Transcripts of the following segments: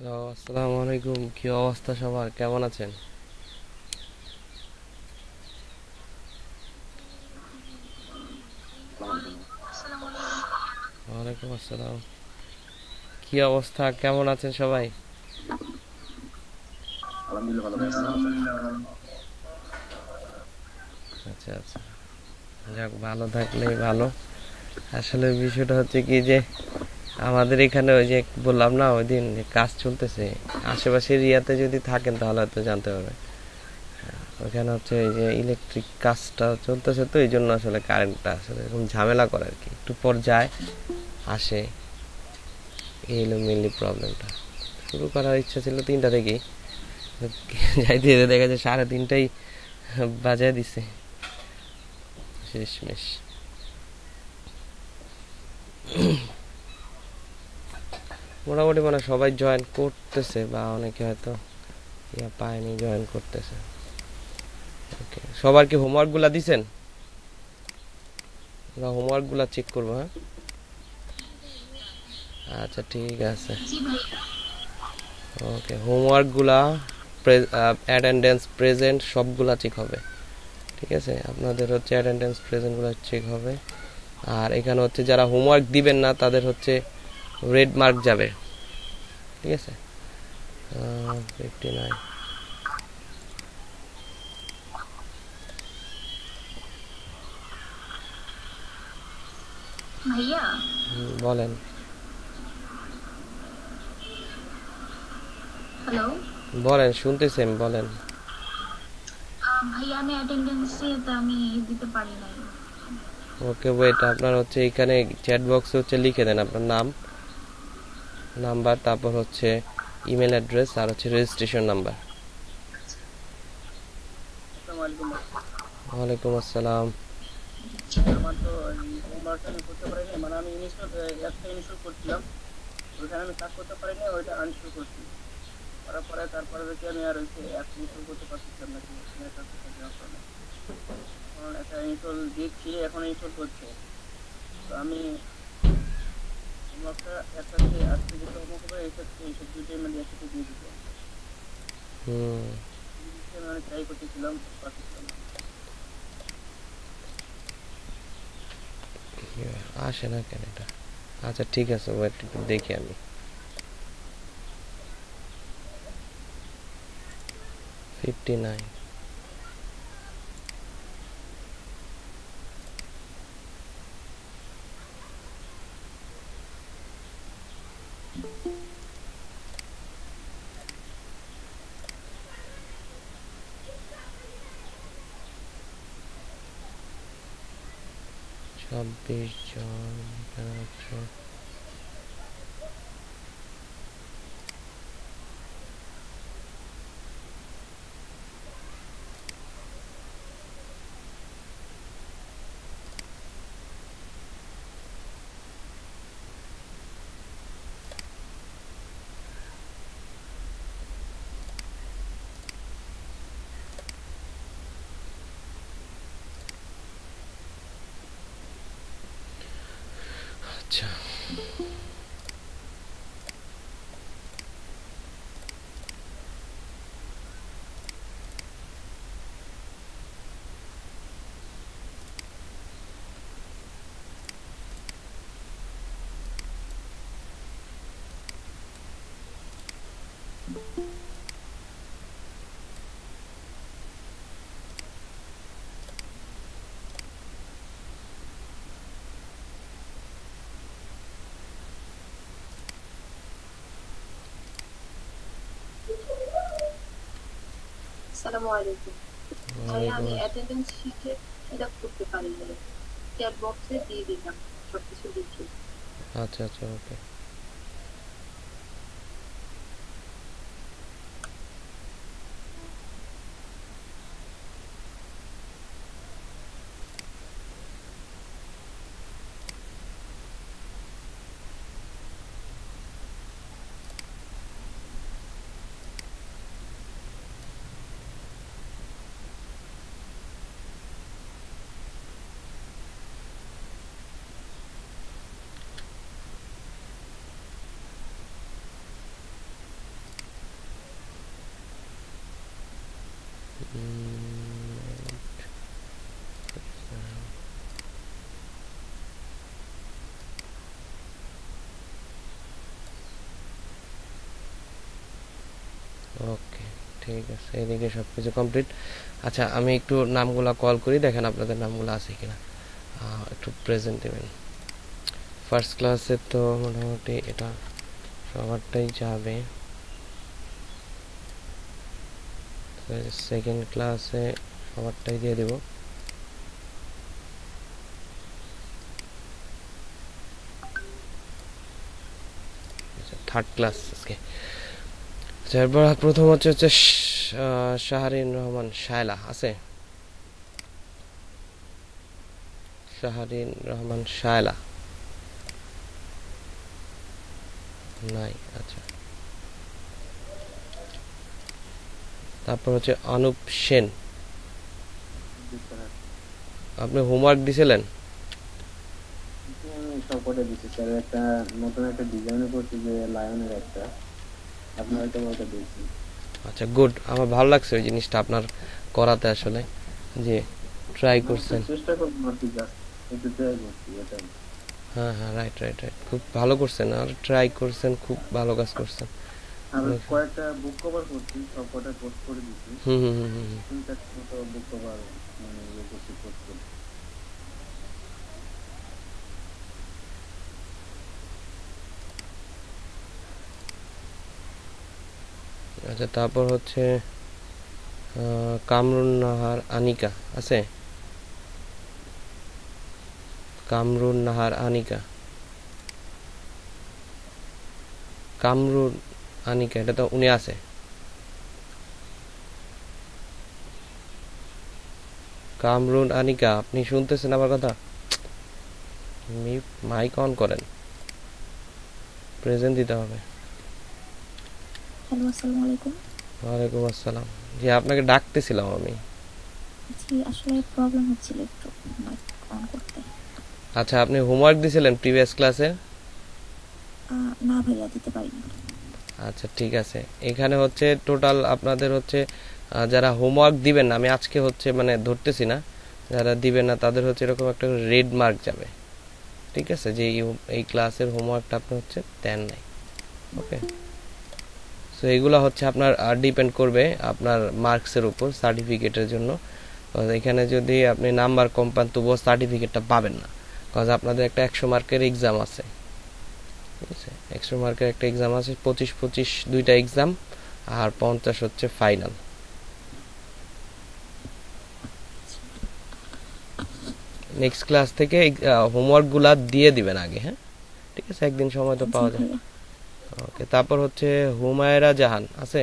Hello, আসসালামু আলাইকুম। কি অবস্থা সবার, কেমন আছেন? ওয়ালাইকুম আসসালাম। কি অবস্থা, কেমন আছেন সবাই? আলহামদুলিল্লাহ ভালো ভাই, আপনি ভালো আছেন? আচ্ছা আচ্ছা, যাক, ভালো থাকলেই ভালো। আসলে বিষয়টা হচ্ছে কি যে আমাদের এখানে ওই যে বললাম না ওই দিন যে কাজ চলতেছে, আশেপাশের এরিয়াতে যদি থাকেন তাহলে হয়তো জানতে পারবেন। ওখানে হচ্ছে এই যে ইলেকট্রিক কাজটা চলতেছে, তো এই জন্য আসলে কারেন্টটা আসলে এরকম ঝামেলা করে আর কি, একটু পর যায় আসে। এই হলো মেনলি প্রবলেমটা। শুরু করার ইচ্ছা ছিল 3টা থেকেই, যাইতে যেতে দেখা যায় 3:30টাই বাজায় দিছে শেষমেশ। মোটামুটি মানে সবাই জয়েন করতেছে, বা অনেকে হয়তো ইয়া পায়নি, জয়েন করতেছে। ওকে, সবার কি হোমওয়ার্কগুলো দিছেন? আমরা হোমওয়ার্কগুলো চেক করবো, হ্যাঁ? আচ্ছা, ঠিক আছে। জি ভাইয়া। ওকে, হোমওয়ার্কগুলা, অ্যাটেন্ডেন্স, প্রেজেন্ট সবগুলা চেক হবে। ঠিক আছে, আপনাদের হচ্ছে অ্যাটেন্ডেন্স প্রেজেন্টগুলো চেক হবে। আর এখানে হচ্ছে যারা হোমওয়ার্ক দিবেন না তাদের হচ্ছে রেড মার্ক যাবে। ঠিক আছে। 59। ভাইয়া, বলেন। হ্যালো। বলেন, শুনতেছি আমি, বলেন। ভাইয়া আমি অ্যাটেন্ডেন্সে তা আমি দিতে পারি নাই। ওকে, ওয়েট, আপনার হচ্ছে এখানে চ্যাট বক্সে হচ্ছে লিখে দেন আপনার নাম, নাম্বার, তারপর হচ্ছে ইমেল অ্যাড্রেস, আর হচ্ছে রেজিস্ট্রেশন নাম্বার। আসসালামু আলাইকুম ভাই। ওয়ালাইকুম আসসালাম। আমার তো এই হোমওয়ার্কটা আমি করতে পারিনি, মানে আমি ইনস্টল অ্যাপটা ইনস্টল করছিলাম, ওইখানে আমি কাজ করতে পারিনি, ওইটা আনইনস্টল করছি। করার পরে তারপরে দেখি আমি আর হচ্ছে অ্যাপ ইনস্টল করতে পারছিলাম না, কি নেটওয়ার্ক প্রবলেমের কারণে। এখন একটা ইনস্টল দিচ্ছি, এখন ইনস্টল হচ্ছে। তো আমি হোমওয়ার্কটা একসাথে আজকে যেটা হোমওয়ার্ক হবে এইসব দুইটাই মানে একসাথে দিয়ে দিব। হুম। আমি অনেক ট্রাই করতেছিলাম, পারতেছিলাম না। আসে না কেন এটা? আচ্ছা, ঠিক আছে, ওয়েট, একটু দেখি আমি। 59। 26 জন এখানে হচ্ছে। আচ্ছা, আসসালামু আলাইকুম ভাইয়া, ওয়ালাইকুম আমি আসসালাম। অ্যাটেন্ডেন্স শিটে ফিল আপ করতে পারিনি, চ্যাট বক্সে দিয়ে দিলাম সবকিছু লিখে। আচ্ছা আচ্ছা, ওকে। ওকে, ঠিক আছে, এদিকে সব কিছু কমপ্লিট। আচ্ছা, আমি একটু নামগুলা কল করি, দেখেন আপনাদের নামগুলো আছে কিনা। একটু প্রেজেন্ট দেবেন। ফার্স্ট ক্লাসে তো মোটামুটি এটা সবারটাই যাবে। সেকেন্ড ক্লাসে সবারটাই দিয়ে দেব। থার্ড ক্লাস আজকে। এরপর প্রথম হচ্ছে শাহরিন রহমান শায়লা আছে? শাহরিন রহমান শায়লা নাই। আচ্ছা, তারপর হচ্ছে অনুপ সেন। আপনি হোমওয়ার্ক দিছিলেন? আমি সবকটা দিচ্ছি স্যার, একটা নতুন একটা ডিজাইন করছি যে লায়নের একটা, আপনার হয়তো ওটা দিয়েছি। আচ্ছা, গুড, আমার ভালো লাগছে ওই জিনিসটা আপনার করাতে, আসলে যে ট্রাই করছেন। চেষ্টা করবো আর কি, জাস্ট একটু ট্রাই করছি এটাই। হ্যাঁ হ্যাঁ, রাইট রাইট রাইট, খুব ভালো করছেন, আর ট্রাই করছেন, খুব ভালো কাজ করছেন। আর কয়েকটা বুক কভার করছি, সবকটা পোস্ট করে দিচ্ছি। হুম হুম হুম হুম হুম। 3-4 মতো বুক কভার মানে ইয়ে করছি, পোস্ট করছি। আচ্ছা, তারপর হচ্ছে কামরুন নাহার আনিকা আছে? কামরুন নাহার আনিকা, কামরুন আনিকা, এটা তো উনি আছে। কামরুন আনিকা, আপনি শুনতেছেন আমার কথা? মাইক অন করেন, প্রেজেন্ট দিতে হবে। হ্যালো, আসসালামু আলাইকুম। ওয়ালাইকুম আসসালাম। জি, আপনাকে ডাকতেছিলাম আমি। জি, আসলে প্রবলেম হচ্ছিল একটু মাইক অন করতে। আচ্ছা, আপনি হোমওয়ার্ক দিছিলেন প্রিভিয়াস ক্লাসে? না ভাইয়া, দিতে পারিনি। আচ্ছা, ঠিক আছে। এখানে হচ্ছে টোটাল আপনাদের হচ্ছে যারা হোমওয়ার্ক দিবেন না, আমি আজকে হচ্ছে মানে ধরতেছি না, যারা দিবেন না তাদের হচ্ছে এরকম একটা রেড মার্ক যাবে, ঠিক আছে, যে এই ক্লাসের হোমওয়ার্কটা আপনি হচ্ছে দেন নাই। ওকে, সো এইগুলো হচ্ছে আপনার ডিপেন্ড করবে আপনার মার্কসের উপর সার্টিফিকেটের জন্য। এখানে যদি আপনি নাম্বার কম পান তবুও সার্টিফিকেটটা পাবেন না, কজ আপনাদের একটা 100 মার্কের এক্সাম আছে, ঠিক আছে, 100 মার্কের একটা এক্সাম আছে, 25-25 দুইটা এক্সাম, আর 50 হচ্ছে ফাইনাল। নেক্সট ক্লাস থেকে হোমওয়ার্কগুলো দিয়ে দিবেন আগে, হ্যাঁ, ঠিক আছে, একদিন সময় তো জি পাওয়া যায়। ভাইয়া। ওকে, তারপর হচ্ছে হুমায়রা জাহান আছে?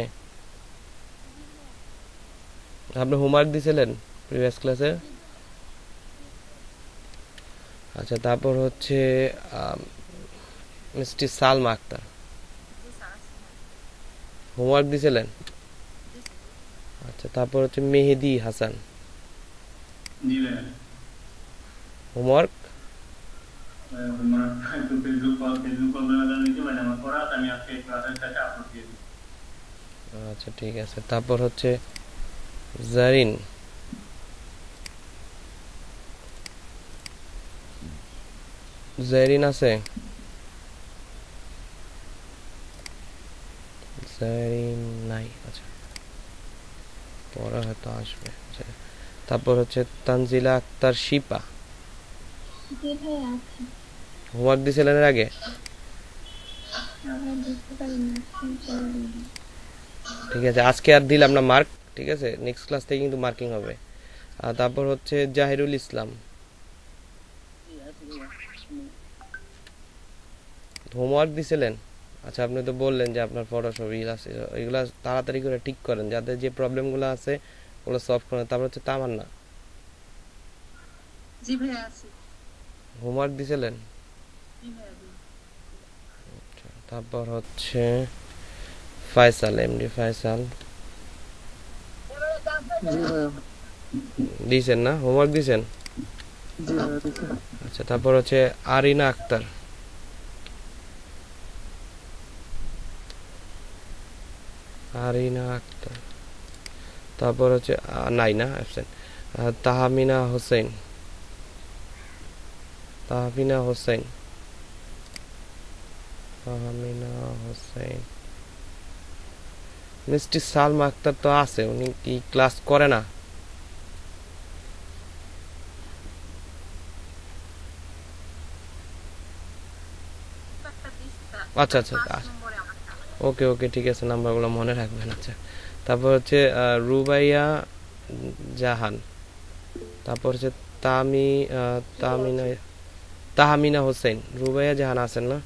আপনি হোমওয়ার্ক দিছিলেন প্রিভিয়াস ক্লাসে? আচ্ছা, তারপর হচ্ছে মিস্টি সালমা আক্তার, হোমওয়ার্ক দিছিলেন? আচ্ছা, তারপর হচ্ছে মেহেদি হাসান, জি ভাইয়া। হোমওয়ার্ক? আচ্ছা, ঠিক আছে। তারপর হচ্ছে জারিন, জারিন আছে? জারিন নাই। আচ্ছা, পরে হয়তো আসবে। আচ্ছা, তারপর হচ্ছে তানজিলা আক্তার শিপা, জি ভাইয়া, আছে। হোমওয়ার্ক দিছিলেন এর আগে? আমরা দিতে পারিনি, ঠিক আছে, আজকে আর দিলাম না মার্ক, ঠিক আছে, নেক্সট ক্লাস থেকে কিন্তু মার্কিং হবে। আর তারপর হচ্ছে জাহিরুল ইসলাম, হোমওয়ার্ক দিছিলেন? আচ্ছা, আপনি তো বললেন যে আপনার ফটোশপ আছে, এগুলো তাড়াতাড়ি করে ঠিক করেন, যাতে যে প্রবলেমগুলো আছে ওগুলো সলভ করেন। তারপর হচ্ছে তামান্না, জি ভাইয়া, আছে। হোমওয়ার্ক দিছিলেন? জি ভাইয়া। আচ্ছা, তারপর হচ্ছে ফয়সাল, এমডি ফয়সাল, জি ভাইয়া। দিয়েছেন না, হোমওয়ার্ক দিয়েছেন? জি ভাইয়া দিচ্ছি। আচ্ছা, তারপর হচ্ছে আরিনা আক্তার, আরিনা আক্তার, তারপর হচ্ছে নাই না, অ্যাবসেন্ট। তাহমিনা হোসেন, তাহমিনা হোসেন, তাহমিনা হোসেন, মিষ্টি সালমা আক্তার তো আছে, উনি কি ক্লাস করে না? আচ্ছা আচ্ছা ওকে ওকে ঠিক আছে, নাম্বারগুলো মনে রাখবেন। আচ্ছা তারপর হচ্ছে রুবাইয়া জাহান, তারপর হচ্ছে তামি তামিনা তাহমিনা হোসেন। রুবাইয়া জাহান আছেন না?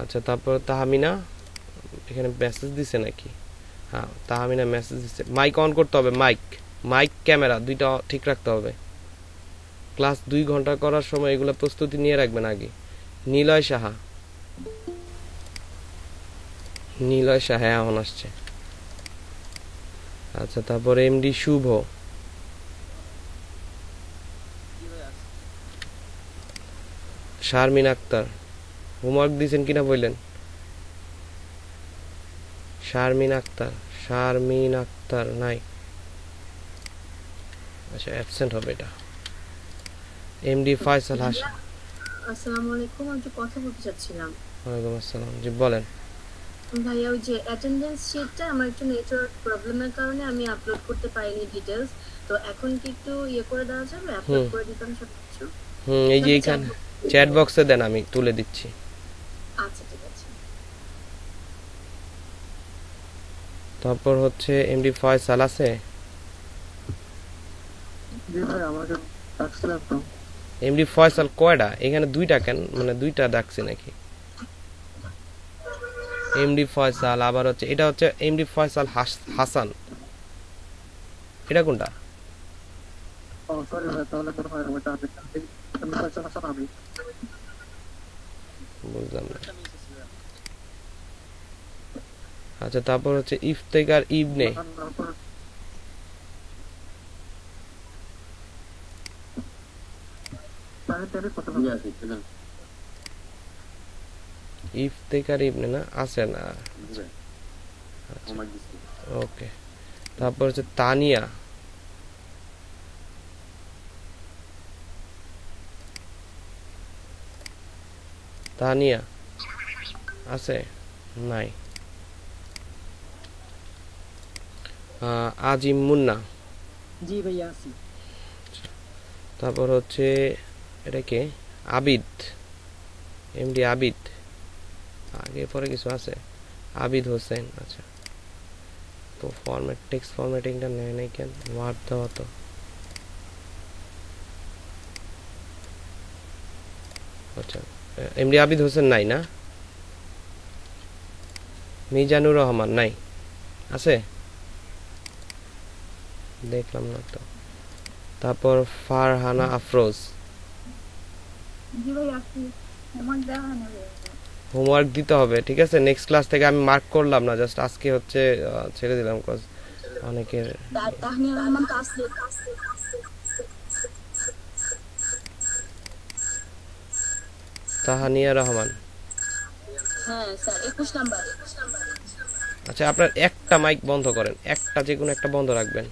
আচ্ছা তারপর তাহমিনা এখানে মেসেজ দিছে নাকি? হ্যাঁ তাহমিনা মেসেজ দিছে। মাইক অন করতে হবে, মাইক মাইক ক্যামেরা দুইটা ঠিক রাখতে হবে। ক্লাস 2 ঘন্টা করার সময় এগুলো প্রস্তুতি নিয়ে রাখবেন আগে। নিলয় সাহা, নিলয় সাহা এখন আসছে। আচ্ছা তারপরে এমডি শুভ, শারমিন আক্তার। হোমওয়ার্ক দিয়েছেন কিনা বললেন? শারমিন আক্তার, শারমিন আক্তার নাই, আচ্ছা অ্যাবসেন্ট হবে এটা। এমডি ফয়সাল হাসান। আসসালামু আলাইকুম, আমি একটু কথা বলতে চাচ্ছিলাম। ওয়ালাইকুম আসসালাম, জি বলেন। ভাইয়া ওই যে অ্যাটেন্ডেন্স শিটটা আমার একটু নেটওয়ার্ক প্রবলেমের কারণে আমি আপলোড করতে পারিনি ডিটেলস, তো এখন কি একটু করে দেওয়া যাবে? আপলোড করে দিতাম সবকিছু। এই যে এখানে চ্যাট বক্সে দেন, আমি তুলে দিচ্ছি। আচ্ছা ঠিক আছে। তারপর হচ্ছে এমডি ফয়সাল আছে? জি ভাই আমাকে ডাকছিলেন তো। এমডি ফয়সাল কয়টা এখানে? দুইটা কেন, মানে দুইটা ডাকছি নাকি? এমডি ফয়সাল, আবার হচ্ছে এটা হচ্ছে এমডি ফয়সাল হাসান, এটা কোনটা? ও সরি ভাই, তাহলে মনে হয় ওটা আমি ফয়সাল হাসান আমি। বুঝলাম না। আচ্ছা তারপর হচ্ছে ইফতেখার ইবনে, ইফতেখার ইবনে না আছে না? ওকে তারপর হচ্ছে তানিয়া, তানিয়া আছে? নাই। আজিম মুন্না, জি ভাইয়া আছি। তারপর হচ্ছে এটা কে? আবিদ, এমডি আবিদ, আগে পরে কিছু আছে? আবিদ হোসেন। আচ্ছা তো ফরম্যাট টেক্সট ফরম্যাটিংটা নেয় নাই কেন? ওয়ার্ড দেওয়া তো। আচ্ছা এমডি আবিদ হোসেন নাই না? মিজানুর রহমান নাই? আছে? দেখলাম না তো। তারপর ফারহানা আফরোজ, জি ভাই আপনি হোমওয়ার্ক দেওয়া হয় না ভাইয়া। হোমওয়ার্ক দিতে হবে, ঠিক আছে? নেক্সট ক্লাস থেকে আমি মার্ক করলাম না, জাস্ট আজকে হচ্ছে ছেড়ে দিলাম, কজ অনেকের। তাহমিয়া রহমান তো আছে। তাহানিয়া রহমান, হ্যাঁ স্যার 21 নাম্বার। আচ্ছা আপনার একটা মাইক বন্ধ করেন, একটা যে কোনো একটা বন্ধ রাখবেন,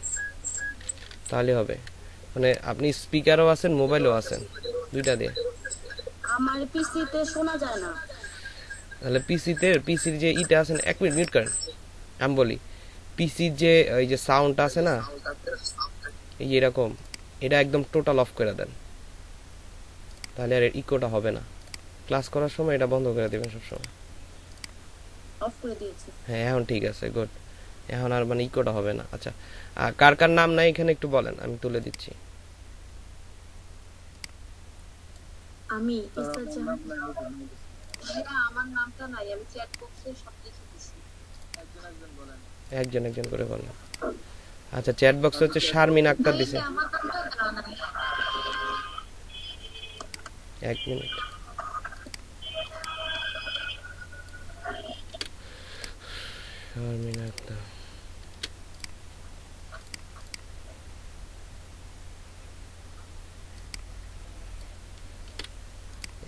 তাহলে হবে। মানে আপনি স্পিকারও আছেন, মোবাইলও আছেন, দুইটা দিয়ে। আমার পিসিতে শোনা যায় না। তাহলে পিসির যে ইটা আছেন, 1 মিনিট মিউট করেন, আমি বলি। পিসির যে ওই যে সাউন্ড আছে না, এই যে এরকম, এটা একদম টোটাল অফ করে দেন, তাহলে আর ইকোটা হবে না। ক্লাস করার সময় এটা বন্ধ করে দিবেন সবসময়। অফ করে দিয়েছি। হ্যাঁ এখন ঠিক আছে, গুড। এখন আর মানে ইকোটা হবে না। আচ্ছা কার কার নাম নাই এখানে একটু বলেন, আমি তুলে দিচ্ছি। আমি ইসা জাহান। হ্যাঁ আমার নামটা নাই, আমি চ্যাট বক্সে সব লিখে দিয়েছি। একজন একজন করে বলেন। আচ্ছা চ্যাট বক্সে হচ্ছে শারমিন আক্তার দিছে। আমার নামটা দেওয়া নাই। 1 মিনিট। শারমিন আক্তার,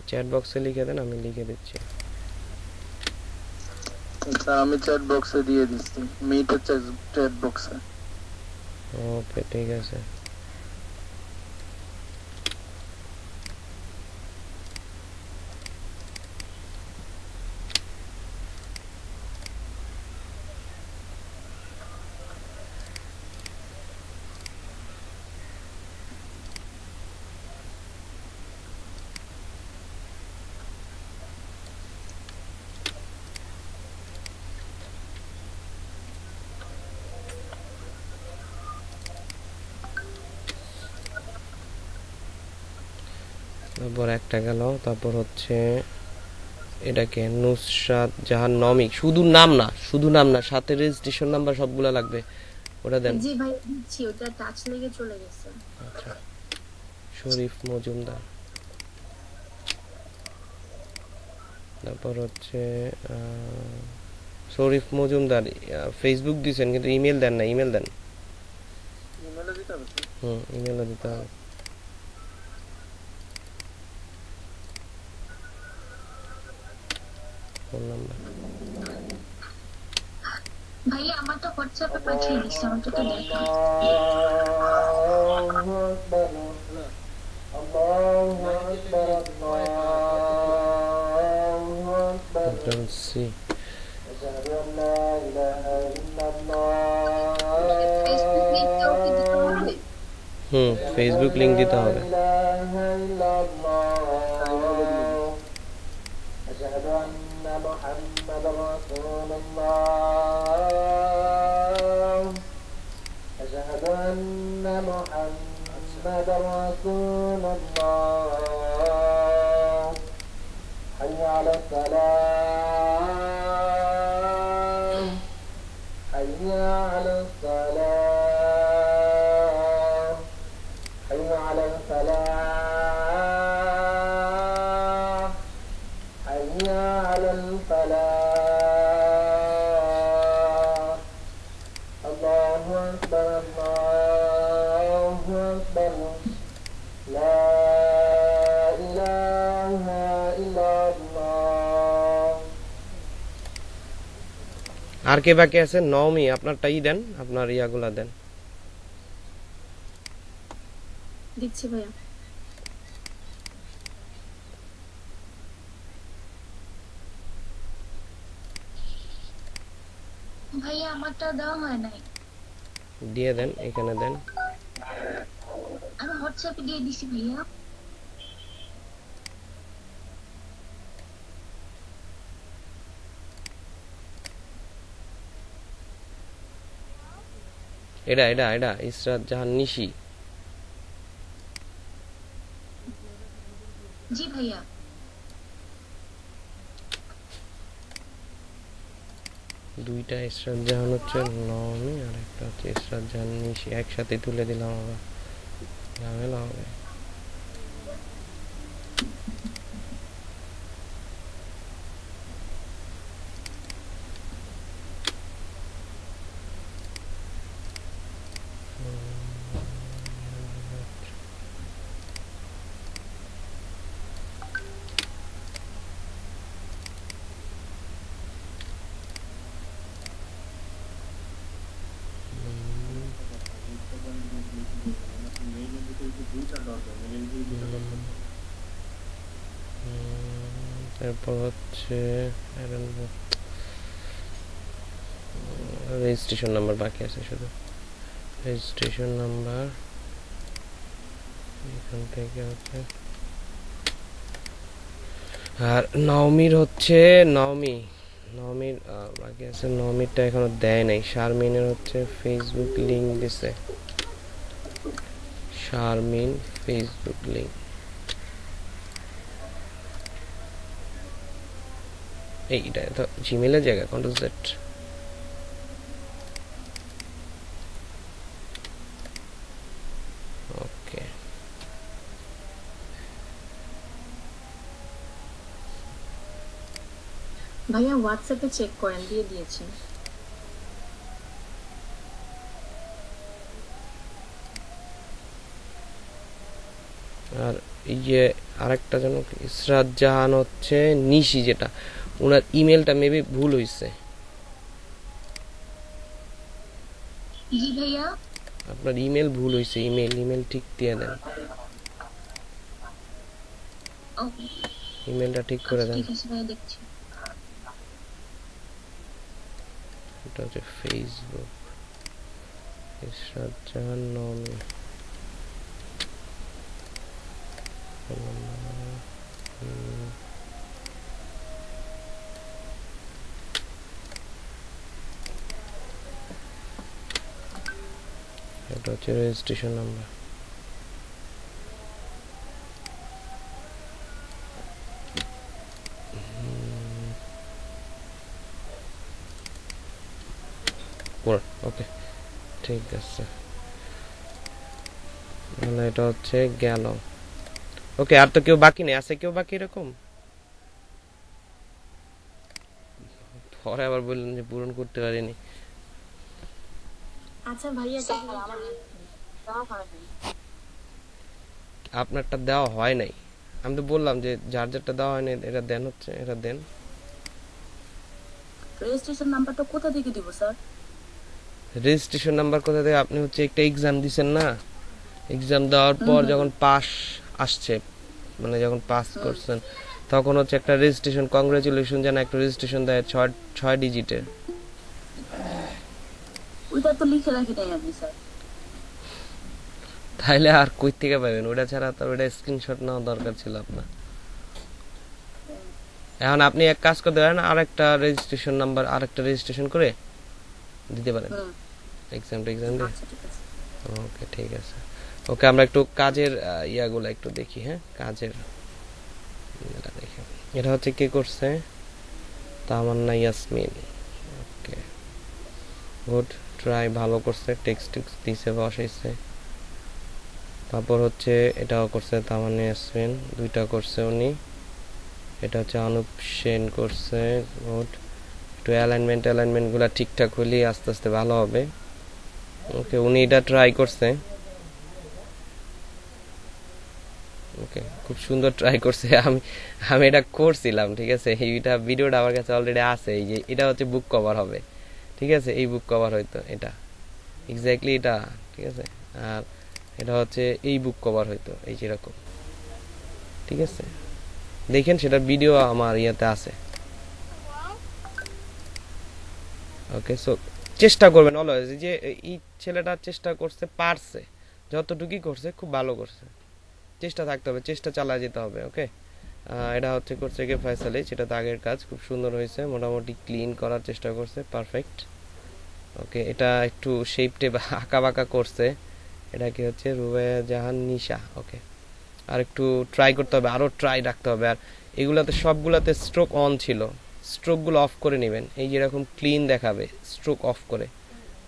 চ্যাট বক্সে লিখে দেন, আমি লিখে দিচ্ছি। আচ্ছা আমি চ্যাট বক্সে দিয়ে দিচ্ছি, মিট হচ্ছে চ্যাট বক্সে। ওকে ঠিক আছে। তারপর একটা গেল, তারপর হচ্ছে এটাকে নুসরাত জাহান নমি, শুধু নাম না, শুধু নাম না, সাথে রেজিস্ট্রেশন নাম্বার সবগুলা লাগবে, ওটা দেন। জি ভাই দিচ্ছি, ওটা টাচ লেগে চলে গেছে। আচ্ছা, শরীফ মজুমদার। তারপর হচ্ছে শরীফ মজুমদার, ফেসবুক দিয়েছেন কিন্তু ইমেল দেন না, ইমেল দেন। ইমেলও দিতে হবে তো? ইমেলও দিতে হবে। ফোন নাম্বার ভাইয়া আমার তো হোয়াটসঅ্যাপে পাঠিয়ে দিচ্ছে, আমার তো দেখা। Control C. ফেসবুক লিংকটাও কি দিতে হবে? ফেসবুক লিংক দিতে হবে। أشهد أن محمد رسول الله أشهد أن محمد رسول الله حي على الصلاة حي على الصلاة حي على الفلاح حي على الفلاح الله أكبر الله أكبر لا إله إلا الله আর কে বাকি আছে? নওমি, আপনারটাই দেন, আপনার ইয়াগুলা দেন। দিচ্ছি ভাইয়া। ভাইয়া আমারটা দেওয়া হয় নাই, দিয়ে দেন, এখানে দেন। আমি হোয়াটসঅ্যাপে দিয়ে দিছি ভাইয়া। এটা এটা এটা ইসরাত জাহান নিশি। জি ভাইয়া। দুইটা ইসরাত জাহান হচ্ছে নওমি, আর একটা হচ্ছে ইসরাত জাহান নিশি, একসাথে তুলে দিলাম, আবার ঝামেলা হবে। তারপর হচ্ছে রেজিস্ট্রেশন নাম্বার বাকি আছে, শুধু রেজিস্ট্রেশন নাম্বার এখান থেকে হচ্ছে। আর নওমির হচ্ছে নওমির বাকি আছে, নওমিরটা এখনো দেয় নাই। শারমিনের হচ্ছে ফেসবুক লিংক দিছে, শারমিন ফেসবুক লিংক। এইটা তো জিমেলের জায়গা, কন্ট্রোল জেড। ওকে, ভাইয়া হোয়াটসঅ্যাপে চেক করেন, দিয়ে দিয়েছি। আর এই যে আরেকটা যেন ইসরাত জাহান হচ্ছে নিশি, যেটা ওনার ইমেলটা মেবি ভুল হইছে। জি ভাইয়া। আপনার ইমেল ভুল হইছে, ইমেল ঠিক দিয়ে দেন, ওকে, ইমেলটা ঠিক করে দেন। ঠিক আছে ভাইয়া, দেখছি। এটা হচ্ছে ফেসবুক ইসরাত জাহান নওমি। এটা হচ্ছে রেজিস্ট্রেশন নাম্বার। ওকে ঠিক আছে, তাহলে এটা হচ্ছে গেল। ওকে, আর তো কেউ বাকি নেই, আছে কেউ বাকি এরকম? পরে আবার বললেন যে পূরণ করতে পারিনি। আচ্ছা ভাইয়া, স্যার আমার দেওয়া হয়নি। আপনারটা দেওয়া হয় নাই? আমি তো বললাম যে যার যারটা দেওয়া হয়নি এটা দেন, হচ্ছে এটা দেন। রেজিস্ট্রেশন নাম্বারটা কোথা থেকে দিব স্যার? রেজিস্ট্রেশন নাম্বার কোথা থেকে? আপনি হচ্ছে একটা এক্সাম দিছেন না, এক্সাম দেওয়ার পর যখন পাস আসছে, মানে যখন পাস করছেন তখন হচ্ছে একটা রেজিস্ট্রেশন, কংগ্রেচুলেশন যেন একটা রেজিস্ট্রেশন দেয় 6 ডিজিটের। ওইটা তো লিখে রাখি নাই আমি স্যার। তাইলে আর কই থেকে পাবেন? ওটা ছাড়া তো ওটা স্ক্রিনশট নেওয়া দরকার ছিল আপনার। এখন আপনি এক কাজ করতে পারেন, আরেকটা রেজিস্ট্রেশন নাম্বার, আরেকটা রেজিস্ট্রেশন করে দিতে পারেন এক্সাম দিয়ে। আচ্ছা ঠিক আছে। ওকে ঠিক আছে। ওকে, আমরা একটু কাজের ইয়াগুলো একটু দেখি। হ্যাঁ, কাজের এটা দেখি। এটা হচ্ছে কে করছে? তামান্না ইয়াসমিন। ওকে গুড ট্রাই, ভালো করছে, টেক্সট দিছে, বসাইছে। তারপর হচ্ছে এটাও করছে তামান্না ইয়াসমিন, দুইটা করছে উনি। এটা হচ্ছে অনুপ সেন করছে, গুড। একটু অ্যালাইনমেন্টগুলো ঠিকঠাক হলেই আস্তে আস্তে ভালো হবে। ওকে, উনি এটা ট্রাই করছে। ওকে, খুব সুন্দর ট্রাই করছে। আমি এটা করছিলাম, ঠিক আছে। এইটা ভিডিওটা আমার কাছে অলরেডি আছে। এই যে এটা হচ্ছে বুক কভার হবে, ঠিক আছে, এই বুক কভার হইতো এটা, এক্স্যাক্টলি এটা, ঠিক আছে। আর এটা হচ্ছে এই বুক কভার হইতো এই যেরকম, ঠিক আছে। দেখেন সেটার ভিডিও আমার ইয়াতে আছে। ওকে, সো চেষ্টা করবেন অলওয়েজ, যে এই ছেলেটা চেষ্টা করছে, পারছে, যতটুকুই করছে খুব ভালো করছে। চেষ্টা থাকতে হবে, চেষ্টা চালিয়ে যেতে হবে। ওকে, এটা হচ্ছে করছে কি ফয়সালি, সেটা তো আগের কাজ, খুব সুন্দর হয়েছে, মোটামুটি ক্লিন করার চেষ্টা করছে, পারফেক্ট। ওকে, এটা একটু শেপ টেপ আঁকা বাঁকা করছে, এটা কি হচ্ছে রুবাইয়া জাহান নিশা। ওকে, আর একটু ট্রাই করতে হবে, আরও ট্রাই রাখতে হবে। আর এগুলাতে সবগুলাতে স্ট্রোক অন ছিল, স্ট্রোকগুলো অফ করে নেবেন, এই যেরকম ক্লিন দেখাবে স্ট্রোক অফ করে।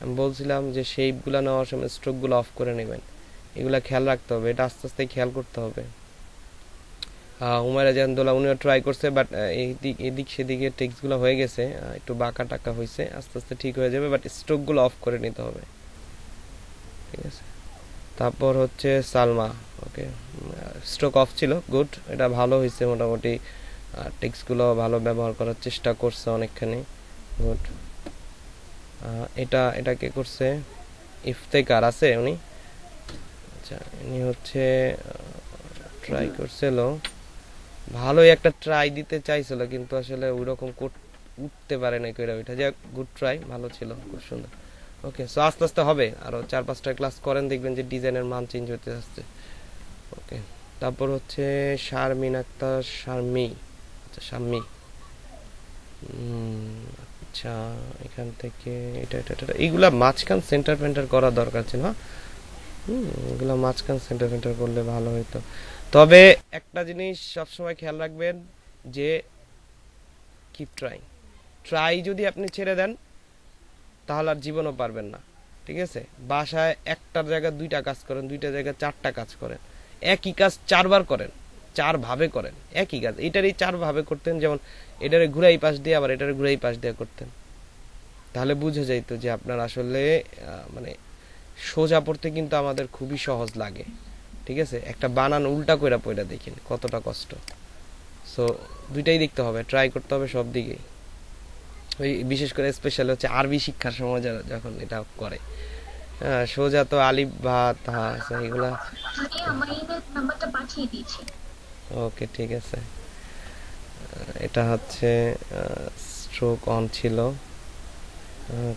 আমি বলছিলাম যে শেপগুলো নেওয়ার সময় স্ট্রোকগুলো অফ করে নেবেন, এগুলা খেয়াল রাখতে হবে, এটা আস্তে আস্তে খেয়াল করতে হবে। উমাইরা জাহানদোলা উনিও ট্রাই করছে, বাট এদিক সেদিকে টেক্সটগুলো হয়ে গেছে, একটু বাঁকা টাকা হয়েছে, আস্তে আস্তে ঠিক হয়ে যাবে, বাট স্ট্রোকগুলো অফ করে নিতে হবে, ঠিক আছে। তারপর হচ্ছে সালমা, ওকে, স্ট্রোক অফ ছিল, গুড, এটা ভালো হয়েছে মোটামুটি, টেক্সটগুলো ভালো ব্যবহার করার চেষ্টা করছে অনেকখানি, গুড। এটা কে করছে? ইফতেকার আছে উনি, আচ্ছা, ইনি হচ্ছে ট্রাই করছিল, ভালোই একটা ট্রাই দিতে চাইছিল, কিন্তু আসলে ওইরকম উঠতে পারে না কইরা, ওইটা যে গুড ট্রাই, ভালো ছিল, খুব সুন্দর। ওকে, সো আস্তে আস্তে হবে, আরো 4-5টা ক্লাস করেন, দেখবেন যে ডিজাইনের মান চেঞ্জ হতে আসছে। ওকে, তারপর হচ্ছে শারমিন আক্তার, শারমি, আচ্ছা শাম্মি, আচ্ছা, এখান থেকে এটা এটা এটা এইগুলা মাঝখান সেন্টার পেন্টার করা দরকার ছিল। এগুলা মাঝখান সেন্টার পেন্টার করলে ভালো হইতো। তবে একটা জিনিস সবসময় খেয়াল রাখবেন, যে কিপ ট্রাই যদি আপনি ছেড়ে দেন তাহলে আর জীবনও পারবেন না, ঠিক আছে। বাসায় একটার জায়গায় 2টা কাজ করেন, 2টা জায়গায় 4টা কাজ করেন, একই কাজ 4বার করেন, 4 ভাবে করেন একই কাজ, এটারই 4 ভাবে করতেন, যেমন এটারে ঘুরাই পাশ দিয়ে আবার এটারে ঘুরাই পাশ দিয়ে করতেন, তাহলে বুঝে যাইতো যে আপনার আসলে মানে সোজা পড়তে কিন্তু আমাদের খুবই সহজ লাগে, ঠিক আছে। একটা বানান উল্টা কইরা পয়রা দেখেন কতটা কষ্ট। সো দুইটাই দেখতে হবে, ট্রাই করতে হবে সব দিকেই। ওই বিশেষ করে স্পেশাল হচ্ছে আরবি শিক্ষার সময় যারা যখন এটা করে, সোজা তো আলিফ বা তা এগুলা। আমার ইমেল নাম্বারটা পাঠিয়ে দিয়েছি। ওকে ঠিক আছে, এটা হচ্ছে স্ট্রোক অন ছিল,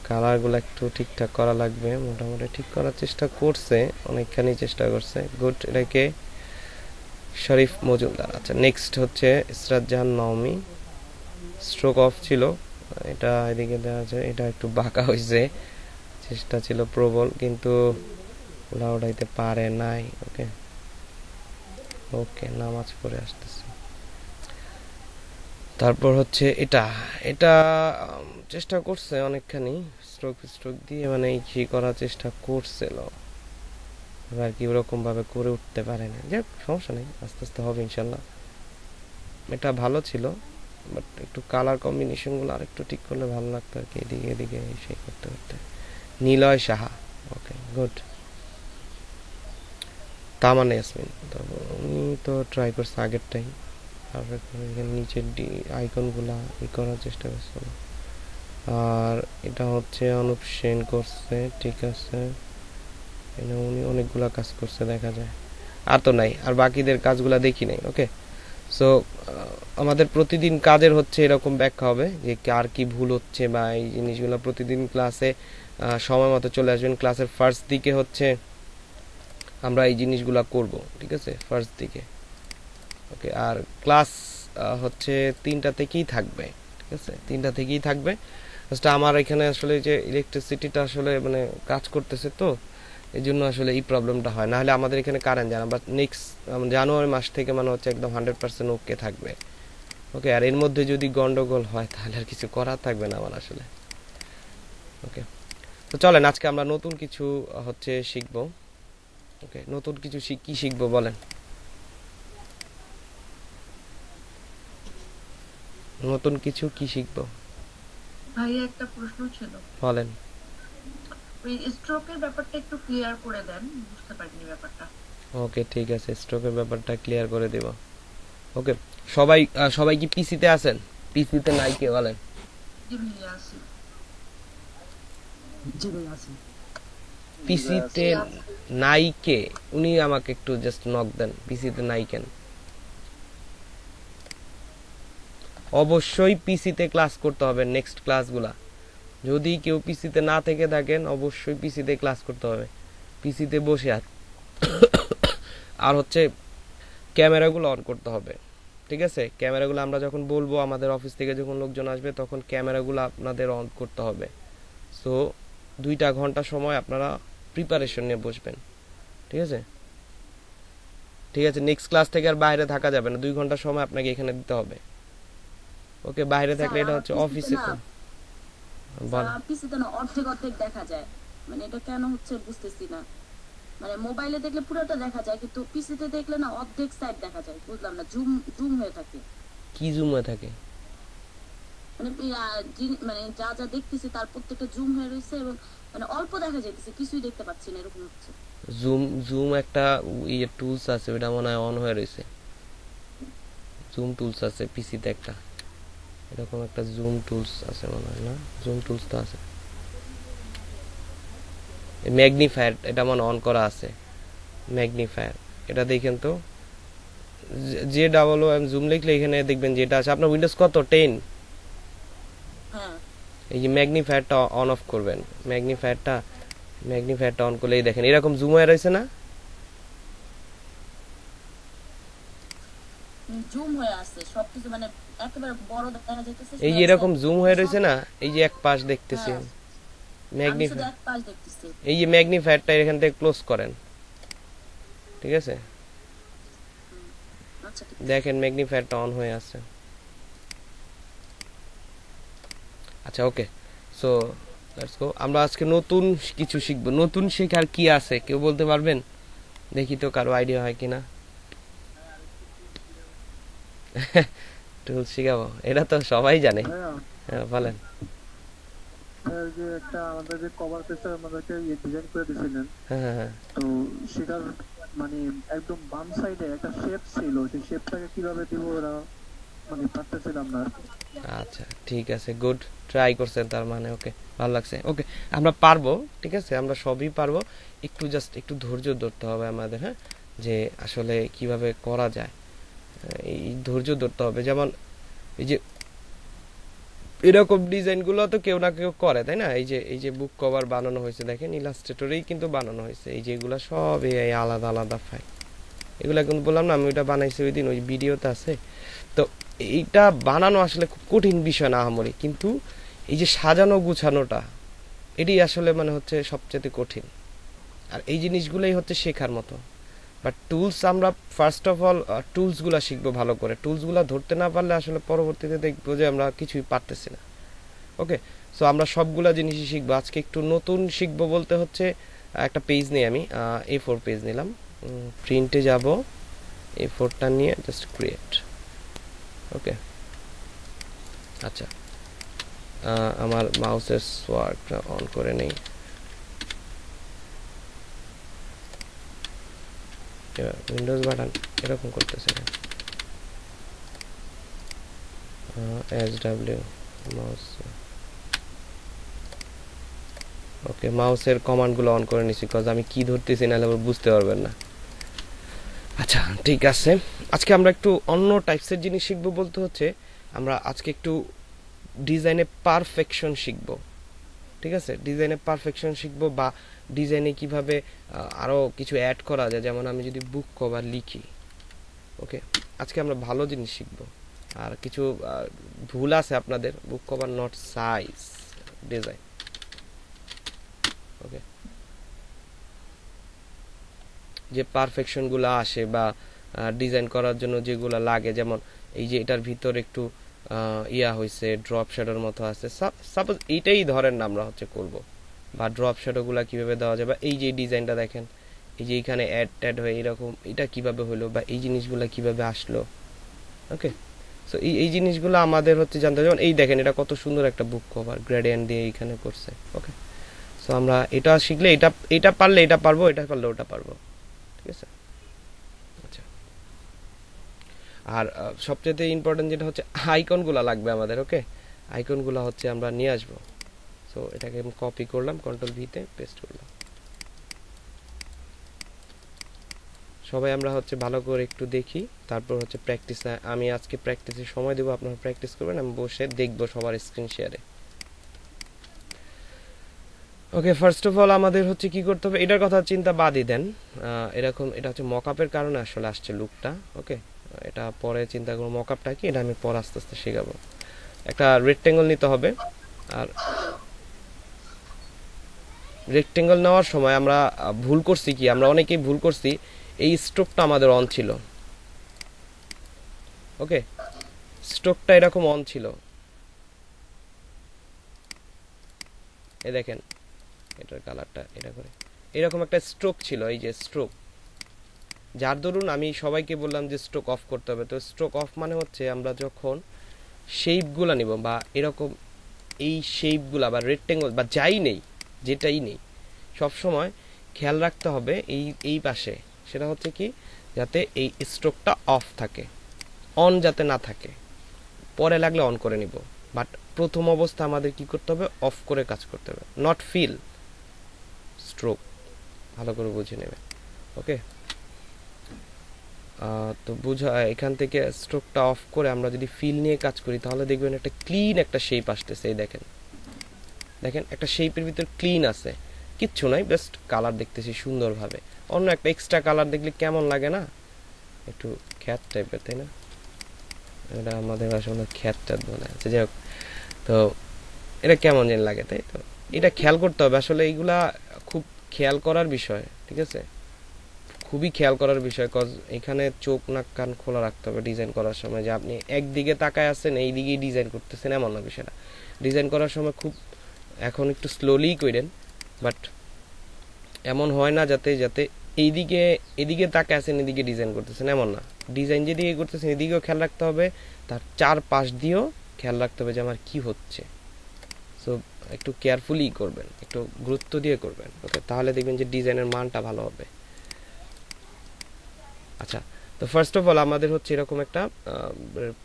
কালারগুলো একটু ঠিকঠাক করা লাগবে, মোটামুটি ঠিক করার চেষ্টা করছে, অনেকখানি চেষ্টা করছে, গুড। এটাকে শরীফ মজুমদার। আচ্ছা, নেক্সট হচ্ছে ইসরাত জাহান নওমি, স্ট্রোক অফ ছিল, এটা এদিকে দেওয়া আছে, এটা একটু বাঁকা হয়েছে, চেষ্টা ছিল প্রবল, কিন্তু ওরা ওঠাইতে পারে নাই। ওকে ওকে, নামাজ পড়ে আসতেছে। তারপর হচ্ছে এটা এটা চেষ্টা করছে অনেকখানি স্ট্রোক স্ট্রোক দিয়ে মানে কি করার চেষ্টা করছিল, আর কি ওরকম ভাবে করে উঠতে পারে না। যাক সমস্যা নেই, আস্তে আস্তে হবে ইনশাল্লাহ। এটা ভালো ছিল, বাট একটু কালার কম্বিনেশন গুলো আর একটু ঠিক করলে ভালো লাগতো আর কি, এদিকে এদিকে সেই করতে করতে। Niloy Saha, okay good. তামান্না ইয়াসমিন, তারপর উনি তো ট্রাই করছে আগেরটাই, আর এখানে নিচের আইকন গুলা ই করার চেষ্টা করছিল। আর এটা হচ্ছে অনুপ সেন করছে, ঠিক আছে, উনি অনেকগুলা কাজ করছে দেখা যায়। আর তো নাই, আর বাকিদের কাজগুলা দেখি নাই। ওকে, সো আমাদের প্রতিদিন কাজের হচ্ছে এরকম ব্যাখ্যা হবে যে কার কি ভুল হচ্ছে বা এই জিনিসগুলো প্রতিদিন ক্লাসে সময় মতো চলে আসবেন। ক্লাসের ফার্স্ট দিকে হচ্ছে আমরা এই জিনিসগুলা করব, ঠিক আছে, ফার্স্ট দিকে। ওকে, আর ক্লাস হচ্ছে 3টা থেকেই থাকবে, ঠিক আছে, 3টা থেকেই থাকবে। আমার এখানে আসলে যে ইলেকট্রিসিটিটা আসলে মানে কাজ করতেছে, তো এই জন্য আসলে এই প্রবলেমটা হয়। না হলে আমাদের এখানে কারেন্ট যায় না, বাট নেক্সট জানুয়ারি মাস থেকে মানে হচ্ছে একদম 100% ওকে থাকবে। ওকে, আর এর মধ্যে যদি গন্ডগোল হয় তাহলে আর কিছু করার থাকবে না আমার আসলে। ওকে, তো চলেন আজকে আমরা নতুন কিছু হচ্ছে শিখবো। ওকে, নতুন কিছু কি শিখবো বলেন? নতুন কিছু কি শিখবো ভাইয়া একটা প্রশ্ন ছিল, বলেন। ওই স্ট্রোকের ব্যাপারটা একটু ক্লিয়ার করে দেন, বুঝতে পারিনি ব্যাপারটা। ওকে ঠিক আছে, স্ট্রোকের ব্যাপারটা ক্লিয়ার করে দেব। ওকে, সবাই কি পিসিতে আছেন? পিসিতে নাই কে বলেন? জি ভাইয়া আছি। পিসিতে নাই কে? উনি আমাকে একটু জাস্ট নক দেন, পিসিতে নাই কেন? অবশ্যই পিসিতে ক্লাস করতে হবে নেক্সট ক্লাসগুলা। যদি কেউ পিসিতে না থেকে থাকেন অবশ্যই পিসিতে ক্লাস করতে হবে, পিসিতে বসে। আর হচ্ছে ক্যামেরাগুলো অন করতে হবে, ঠিক আছে? ক্যামেরাগুলো আমরা যখন বলবো, আমাদের অফিস থেকে যখন লোকজন আসবে তখন ক্যামেরাগুলো আপনাদের অন করতে হবে। সো 2টা ঘন্টা সময় আপনারা প্রিপারেশন নিয়ে বসবেন, ঠিক আছে? ঠিক আছে, নেক্সট ক্লাস থেকে আর বাইরে থাকা যাবে না, 2 ঘন্টা সময় আপনাকে এখানে দিতে হবে। ওকে, বাইরে থাকলে এটা হচ্ছে অফিসে তো পিসিতে না অর্ধেক অর্ধেক দেখা যায়, মানে এটা কেন হচ্ছে বুঝতেছি না। মানে মোবাইলে দেখলে পুরোটা দেখা যায়, কিন্তু পিসিতে দেখলে না অর্ধেক সাইড দেখা যায়, বুঝলাম না, জুম জুম হয়ে থাকে। কি জুম হয়ে থাকে? মানে মানে যা যা দেখতেছি তার প্রত্যেকটা জুম হয়ে রয়েছে, এবং মানে অল্প দেখা যাইতেছে, কিছুই দেখতে পাচ্ছি না, এরকম হচ্ছে। জুম একটা ইয়ে টুলস আছে, ওটা মনে হয় অন হয়ে রয়েছে। জুম টুলস আছে পিসিতে একটা, এরকম একটা জুম টুলস আছে মনে হয়, না? জুম টুলস তো আছে। ম্যাগনিফায়ার এটা মনে অন করা আছে, ম্যাগনিফায়ার এটা দেখেন তো, যে ডাবল ও এম জুম লিখলে এখানে দেখবেন যেটা আছে। আপনার উইন্ডোজ কত? 10? হ্যাঁ, এই যে ম্যাগনিফায়ারটা অন অফ করবেন, ম্যাগনিফায়ারটা অন করলেই দেখেন এরকম জুম হয়ে রয়েছে না? জুম হয়ে আছে সবকিছু, মানে একেবারে বড় দেখা যাইতেছে। এই যে এরকম জুম হয়ে রয়েছে না, এই যে এক পাশ দেখতেছি ম্যাগনিফায়ার, এক পাশ দেখতেছি। এই যে ম্যাগনিফায়ারটা এখান থেকে ক্লোজ করেন, ঠিক আছে? আচ্ছা, দেখেন ম্যাগনিফায়ারটা অন হয়ে আছে। আচ্ছা ওকে, সো লেটস গো। আমরা আজকে নতুন কিছু শিখবো। নতুন শেখার কি আছে কেউ বলতে পারবেন? দেখি তো কারো আইডিয়া হয় কিনা। টুল শিখাবো, এটা তো সবাই জানে। হ্যাঁ বলেন। যে একটা আমাদের যে কভার পেজটা আমাদেরকে ডিজাইন করে দিয়েছিলেন, হ্যাঁ, তো সেটার মানে একদম বাম সাইডে একটা শেপ ছিল, সেই শেপটাকে কিভাবে দিব ওরা মানে পারতেছিলাম না। আচ্ছা ঠিক আছে, গুড, ট্রাই করছেন তার মানে। ওকে, ভালো লাগছে। ওকে, আমরা পারবো, ঠিক আছে, আমরা সবই পারবো। একটু জাস্ট একটু ধৈর্য ধরতে হবে আমাদের, হ্যাঁ, যে আসলে কিভাবে করা যায়, এই ধৈর্য ধরতে হবে। যেমন এই যে এরকম ডিজাইন গুলো তো কেউ না কেউ করে, তাই না? এই যে বুক কভার বানানো হয়েছে দেখেন, ইলাস্ট্রেটরেই কিন্তু বানানো হয়েছে। এই যে এগুলা সব এই আলাদা আলাদা ফাইল, এগুলা কিন্তু বললাম না আমি ওইটা বানাইছি ওই দিন, ওই ভিডিওতে আছে। তো এইটা বানানো আসলে খুব কঠিন বিষয় না আহামরি, কিন্তু এই যে সাজানো গুছানোটা, এটি আসলে মানে হচ্ছে সবচেয়ে কঠিন। আর এই জিনিসগুলোই হচ্ছে শেখার মতো। বাট টুলস আমরা ফার্স্ট অফ অল টুলসগুলো শিখবো ভালো করে। টুলসগুলো ধরতে না পারলে আসলে পরবর্তীতে দেখবো যে আমরা কিছুই পারতেছি না। ওকে, সো আমরা সবগুলা জিনিসই শিখবো। আজকে একটু নতুন শিখবো বলতে হচ্ছে একটা পেজ নিয়ে আমি A4 পেজ নিলাম, প্রিন্টে যাব, A4টা নিয়ে জাস্ট ক্রিয়েট। ওকে, আচ্ছা আমার মাউসের সোয়ার্কটা অন করে নেই। উইন্ডোজ বাটন এরকম করতেছে না, SW মাউস। ওকে, মাউসের কমান্ডগুলো অন করে নিছি বিকজ আমি কি ধরতেছি নাহলে আবার বুঝতে পারবেন না। আচ্ছা ঠিক আছে, আজকে আমরা একটু অন্য টাইপসের জিনিস শিখবো বলতে হচ্ছে আমরা আজকে একটু ডিজাইনে পারফেকশন শিখবো। ঠিক আছে, ডিজাইনে পারফেকশন শিখবো বা ডিজাইনে কিভাবে আরও কিছু অ্যাড করা যায়, যেমন আমি যদি বুক কভার লিখি। ওকে, আজকে আমরা ভালো জিনিস শিখবো। আর কিছু ভুল আছে আপনাদের, book cover not size design. Okay, যে পারফেকশনগুলো আসে বা ডিজাইন করার জন্য যেগুলো লাগে, যেমন এই যে এটার ভিতর একটু ইয়া হয়েছে, ড্রপ শ্যাডোর মতো আছে, সাপোজ এইটাই ধরেন না আমরা হচ্ছে করব, বা ড্রপ শ্যাডোগুলো কিভাবে দেওয়া যায়, বা এই যে ডিজাইনটা দেখেন, এই যে এখানে অ্যাড ট্যাড হয়ে এরকম, এটা কিভাবে হলো, বা এই জিনিসগুলো কিভাবে আসলো। ওকে, সো এই জিনিসগুলো আমাদের হচ্ছে জানতে হবে। যেমন এই দেখেন, এটা কত সুন্দর একটা বুক কভার গ্রেডিয়েন্ট দিয়ে এইখানে করছে। ওকে, সো আমরা এটা শিখলে এটা পারলে এটা পারবো, এটা পারলে ওটা পারবো। ঠিক আছে, আচ্ছা। আর সবচেয়ে ইম্পর্টেন্ট যেটা হচ্ছে আইকনগুলো লাগবে আমাদের। ওকে, আইকনগুলো হচ্ছে আমরা নিয়ে আসবো। সো এটাকে কপি করলাম, কন্ট্রোল ভিতে পেস্ট করলাম। সবাই আমরা হচ্ছে ভালো করে একটু দেখি, তারপর হচ্ছে প্র্যাকটিস। আমি আজকে প্র্যাকটিসের সময় দেবো, আপনারা প্র্যাকটিস করবেন, আমি বসে দেখবো সবার স্ক্রিন শেয়ারে। ওকে, ফার্স্ট অফ অল আমাদের হচ্ছে কি করতে হবে, এটার কথা চিন্তা বাদই দেন। এরকম এটা হচ্ছে মকআপের কারণে আসলে আসছে লুকটা। ওকে, এটা পরে চিন্তা করবো মকআপটা কি, এটা আমি পরে আস্তে আস্তে শেখাবো। একটা রেক্টেঙ্গল নিতে হবে, আর রেক্টেঙ্গল নেওয়ার সময় আমরা ভুল করছি কি, আমরা অনেকেই ভুল করছি, এই স্ট্রোকটা আমাদের অন ছিল। ওকে, স্ট্রোকটা এরকম অন ছিল, এই দেখেন এটার কালারটা এটা করে এরকম একটা স্ট্রোক ছিল, এই যে স্ট্রোক, যার দরুন আমি সবাইকে বললাম যে স্ট্রোক অফ করতে হবে। তো স্ট্রোক অফ মানে হচ্ছে আমরা যখন শেপগুলা নিব, বা এরকম এই শেপগুলা বা রেক্টেঙ্গল বা যাই নেই, যেটাই নেই, সবসময় খেয়াল রাখতে হবে এই পাশে, সেটা হচ্ছে কি, যাতে এই স্ট্রোকটা অফ থাকে, অন যাতে না থাকে। পরে লাগলে অন করে নিব, বাট প্রথম অবস্থা আমাদের কি করতে হবে, অফ করে কাজ করতে হবে। নট ফিল, স্ট্রোক, ভালো করে বুঝে নেবে। ওকে, তো বুঝা, এখান থেকে স্ট্রোকটা অফ করে আমরা যদি ফিল নিয়ে কাজ করি তাহলে দেখবেন একটা ক্লিন একটা শেপ আসতেছে। এই দেখেন, দেখেন একটা শেপের ভিতর ক্লিন আছে, কিচ্ছু নাই, জাস্ট কালার দেখতেছি সুন্দরভাবে। অন্য একটা এক্সট্রা কালার দেখলে কেমন লাগে না, একটু খ্যাত টাইপের, তাই না? এটা আমাদের আসলে খ্যাত টাত বলে আছে, যাই হোক। তো এটা কেমন যেন লাগে, তাই তো? এটা খেয়াল করতে হবে আসলে, এইগুলা খুব খেয়াল করার বিষয়। ঠিক আছে, খুবই খেয়াল করার বিষয়, কজ এখানে চোখ নাক কান খোলা রাখতে হবে ডিজাইন করার সময়, যে আপনি একদিকে তাকায় আছেন এই দিকেই ডিজাইন করতেছেন এমন না বিষয়টা। ডিজাইন করার সময় খুব এখন একটু স্লোলি করেন, বাট এমন হয় না যাতে এদিকে তাকায় আছেন এদিকে ডিজাইন করতেছেন এমন না। ডিজাইন যেদিকে করতেছেন এদিকেও খেয়াল রাখতে হবে, তার চারপাশ দিয়েও খেয়াল রাখতে হবে যে আমার কি হচ্ছে। সো একটু কেয়ারফুলি করবেন, একটু গুরুত্ব দিয়ে করবেন। ওকে, তাহলে দেখবেন যে ডিজাইনের মানটা ভালো হবে। আচ্ছা, তো ফার্স্ট অফ অল আমাদের হচ্ছে এরকম একটা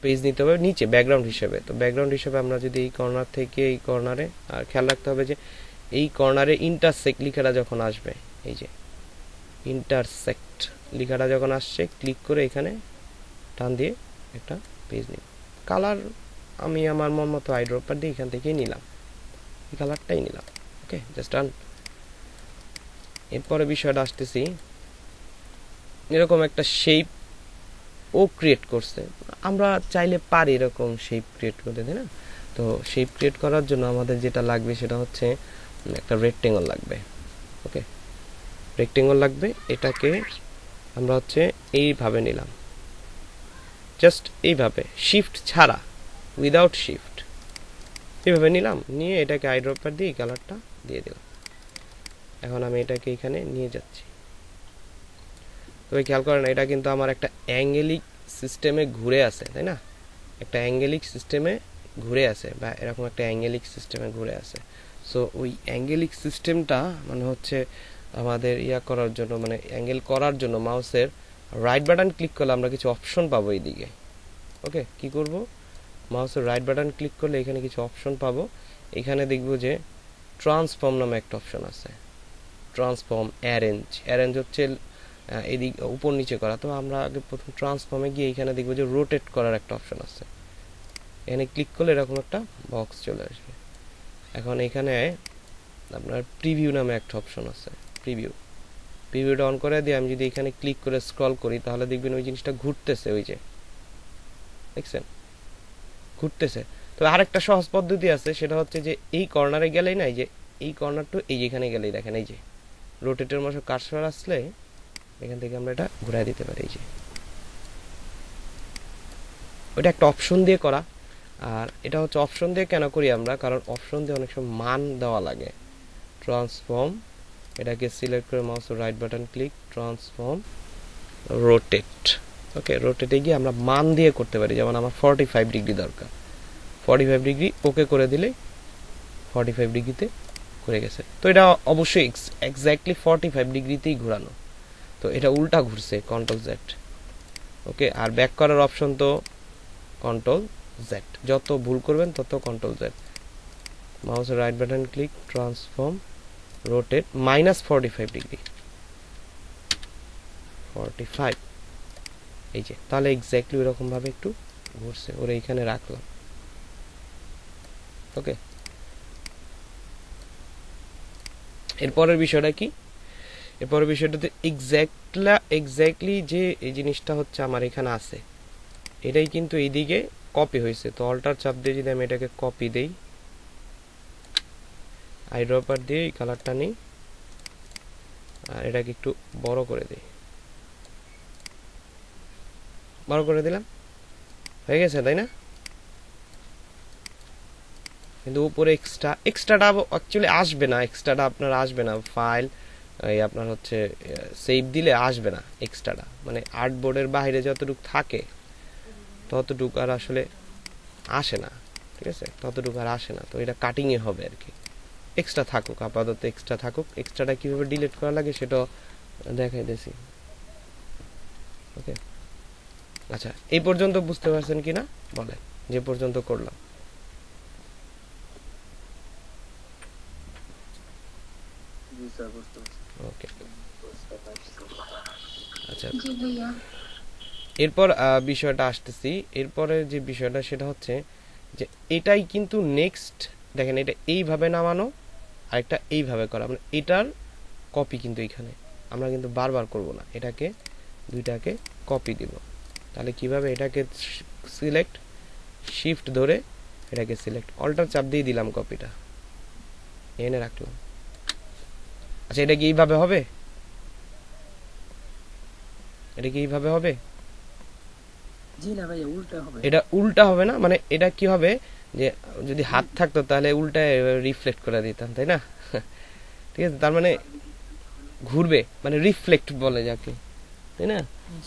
পেজ নিতে হবে নিচে ব্যাকগ্রাউন্ড হিসেবে। তো ব্যাকগ্রাউন্ড হিসেবে আমরা যদি এই কর্নার থেকে এই কর্নারে, আর খেয়াল রাখতে হবে যে এই কর্নারে ইন্টারসেক্ট লেখাটা যখন আসবে, এই যে ইন্টারসেক্ট লেখাটা যখন আসছে, ক্লিক করে এখানে টান দিয়ে একটা পেজ নিব। কালার আমি আমার মন মতো আইড্রপার দিয়ে এখান থেকেই নিলাম, এই কালারটাই নিলাম। ওকে, জাস্ট ডান। এরপরে বিষয়টা আসতেছি, এরকম একটা শেপ ও ক্রিয়েট করছে, আমরা চাইলে পারি এরকম শেপ ক্রিয়েট করতে, তাই না? তো শেপ ক্রিয়েট করার জন্য আমাদের যেটা লাগবে সেটা হচ্ছে একটা রেক্টেঙ্গল লাগবে। ওকে, রেক্টেঙ্গল লাগবে, এটাকে আমরা হচ্ছে এইভাবে নিলাম, জাস্ট এইভাবে, শিফট ছাড়া, উইদাউট শিফট এইভাবে নিলাম, নিয়ে এটাকে আইড্রপার দিয়ে কালারটা দিয়ে দিলাম। এখন আমি এটাকে এখানে নিয়ে যাচ্ছি। তবে খেয়াল করেন এটা কিন্তু আমার একটা অ্যাঙ্গেলিক সিস্টেমে ঘুরে আছে, তাই না? একটা অ্যাঙ্গেলিক সিস্টেমে ঘুরে আছে, বা এরকম একটা অ্যাঙ্গেলিক সিস্টেমে ঘুরে আছে। সো ওই অ্যাঙ্গেলিক সিস্টেমটা মানে হচ্ছে আমাদের করার জন্য, মানে অ্যাঙ্গেল করার জন্য মাউসের রাইট বাটন ক্লিক করলে আমরা কিছু অপশন পাবো এইদিকে। ওকে, কি করব? মাউসের রাইট বাটন ক্লিক করলে এখানে কিছু অপশন পাবো। এখানে দেখব যে ট্রান্সফর্ম নামে একটা অপশন আছে, ট্রান্সফর্ম, অ্যারেঞ্জ হচ্ছে এদিক উপর নিচে করা। তো আমরা আগে প্রথম ট্রান্সফর্মে গিয়ে এখানে দেখবো যে রোটেট করার একটা অপশন আছে। এখানে ক্লিক করলে এরকম একটা বক্স চলে আসবে। এখন এখানে আপনার প্রিভিউ নামে একটা অপশন আছে, প্রিভিউটা অন করে দিয়ে আমি যদি এখানে ক্লিক করে স্ক্রল করি তাহলে দেখবেন ওই জিনিসটা ঘুরতেছে, ওই যে দেখছেন ঘুরতেছে। তো আরেকটা সহজ পদ্ধতি আছে, সেটা হচ্ছে যে এই কর্নারে গেলেই না, যে এই কর্নারটা এই যেখানে গেলেই দেখেন এই যে রোটেটের মতো কার্সর আসলে এখান থেকে আমরা এটা ঘুরাই দিতে পারি। এই যে ওইটা একটা অপশন দিয়ে করা। আর এটা হচ্ছে অপশন দিয়ে কেন করি আমরা, কারণ অপশন দিয়ে অনেক সময় মান দেওয়া লাগে। ট্রান্সফর্ম, এটাকে সিলেক্ট করে mouse right button click, transform, rotate. Okay, রোটেটে গিয়ে আমরা মান দিয়ে করতে পারি। যেমন আমার 45 ডিগ্রি দরকার, 45 ডিগ্রি ওকে করে দিলে 45 ডিগ্রিতে ঘুরে গেছে। তো এটা অবশ্যই এক্স্যাক্টলি 45 ডিগ্রিতেই ঘোরানো, তো এটা উল্টা ঘুরছে, কন্ট্রোল জেড। ওকে, আর ব্যাক করার অপশন তো কন্ট্রোল জেড, যত ভুল করবেন তত কন্ট্রোল জেড। মাউসের right button click, transform, rotate, -45 degree, 45, এই যে তাহলে এক্স্যাক্টলি ওইরকম ভাবে একটু ঘুরছে। ওরা এখানে রাখলাম। ওকে, এরপরের বিষয়টা কি? এরপরের বিষয়টাতে এক্স্যাক্টলি যে এই জিনিসটা হচ্ছে আমার এখানে আছে, এটাই কিন্তু এইদিকে কপি হয়েছে। তো অল্টার চাপ দিয়ে যদি আমি এটাকে কপি দেই, আইড্রপার দিয়ে এই কালারটা নিই, আর এটাকে একটু বড় করে দিই, বড় করে দিলাম, হয়ে গেছে তাই না? কিন্তু উপরে এক্সট্রাটা অ্যাকচুয়ালি আসবে না, এক্সট্রাটা আপনার আসবে না। ফাইল এই আপনার হচ্ছে সেভ দিলে আসবে না এক্সট্রাটা, মানে আর্টবোর্ডের বাইরে যতটুকু থাকে ততটুকু আর আসলে আসে না, ঠিক আছে? ততটুকু আর আসে না। তো এটা কাটিংয়ে হবে আর কি। এক্সট্রা থাকুক, আপাতত এক্সট্রা থাকুক। এক্সট্রাটা কীভাবে ডিলিট করা লাগে সেটাও দেখাই দিয়েছি। ওকে, আচ্ছা, এই পর্যন্ত বুঝতে পারছেন কি না বলেন, যে পর্যন্ত করলাম? ওকে, আচ্ছা, জি ভাইয়া। এরপর বিষয়টা আসতেছি। এরপরে যে বিষয়টা সেটা হচ্ছে যে এটাই কিন্তু নেক্সট, দেখেন এটা এইভাবে নামানো আর একটা এইভাবে করা, মানে এটার কপি কিন্তু এখানে আমরা কিন্তু বারবার করব না, এটাকে দুইটাকে কপি দিব। তাহলে কিভাবে? এটাকে সিলেক্ট, শিফট ধরে এটাকে সিলেক্ট, অল্টার চাপ দিয়ে দিলাম, কপিটা এনে রাখলাম। আচ্ছা, এটা কি এইভাবে হবে? এটা কি এইভাবে হবে? জি না ভাইয়া, উল্টা হবে। এটা উল্টা হবে না, মানে এটা কি হবে যে যদি হাত থাকতো তাহলে উল্টায় রিফ্লেক্ট করে দিতাম, তাই না? ঠিক আছে, তার মানে ঘুরবে, মানে রিফ্লেক্ট বলে যাকে, তাই না?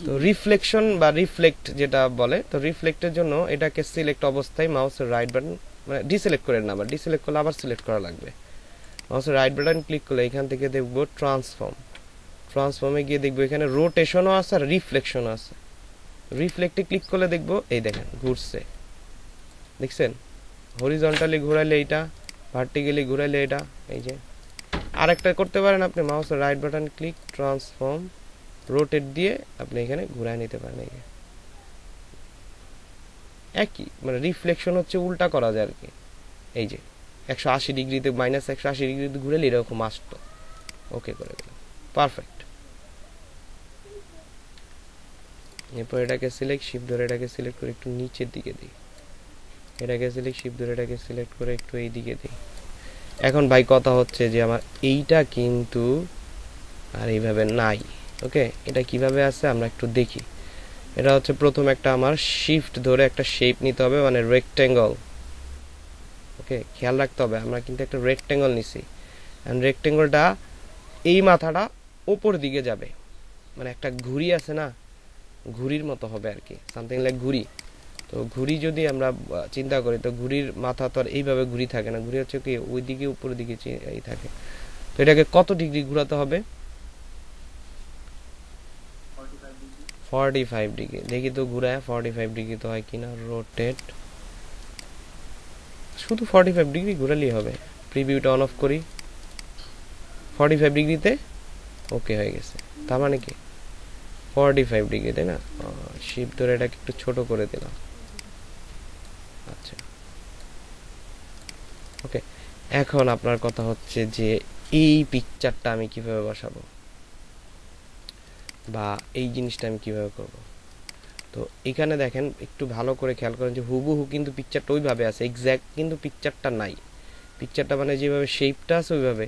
তো রিফ্লেকশন বা রিফ্লেক্ট যেটা বলে, তো রিফ্লেক্টের জন্য এটাকে সিলেক্ট অবস্থায় মাউসের রাইট বাটন, মানে ডিসিলেক্ট করে না, আবার ডিসিলেক্ট করলে আবার সিলেক্ট করা লাগবে। মাউসের রাইট বাটন ক্লিক করলে এখান থেকে দেখবো ট্রান্সফর্মে গিয়ে দেখবো এখানে রোটেশনও আছে আর রিফ্লেকশনও আছে। রিফ্লেক্টে ক্লিক করলে দেখবো এই দেখেন ঘুরছে, দেখছেন? হরিজন্টালি ঘুরাইলে এইটা, ভার্টিক্যালি ঘুরাইলে এটা, এই যে। আরেকটা করতে পারেন আপনি, মাউসের right button click, transform, rotate দিয়ে আপনি এখানে ঘুরাই নিতে পারেন। এই যে একই, মানে রিফ্লেকশন হচ্ছে উল্টা করা যায় আর কি। এই যে 180 ডিগ্রিতে, -180 ডিগ্রিতে ঘুরালে এরকম আসতো। ওকে করে দিলাম, পারফেক্ট। এরপর এটাকে সিলেক্ট, শিফট ধরে এটাকে সিলেক্ট করে একটু নিচের দিকে দিই, এটাকে সিলেক্ট, শিফট ধরে এটাকে সিলেক্ট করে একটু এই দিকে দিই। এখন ভাই কথা হচ্ছে যে আমার এইটা কিন্তু আর এইভাবে নাই, ওকে, এটা কিভাবে আছে আমরা একটু দেখি। এটা হচ্ছে প্রথম একটা আমার শিফট ধরে একটা শেপ নিতে হবে, মানে রেক্টেঙ্গল। ওকে, খেয়াল রাখতে হবে আমরা কিন্তু একটা রেক্টেঙ্গল নিছি, এন্ড রেক্টেঙ্গলটা এই মাথাটা উপর দিকে যাবে, মানে একটা ঘুড়ি আছে না, ঘুড়ির মতো হবে আর কি, সামথিং লাইক ঘুড়ি। তো ঘুড়ি যদি আমরা চিন্তা করি, তো ঘুড়ির মাথা তো আর এইভাবে ঘুড়ি থাকে না, ঘুড়ি হচ্ছে কি ওই দিকে উপরের দিকে এই থাকে। তো এটাকে কত ডিগ্রি ঘোরাতে হবে? 45 ডিগ্রি। দেখি তো ঘুরায় 45 ডিগ্রি তো হয় কিনা। রোটেট, শুধু 45 ডিগ্রি ঘুরালেই হবে। প্রিভিউটা অন অফ করি, 45 ডিগ্রিতে ওকে হয়ে গেছে। তার মানে কি 45 ডিগ্রি, তাই না? শিফট ধরে এটাকে একটু ছোট করে দিলাম। আচ্ছা, ওকে। এখন আপনার কথা হচ্ছে যে এই পিকচারটা আমি কিভাবে বসাবো, বা এই জিনিসটা আমি কিভাবে করব। তো এখানে দেখেন, একটু ভালো করে খেয়াল করেন যে হুবহু কিন্তু পিকচারটা ওইভাবে আছে, এক্স্যাক্ট কিন্তু পিকচারটা নাই। পিকচারটা মানে যেভাবে শেপটা আছে ওইভাবে।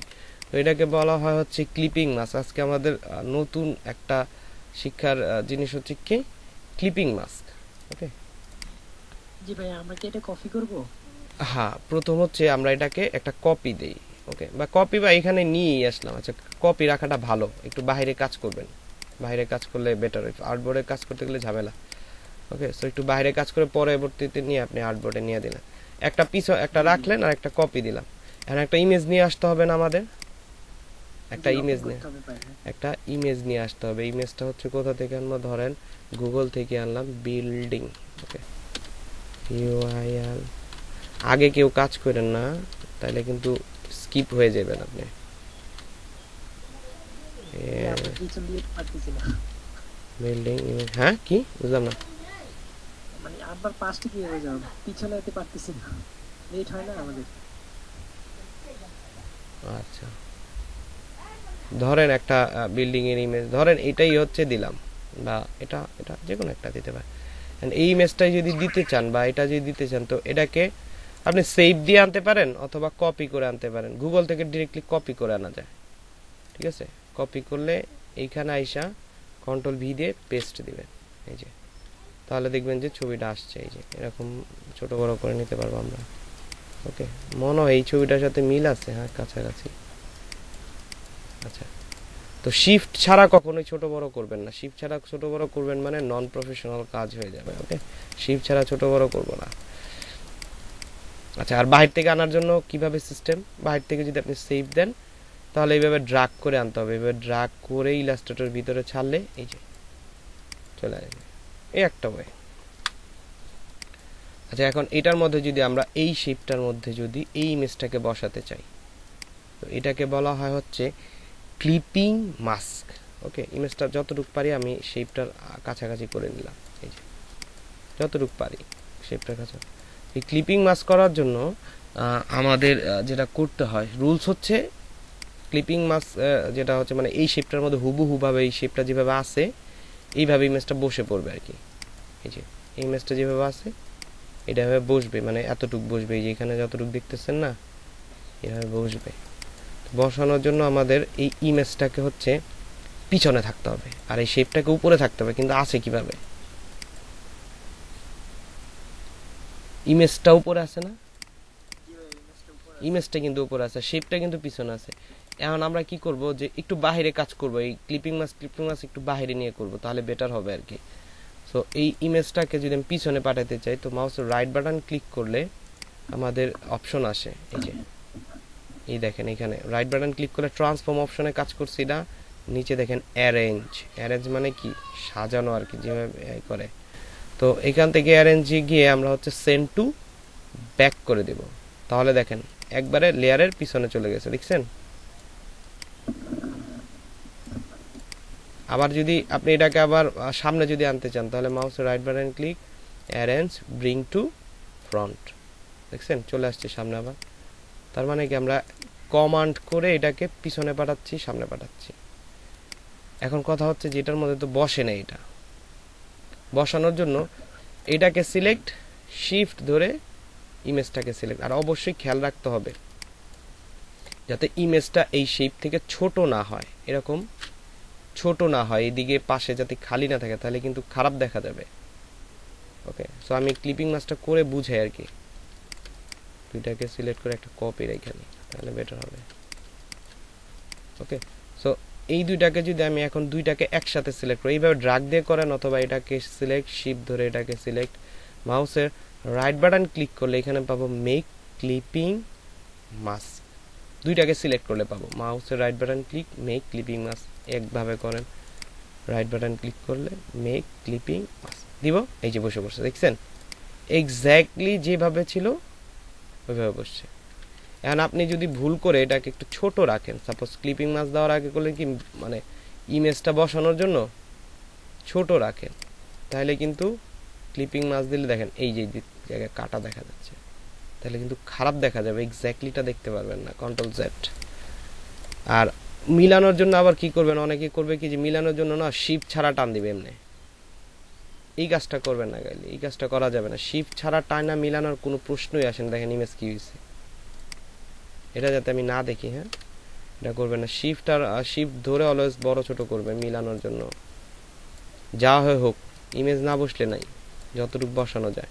তো এটাকে বলা হয় হচ্ছে ক্লিপিং মাস্ক। আজকে আমাদের নতুন একটা শিক্ষার জিনিস হচ্ছে কি ক্লিপিং মাস্ক। ওকে, জি ভাই, আমরা কি এটা কপি করব? হ্যাঁ, প্রথম হচ্ছে আমরা এটাকে একটা কপি দেই। ওকে, বা কপি বা এখানে নিয়েই আসলাম। আচ্ছা, কপি রাখাটা ভালো, একটু বাইরে কাজ করবেন, বাইরে কাজ করলে বেটার। আর্টবোর্ডে কাজ করতে গেলে ঝামেলা। ওকে, সো একটু বাইরে কাজ করে পরবর্তীতে নিয়ে আপনি আর্টবোর্ডে নিয়ে দিলেন। একটা একটা রাখলেন আর একটা কপি দিলাম। এখন একটা ইমেজ নিয়ে আসতে হবে না আমাদের? একটা ইমেজ নিয়ে আসতে হবে। ইমেজটা হচ্ছে কোথা থেকে আনবো? ধরেন গুগল থেকে আনলাম, বিল্ডিং। ওকে, ইউআইএল। আগে কেউ কাজ করেন না, তাহলে কিন্তু স্কিপ হয়ে যাবেন আপনি। বিল্ডিং ইমেজ, হ্যাঁ কি বুঝলাম না? মানে আবার পাঁচটি কি হয়ে যাবে, পিছনে যেতে পারতেছি না, লেট হয় না আমাদের। আচ্ছা, ধরেন একটা বিল্ডিং এর ইমেজ, ধরেন এটাই হচ্ছে দিলাম, বা এটা এটা যে কোনো একটা দিতে পারেন। এই ইমেজটাই যদি দিতে চান বা এটা যদি দিতে চান, তো এটাকে আপনি সেভ দিয়ে আনতে পারেন অথবা কপি করে আনতে পারেন। গুগল থেকে ডিরেক্টলি কপি করে আনা যায়, ঠিক আছে? কপি করলে এইখানে আইসা কন্ট্রোল ভি দিয়ে পেস্ট দিবেন, এই যে, তাহলে দেখবেন যে ছবিটা আসছে। এই যে এরকম ছোট বড় করে নিতে পারবো আমরা। ওকে, মনে হয় এই ছবিটার সাথে মিল আছে, হ্যাঁ কাছাকাছি। আচ্ছা, তো শিফট ছাড়া কখনোই ছোট বড় করবেন না। শিফট ছাড়া ছোট বড় করবেন মানে নন প্রফেশনাল কাজ হয়ে যাবে। ওকে, শিফট ছাড়া ছোট বড় করব না। আচ্ছা, আর বাহির থেকে আনার জন্য কিভাবে সিস্টেম? বাহির থেকে যদি আপনি সেভ দেন, তাহলে এইভাবে ড্রাগ করে আনতে হবে। এইভাবে ড্রাগ করে ইলাস্ট্রেটর ভিতরে ছাড়লে এই যে চলে আসবে, এই একটা ওয়ে। আচ্ছা, এখন এটার মধ্যে যদি আমরা এই শেপটার মধ্যে যদি এই ইমেজটাকে বসাতে চাই, তো এটাকে বলা হয় হচ্ছে ক্লিপিং মাস্ক। ওকে, ইমেজটা যতটুকু পারি আমি শেপটার কাছাকাছি করে নিলাম, এই যে যতটুকু পারি শেপটার কাছে। এই ক্লিপিং মাস্ক করার জন্য আমাদের যেটা করতে হয়, রুলস হচ্ছে ক্লিপিং মাস্ক যেটা হচ্ছে মানে এই শেপটার মধ্যে হুবহুভাবে এই শেপটা যেভাবে আছে এইভাবে ইমেজটা বসে পড়বে আর কি। এই যে এই ইমেজটা যেভাবে আছে এটা এভাবে বসবে, মানে এতটুকু বসবে, এই যে এখানে যতটুকু দেখতেছেন না এভাবে বসবে। বসানোর জন্য আমাদের এই ইমেজটাকে হচ্ছে পিছনে থাকতে হবে আর এই শেপটাকে উপরে থাকতে হবে। কিন্তু আছে কিভাবে? ইমেজটা উপরে আছে না, ইমেজটা কিন্তু উপরে আছে, শেপটা কিন্তু পিছনে আছে। এখন আমরা কি করব যে একটু বাইরে কাজ করব, এই ক্লিপিং মাস্ক একটু বাইরে নিয়ে করব, তাহলে বেটার হবে আর কি। সো এই ইমেজটাকে যদি আমি পিছনে পাঠাতে চাই, তো মাউসের রাইট বাটন ক্লিক করলে আমাদের অপশন আসে, এই যে এই দেখেন এখানে রাইট বাটন ক্লিক করলে ট্রান্সফর্ম অপশনে কাজ করছি না, নিচে দেখেন অ্যারেঞ্জ। অ্যারেঞ্জ মানে কি? সাজানো আর কি, যেভাবে করে। তো এখান থেকে অ্যারেঞ্জে গিয়ে আমরা হচ্ছে সেন্ড টু ব্যাক করে দেব, তাহলে দেখেন একবারে লেয়ারের পিছনে চলে গেছে, দেখছেন? আবার যদি আপনি এটাকে আবার সামনে যদি আনতে চান, তাহলে মাউসের right button click, arrange, bring to front, দেখছেন চলে আসছে সামনে আবার। তার মানে কি আমরা কমান্ড করে এটাকে পিছনে পাঠাচ্ছি, সামনে পাঠাচ্ছি। এখন কথা হচ্ছে যে এটার মধ্যে তো বসে না, এটা বসানোর জন্য এটাকে সিলেক্ট, শিফট ধরে ইমেজটাকে সিলেক্ট। আর অবশ্যই খেয়াল রাখতে হবে যাতে ইমেজটা এই শেপ থেকে ছোট না হয়। এরকম ছোট না হয়, এদিকে পাশে যাতে খালি না থাকে, তাহলে কিন্তু খারাপ দেখা যাবে। ওকে, সো আমি ক্লিপিং মাস্কটা করে বুঝাই আর কি। দুইটাকে সিলেক্ট করে একটা কপি রেখে নিই, তাহলে বেটার হবে। ওকে, সো এই দুইটাকে যদি আমি এখন দুইটাকে একসাথে সিলেক্ট করি, এইভাবে ড্রাগ দিয়ে করেন, অথবা এটাকে সিলেক্ট, শিফট ধরে এটাকে সিলেক্ট, মাউসের রাইট বাটন ক্লিক করলে এখানে পাবো মেক ক্লিপিং মাস্ক। দুইটাকে সিলেক্ট করলে পাবো, মাউসের right button click, make clipping mask, একভাবে করেন, রাইট বাটন ক্লিক করলে মেক ক্লিপিং মাস্ক দিব, এই যে বসে বসে, দেখছেন এক্স্যাক্টলি যেভাবে ছিল ওইভাবে বসছে। এখন আপনি যদি ভুল করে এটাকে একটু ছোট রাখেন, সাপোজ ক্লিপিং মাস্ক দেওয়ার আগে করলেন কি, মানে ইমেজটা বসানোর জন্য ছোট রাখেন, তাহলে কিন্তু ক্লিপিং মাস্ক দিলে দেখেন এই যে জায়গায় কাটা দেখা যাচ্ছে, তাহলে কিন্তু খারাপ দেখা যাবে, এক্স্যাক্টলিটা দেখতে পারবেন না। Control Z. আর মিলানোর জন্য আবার কি করবেন, অনেকে করবে কি যে মিলানোর জন্য না শিফট ছাড়া টান দিবে এমনি, এই কাজটা করবেন না গাইলে, এই কাজটা করা যাবে না। শিফট ছাড়া টানা মিলানোর কোনো প্রশ্নই আসেন। দেখেন ইমেজ কি হয়েছে, এটা যাতে আমি না দেখি। হ্যাঁ, এটা করবেন না। শিফট আর শিফট ধরে অলওয়েজ বড় ছোট করবেন মিলানোর জন্য, যা হয় হোক, ইমেজ না বসলে নাই, যতটুকু বসানো যায়।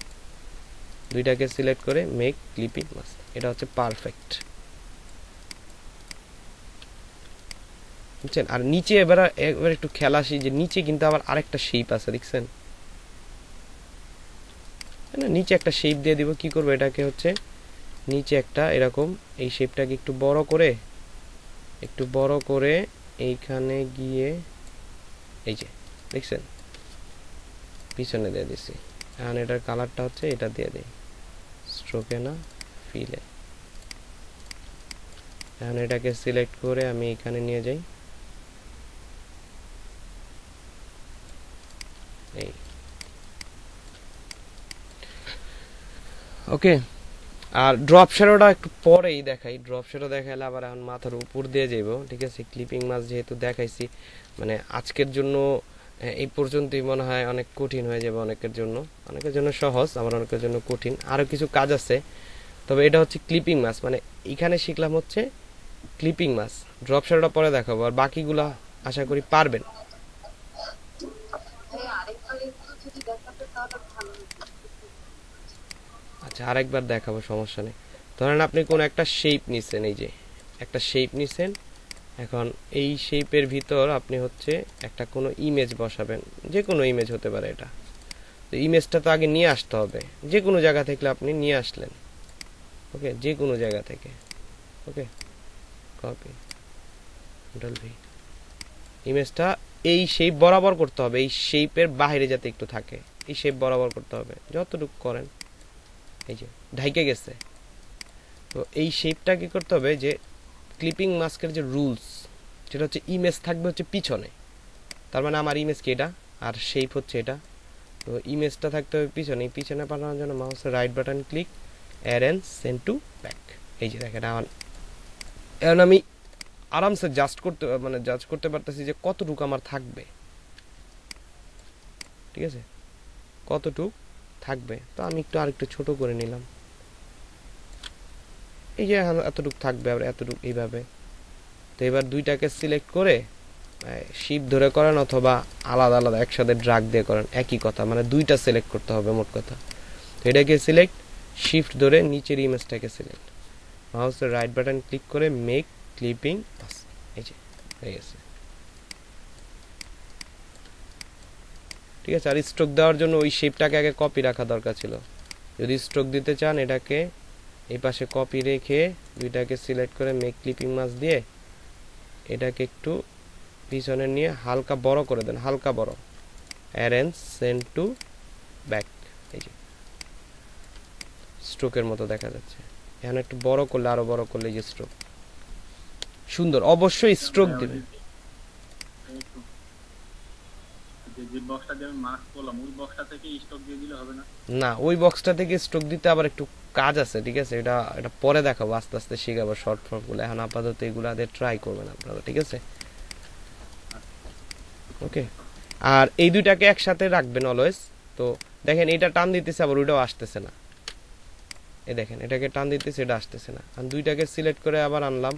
দুইটাকে সিলেক্ট করে মেক ক্লিপিং মাস্ক, এটা হচ্ছে পারফেক্ট, বুঝছেন। আর নিচে এবার একটু খেলা আসি, যে নিচে কিন্তু আবার আরেকটা শেপ আছে, দেখছেন না, নিচে একটা শেপ দিয়ে দিব। কি করবো, এটাকে হচ্ছে নিচে একটা এরকম, এই শেপটাকে একটু বড় করে এইখানে গিয়ে, এই যে দেখছেন পিছনে দিয়ে দিছি। এখন এটার কালারটা হচ্ছে এটা দিয়ে দিই, স্ট্রোকে না ফিলে। এখন এটাকে সিলেক্ট করে আমি এখানে নিয়ে যাই, এই ওকে। আর ড্রপ শ্যাডোটা একটু পরেই দেখাই, ড্রপ শ্যাডো দেখাইলে আবার এখন মাথার উপর দিয়ে যাইব, ঠিক আছে। ক্লিপিং মাস্ক যেহেতু দেখাইছি, মানে আজকের জন্য এই পর্যন্তই মনে হয় অনেক কঠিন হয়ে যাবে অনেকের জন্য সহজ, আবার অনেকের জন্য কঠিন। আরো কিছু কাজ আছে, তবে এটা হচ্ছে ক্লিপিং মাস্ক, মানে এখানে শিখলাম হচ্ছে ক্লিপিং মাস্ক। ড্রপ শ্যাডোটা পরে দেখাবো, আর বাকিগুলা আশা করি পারবেন। আচ্ছা, আরেকবার দেখাবো, সমস্যা নেই। ধরেন আপনি কোন একটা শেপ নিছেন, এই যে একটা শেপ নিছেন, এখন এই শেপের ভিতর আপনি হচ্ছে একটা কোনো ইমেজ বসাবেন, যে কোনো ইমেজ হতে পারে এটা। তো ইমেজটা তো আগে নিয়ে আসতে হবে, যে কোনো জায়গা থেকে আপনি নিয়ে আসলেন, ওকে, যে কোনো জায়গা থেকে, ওকে, কপি, কন্ট্রোল ভি। ইমেজটা এই শেপ বরাবর করতে হবে, এই শেপের বাইরে যাতে একটু থাকে, এই শেপ বরাবর করতে হবে, যতটুকু করেন। এই যে ঢাইকে গেছে, তো এই শেপটা কি করতে হবে, যে ক্লিপিং মাস্কের যে রুলস, যেটা হচ্ছে ইমেজ থাকবে হচ্ছে পিছনে, তার মানে আমার ইমেজ কি এটা, আর শেপ হচ্ছে এটা। তো ইমেজটা থাকতে হবে পিছনে, পিছনে পাঠানোর জন্য মাউসের right button click, arrange send to back. এই যে দেখেন, এখন আমি আরামসে জাজ করতে পারতেছি যে কতটুকু আমার থাকবে, ঠিক আছে, কতটুকু থাকবে। তো আমি আরেকটু ছোট করে নিলাম, এই যে এতটুকু থাকবে, আর এতটুকু এইভাবে। তো এবার দুইটাকে সিলেক্ট করে শিফট ধরে করেন, অথবা আলাদা আলাদা একসাথে ড্রাগ দিয়ে করেন, একই কথা, মানে দুইটা সিলেক্ট করতে হবে মোট কথা। তো এটাকে সিলেক্ট, শিফট ধরে নিচের ইমেজটাকে সিলেক্ট, মাউসের রাইট বাটন ক্লিক করে মেক ক্লিপিং মাস্ক, এই যে হয়ে গেছে, ঠিক আছে। আর স্ট্রোক দেওয়ার জন্য ওই শেপটাকে আগে কপি রাখা দরকার ছিল। যদি স্ট্রোক দিতে চান, এটাকে এই পাশে কপি রেখে দুইটাকে সিলেক্ট করে মেক ক্লিপিং মাস্ক দিয়ে এটাকে একটু পিছনে নিয়ে হালকা বড় করে দেন, হালকা বড়, অ্যারেঞ্জ সেন্ড টু ব্যাক। এই যে স্ট্রোকের মতো দেখা যাচ্ছে। এখন একটু বড় করলে, আরো বড় করলে এই যে স্ট্রোক সুন্দর। অবশ্যই স্ট্রোক দিবে। যে বক্সটা দিয়ে আমি মাস্ক করলাম, ওই বক্সটা থেকে স্টক দিয়ে দিলে হবে না? না, ওই বক্সটা থেকে স্ট্রোক দিতে আবার একটু কাজ আছে, ঠিক আছে। এটা পরে দেখাবো, আস্তে আস্তে শিখাবো শর্ট ফর্ম গুলো। এখন আপাতত এগুলো দিয়ে ট্রাই করবেন আপনারা, ঠিক আছে, ওকে। আর এই দুইটাকে একসাথে রাখবেন অলওয়েজ। তো দেখেন, এটা টান দিতেছে, আবার ওইটাও আসতেছে না। এই দেখেন, এটাকে টান দিতেছে, এটা আসতেছে না। আর দুইটাকে সিলেক্ট করে আবার আনলাম,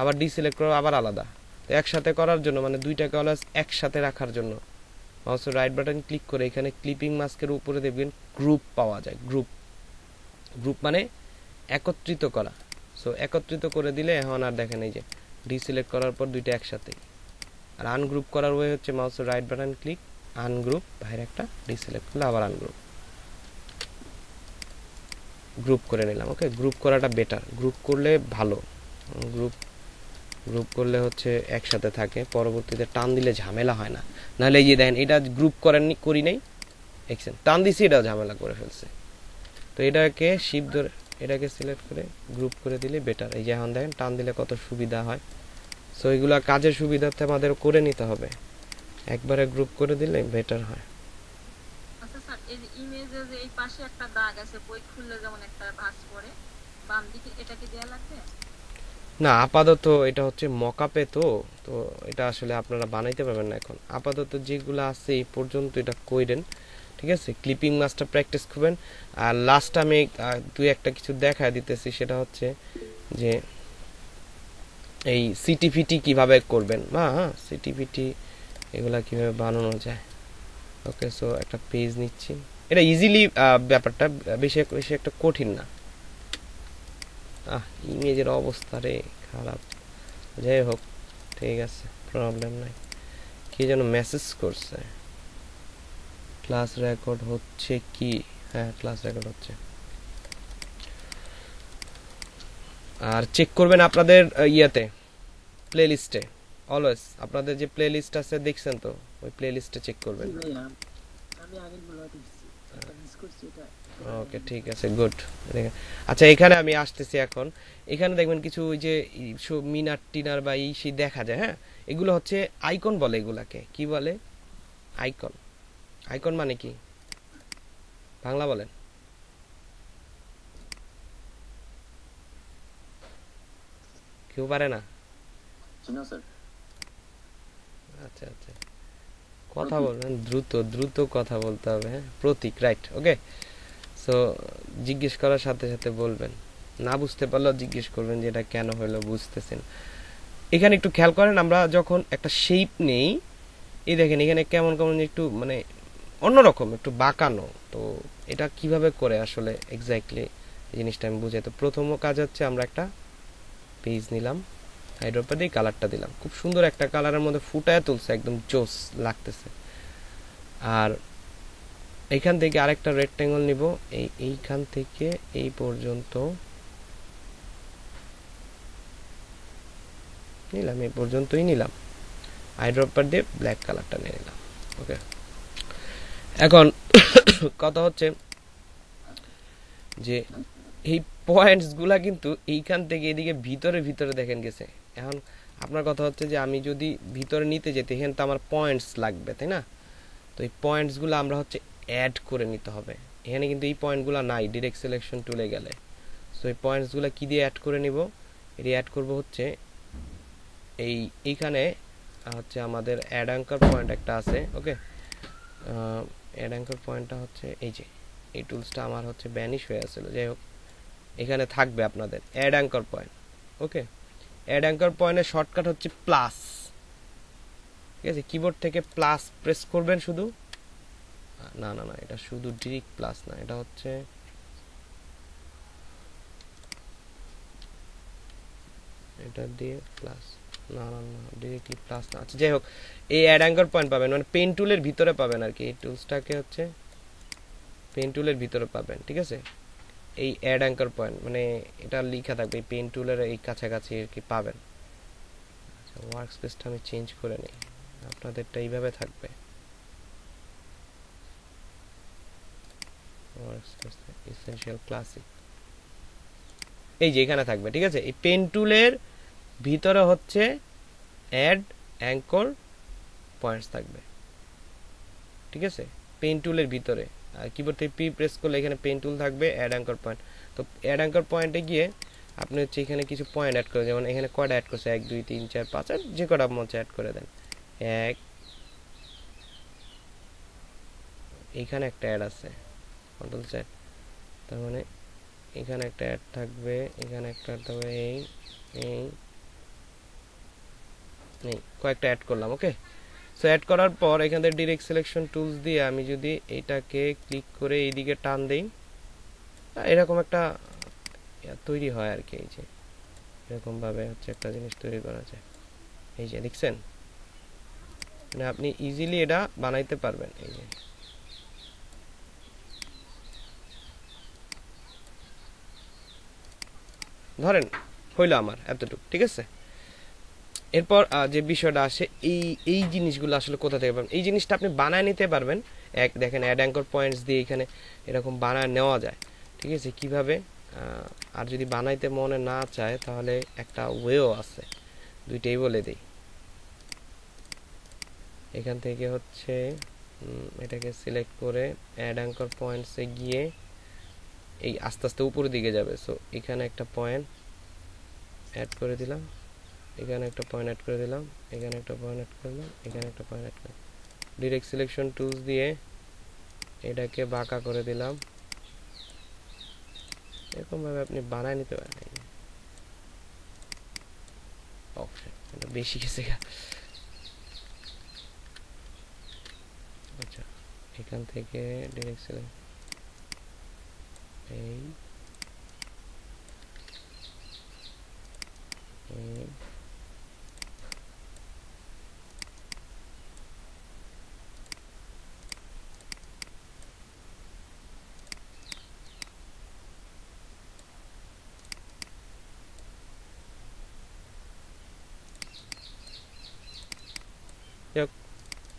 আবার ডিসিলেক্ট করে আবার আলাদা। তো একসাথে করার জন্য মানে দুইটাকে অলওয়েজ একসাথে রাখার জন্য মাউসের রাইট বাটন ক্লিক করে এখানে ক্লিপিং মাস্কের উপরে দেখবেন গ্রুপ পাওয়া যায়। গ্রুপ গ্রুপ মানে একত্রিত করা। সো একত্রিত করে দিলে এখন আর দেখেন এই যে ডিসিলেক্ট করার পর দুইটা একসাথে। আর আনগ্রুপ করার ওয়ে হচ্ছে মাউসের রাইট বাটন ক্লিক, আনগ্রুপ, বাইরে একটা ডিসিলেক্ট করলে আবার আনগ্রুপ, গ্রুপ করে নিলাম। ওকে, গ্রুপ করাটা বেটার, গ্রুপ করলে ভালো। গ্রুপ গ্রুপ করলে হচ্ছে একসাথে থাকে, পরবর্তীতে টান দিলে ঝামেলা হয় না। নাহলে এই যে দেখেন এটা গ্রুপ করি নাই, দেখছেন টান দিছি এটাও ঝামেলা করে ফেলছে। তো এটাকে শিপ ধরে এটাকে সিলেক্ট করে গ্রুপ করে দিলে বেটার। এই যে এখন দেখেন টান দিলে কত সুবিধা হয়। সো এগুলা কাজের সুবিধার্থে আমাদের করে নিতে হবে, একবারে গ্রুপ করে দিলে বেটার হয়। আচ্ছা স্যার, এই যে ইমেজে যে এই পাশে একটা দাগ আছে, বই খুললে যেমন একটা ভাঁজ পড়ে বাম দিকে, এটা কি দেয়া লাগবে? না, আপাতত এটা হচ্ছে মকআপে, তো তো এটা আসলে আপনারা বানাইতে পারবেন না এখন। আপাতত যেগুলো আছে এই পর্যন্ত এটা কইরেন, ঠিক আছে? ক্লিপিং মাস্টার প্র্যাকটিস করবেন। আর লাস্ট আমি দুই একটা কিছু দেখায় দিতেছি, সেটা হচ্ছে যে এই সিটিপিটি কিভাবে করবেন বা সিটিপিটি এগুলা কিভাবে বানানো যায়। ওকে, সো একটা পেজ নিচ্ছি, এটা ইজিলি ব্যাপারটা বেশি বেশি একটা কঠিন না। ইমেজের অবস্থা রে খারাপ, যাই হোক ঠিক আছে, প্রবলেম নাই। কি যেন মেসেজ করছে, ক্লাস রেকর্ড হচ্ছে কি? হ্যাঁ, ক্লাস রেকর্ড হচ্ছে। আর চেক করবেন আপনাদের ইয়াতে প্লে লিস্টে, অলওয়েজ আপনাদের যে প্লে লিস্ট আছে দেখছেন তো, ওই প্লে লিস্টে চেক করবেন। আমি আগের গুলো দেখছি, এটা মিস করছি এটা। ওকে, ঠিক আছে, গুড। আচ্ছা, এখানে আমি আসতেছি এখন। এখানে দেখবেন কিছু ওই যে মিনার টিনার বা সেই দেখা যায়। হ্যাঁ, এগুলো হচ্ছে আইকন বলে। এগুলাকে কি বলে? আইকন। আইকন মানে কি বাংলা বলেন? কেউ পারে না? আচ্ছা আচ্ছা, কথা বলবেন, দ্রুত দ্রুত কথা বলতে হবে। হ্যাঁ, প্রতীক, রাইট। ওকে, সো জিজ্ঞেস করার সাথে সাথে বলবেন, না বুঝতে পারলেও জিজ্ঞেস করবেন যে এটা কেন হলো, বুঝতেছেন। এখানে একটু খেয়াল করেন, আমরা যখন একটা শেপ নেই, এই দেখেন এখানে কেমন কেমন একটু মানে অন্যরকম, একটু বাঁকানো। তো এটা কিভাবে করে আসলে এক্স্যাক্টলি এই জিনিসটা আমি বুঝাই। তো প্রথম কাজ হচ্ছে আমরা একটা পেজ নিলাম, হাইড্রোপা দিয়ে কালারটা দিলাম, খুব সুন্দর একটা কালারের মধ্যে ফুটায় তুলছে, একদম জোস লাগতেছে। আর এইখান থেকে আরেকটা রেক্ট্যাঙ্গল নিব, এইখান থেকে এই পর্যন্ত নিলাম, এই পর্যন্তই নিলাম, আইড্রপার দিয়ে ব্ল্যাক কালারটা নিয়ে নিলাম। ওকে, এখন কথা হচ্ছে যে এই পয়েন্টস গুলা কিন্তু এইখান থেকে এদিকে ভিতরে ভিতরে দেখেন গেছে। এখন আপনার কথা হচ্ছে যে আমি যদি ভিতরে নিতে যেতে, এখানে তো আমার পয়েন্টস লাগবে, তাই না? তো এই পয়েন্টস গুলো আমরা হচ্ছে অ্যাড করে নিতে হবে। এখানে কিন্তু এই পয়েন্টগুলো নাই ডিরেক্ট সিলেকশন টুলে গেলে। সো এই পয়েন্টসগুলো কি দিয়ে অ্যাড করে নিব? এটি অ্যাড করব হচ্ছে এইখানে হচ্ছে আমাদের অ্যাড অ্যাঙ্কার পয়েন্ট একটা আছে। ওকে, অ্যাড অ্যাঙ্কার পয়েন্টটা হচ্ছে এই যে এই টুলসটা আমার হচ্ছে ব্যানিশ হয়ে আসছিল, যাই হোক এখানে থাকবে আপনাদের অ্যাড অ্যাঙ্কার পয়েন্ট। ওকে, অ্যাড অ্যাঙ্কার পয়েন্টের শর্টকাট হচ্ছে প্লাস। ঠিক আছে, কিবোর্ড থেকে প্লাস প্রেস করবেন শুধু। না না না, এটা শুধু ডিরেক্ট প্লাস না, এটা হচ্ছে এটা দিয়ে প্লাস। না না না, ডিরেক্টলি প্লাস না। আচ্ছা, যাই হোক, এই অ্যাড অ্যাঙ্কার পয়েন্ট পাবেন মানে পেন টুলের ভিতরে পাবেন আর কি। এই টুলসটাকে হচ্ছে পেন টুলের ভিতরে পাবেন, ঠিক আছে? এই অ্যাড অ্যাঙ্কার পয়েন্ট মানে এটা লেখা থাকবে এই পেন টুলের এই কাছাকাছি আর কি পাবেন। আচ্ছা, ওয়ার্ক স্পেসটা আমি চেঞ্জ করে নিই, আপনাদেরটা এইভাবে থাকবে। ওয়ার্ক স্পেস এসেনশিয়াল ক্লাসিক, এই যে এখানে থাকবে, ঠিক আছে? এই পেন টুলের ভিতরে হচ্ছে অ্যাড অ্যাঙ্কর পয়েন্টস থাকবে, ঠিক আছে? পেন টুলের ভিতরে। আর কিবোর্ড থেকে পি প্রেস করলে এখানে পেন টুল থাকবে, অ্যাড অ্যাঙ্কর পয়েন্ট। তো অ্যাড অ্যাঙ্কর পয়েন্টে গিয়ে আপনি হচ্ছে এখানে কিছু পয়েন্ট অ্যাড করে, যেমন এখানে কয়টা অ্যাড করছে 1 2 3 4 5, আর যে কটা মন অ্যাড করে দেন। এক এইখানে একটা অ্যাড আছে, কন্ট্রোল সেট, তার মানে এখানে একটা অ্যাড থাকবে, এখানে একটা থাকবে, এই এই এই কয়েকটা অ্যাড করলাম। ওকে, সো অ্যাড করার পর এখান থেকে ডিরেক্ট সিলেকশন টুলস দিয়ে আমি যদি এটাকে ক্লিক করে এইদিকে টান দেই, এরকম একটা তৈরি হয় আর কি। এই যে এরকমভাবে হচ্ছে একটা জিনিস তৈরি করা যায়। এই যে দেখছেন, মানে আপনি ইজিলি এটা বানাইতে পারবেন। এই যে ধরেন হইলো আমার এতটুকু, ঠিক আছে। এরপর যে বিষয়টা আসে, এই জিনিসগুলো আসলে কোথা থেকে পাবেন? এই জিনিসটা আপনি বানায় নিতে পারবেন। দেখেন অ্যাড অ্যাঙ্কর পয়েন্টস দিয়ে এখানে এরকম বানায় নেওয়া যায়, ঠিক আছে। কিভাবে? আর যদি বানাইতে মনে না চায় তাহলে একটা ওয়েও আছে, দুইটাই বলে দিই। এখান থেকে হচ্ছে এটাকে সিলেক্ট করে অ্যাড অ্যাঙ্কর পয়েন্টসে গিয়ে এই আস্তে আস্তে উপরের দিকে যাবে। সো এখানে একটা পয়েন্ট অ্যাড করে দিলাম, এখানে একটা পয়েন্ট অ্যাড করে দিলাম, এখানে একটা পয়েন্ট অ্যাড করলাম, এখানে একটা পয়েন্ট অ্যাড করলাম। ডিরেক্ট সিলেকশন টুলস দিয়ে এটাকে বাঁকা করে দিলাম। এরকমভাবে আপনি বানায় নিতে পারেন। এটা বেশি গেছে। আচ্ছা, এখান থেকে ডিরেক্ট সিলেক্ট এই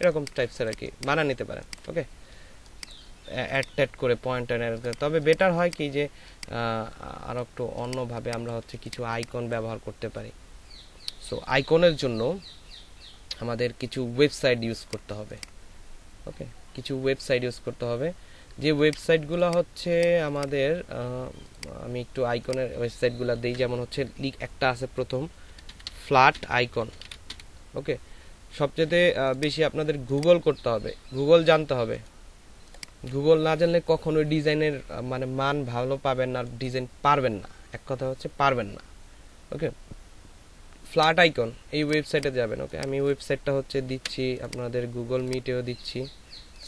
এরকম টাইপসের আর কি বানা নিতে পারেন। ওকে, অ্যাড ট্যাড করে পয়েন্ট অ্যাড করে। তবে বেটার হয় কি যে আরও একটু অন্যভাবে আমরা হচ্ছে কিছু আইকন ব্যবহার করতে পারি। সো আইকনের জন্য আমাদের কিছু ওয়েবসাইট ইউজ করতে হবে। ওকে, কিছু ওয়েবসাইট ইউজ করতে হবে, যে ওয়েবসাইটগুলো হচ্ছে আমাদের আমি একটু আইকনের ওয়েবসাইটগুলো দিই। যেমন হচ্ছে একটা আছে প্রথম, ফ্ল্যাট আইকন। ওকে, সবচেয়ে বেশি আপনাদের গুগল করতে হবে, গুগল জানতে হবে। গুগল না জানলে কখনো ডিজাইনের মানে মান ভালো পাবেন না, ডিজাইন পারবেন না, এক কথা হচ্ছে পারবেন না। ওকে, ফ্ল্যাট আইকন এই ওয়েবসাইটে যাবেন। ওকে, আমি ওয়েবসাইটটা হচ্ছে দিচ্ছি আপনাদের গুগল মিটেও দিচ্ছি,